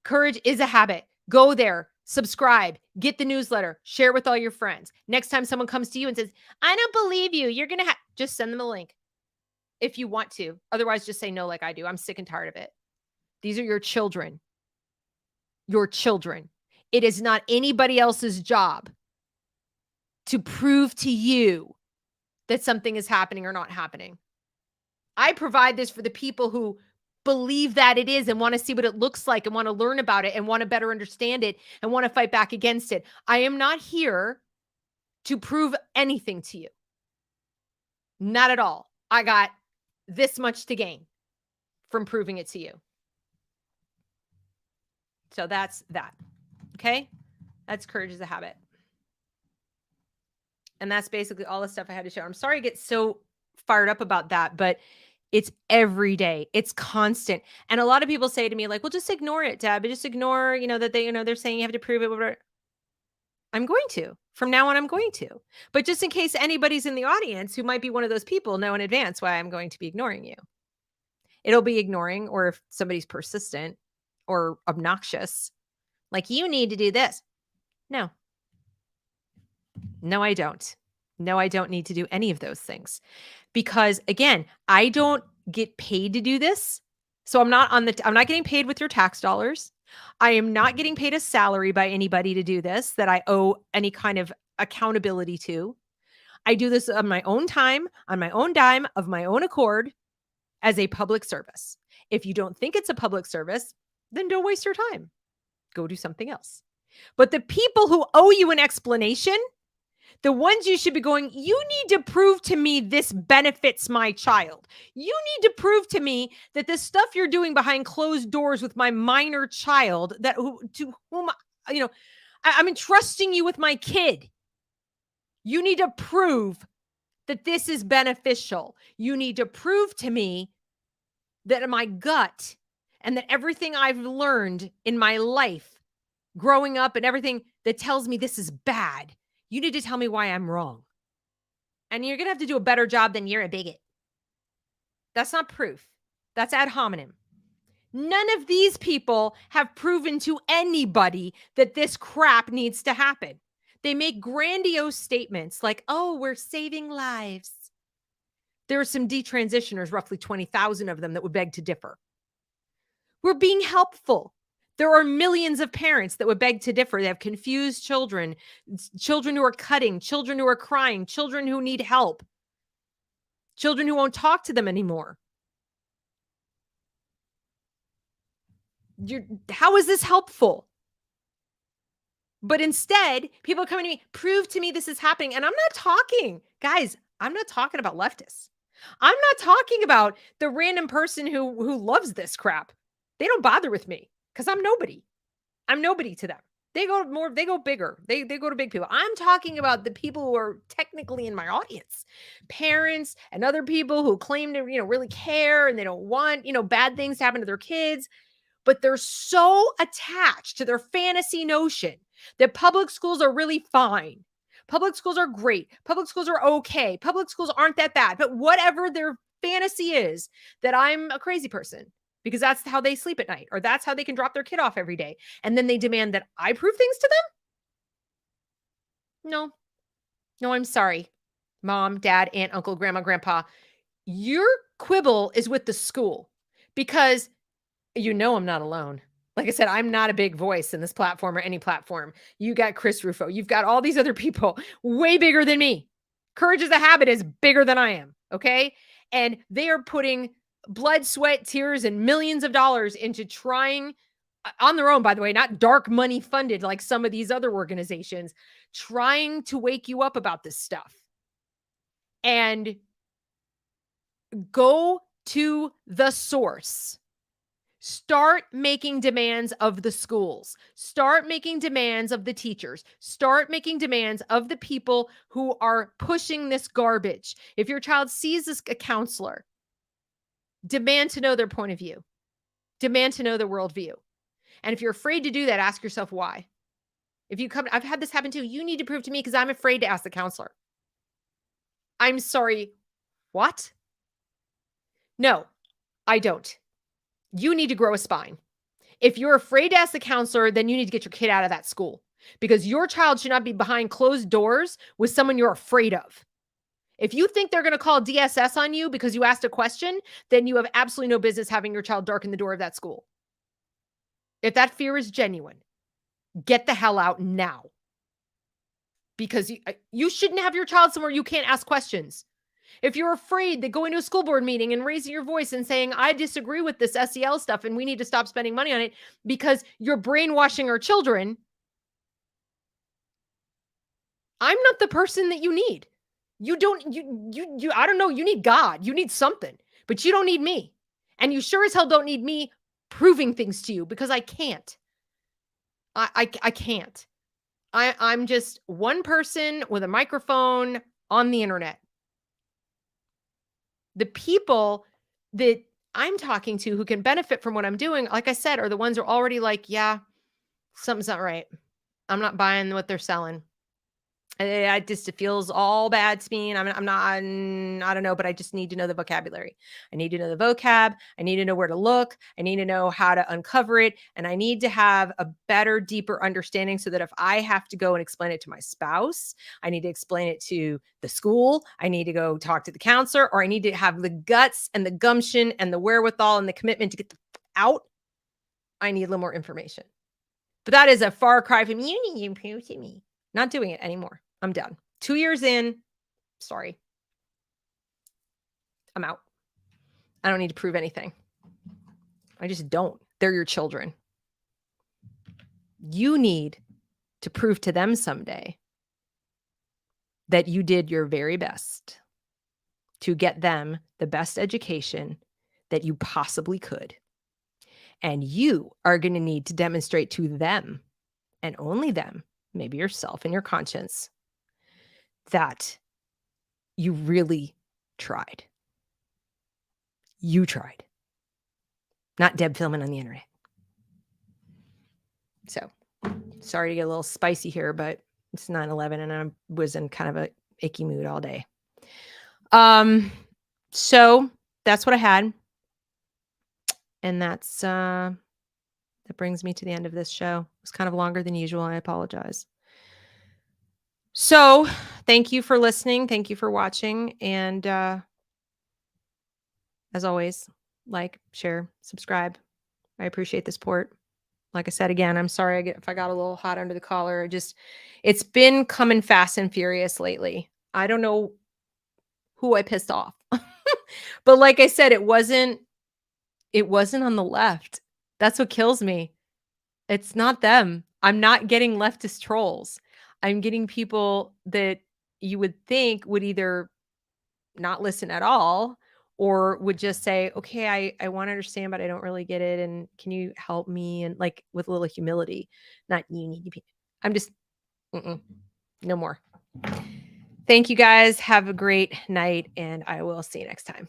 Courage is a habit. Go there. Subscribe. Get the newsletter. Share with all your friends. Next time someone comes to you and says, I don't believe you, you're going to just send them a link if you want to. Otherwise, just say no like I do. I'm sick and tired of it. These are your children. Your children. It is not anybody else's job to prove to you that something is happening or not happening. I provide this for the people who believe that it is and want to see what it looks like and want to learn about it and want to better understand it and want to fight back against it. I am not here to prove anything to you. Not at all. I got this much to gain from proving it to you. So that's that. Okay? That's Courage is a Habit. And that's basically all the stuff I had to share. I'm sorry I get so fired up about that, but it's every day. It's constant. And a lot of people say to me, like, well, just ignore it, Deb. Just ignore, that they're saying you have to prove it. Whatever. I'm going to. From now on, I'm going to. But just in case anybody's in the audience who might be one of those people, know in advance why I'm going to be ignoring you. It'll be ignoring, or if somebody's persistent or obnoxious, like, you need to do this. No. No, I don't. No, I don't need to do any of those things. Because again, I don't get paid to do this. So I'm not getting paid with your tax dollars. I am not getting paid a salary by anybody to do this that I owe any kind of accountability to. I do this on my own time, on my own dime, of my own accord, as a public service. If you don't think it's a public service, then don't waste your time. Go do something else. But the people who owe you an explanation, the ones you should be going, you need to prove to me this benefits my child. You need to prove to me that the stuff you're doing behind closed doors with my minor child, to whom, I'm entrusting you with my kid. You need to prove that this is beneficial. You need to prove to me that my gut and that everything I've learned in my life growing up and everything that tells me this is bad, you need to tell me why I'm wrong. And you're going to have to do a better job than you're a bigot. That's not proof. That's ad hominem. None of these people have proven to anybody that this crap needs to happen. They make grandiose statements like, oh, we're saving lives. There are some detransitioners, roughly 20,000 of them, that would beg to differ. We're being helpful. There are millions of parents that would beg to differ. They have confused children, children who are cutting, children who are crying, children who need help, children who won't talk to them anymore. How is this helpful? But instead, people are coming to me, prove to me this is happening. And I'm not talking, guys, I'm not talking about leftists. I'm not talking about the random person who loves this crap. They don't bother with me because I'm nobody. I'm nobody to them. They go bigger. They go to big people. I'm talking about the people who are technically in my audience. Parents and other people who claim to, really care, and they don't want, bad things to happen to their kids, but they're so attached to their fantasy notion that public schools are really fine. Public schools are great. Public schools are okay. Public schools aren't that bad. But whatever their fantasy is, that I'm a crazy person because that's how they sleep at night, or that's how they can drop their kid off every day. And then they demand that I prove things to them? No, I'm sorry. Mom, dad, aunt, uncle, grandma, grandpa, your quibble is with the school, because I'm not alone. Like I said, I'm not a big voice in this platform or any platform. You got Chris Rufo. You've got all these other people way bigger than me. Courage is a Habit is bigger than I am. Okay. And they are putting blood, sweat, tears, and millions of dollars into trying on their own, by the way, not dark money funded like some of these other organizations, trying to wake you up about this stuff. And go to the source. Start making demands of the schools. Start making demands of the teachers. Start making demands of the people who are pushing this garbage. If your child sees a counselor, demand to know their point of view. Demand to know their worldview. And if you're afraid to do that, ask yourself why. I've had this happen too. You need to prove to me because I'm afraid to ask the counselor. I'm sorry. What? No, I don't. You need to grow a spine. If you're afraid to ask the counselor, then you need to get your kid out of that school, because your child should not be behind closed doors with someone you're afraid of. If you think they're going to call DSS on you because you asked a question, then you have absolutely no business having your child darken the door of that school. If that fear is genuine, get the hell out now. Because you shouldn't have your child somewhere you can't ask questions. If you're afraid that going to a school board meeting and raising your voice and saying, I disagree with this SEL stuff and we need to stop spending money on it because you're brainwashing our children, I'm not the person that you need. I don't know. You need God. You need something, but you don't need me. And you sure as hell don't need me proving things to you, because I can't. I can't. I'm just one person with a microphone on the internet. The people that I'm talking to who can benefit from what I'm doing, like I said, are the ones who are already like, yeah, something's not right. I'm not buying what they're selling. It feels all bad to me. And I don't know, but I just need to know the vocabulary. I need to know the vocab. I need to know where to look. I need to know how to uncover it. And I need to have a better, deeper understanding so that if I have to go and explain it to my spouse, I need to explain it to the school, I need to go talk to the counselor, or I need to have the guts and the gumption and the wherewithal and the commitment to get out. I need a little more information. But that is a far cry from you need to prove to me. Not doing it anymore. I'm done. 2 years in. Sorry. I'm out. I don't need to prove anything. I just don't. They're your children. You need to prove to them someday that you did your very best to get them the best education that you possibly could. And you are going to need to demonstrate to them, and only them, maybe yourself and your conscience, that you really tried. You tried. Not Deb filming on the internet. So, sorry to get a little spicy here, but it's 9/11 and I was in kind of a icky mood all day. So that's what I had. And that brings me to the end of this show. It was kind of longer than usual. I apologize. So, thank you for listening. Thank you for watching. And as always, like, share, subscribe. I appreciate the support. Like I said again, I'm sorry if I got a little hot under the collar. It's been coming fast and furious lately. I don't know who I pissed off. But like I said, it wasn't on the left. That's what kills me. It's not them. I'm not getting leftist trolls. I'm getting people that you would think would either not listen at all or would just say, "Okay, I wanna understand, but I don't really get it, and can you help me?" And, like, with a little humility, not, "You need to be." I'm just mm-mm, no more. Thank you guys. Have a great night, and I will see you next time.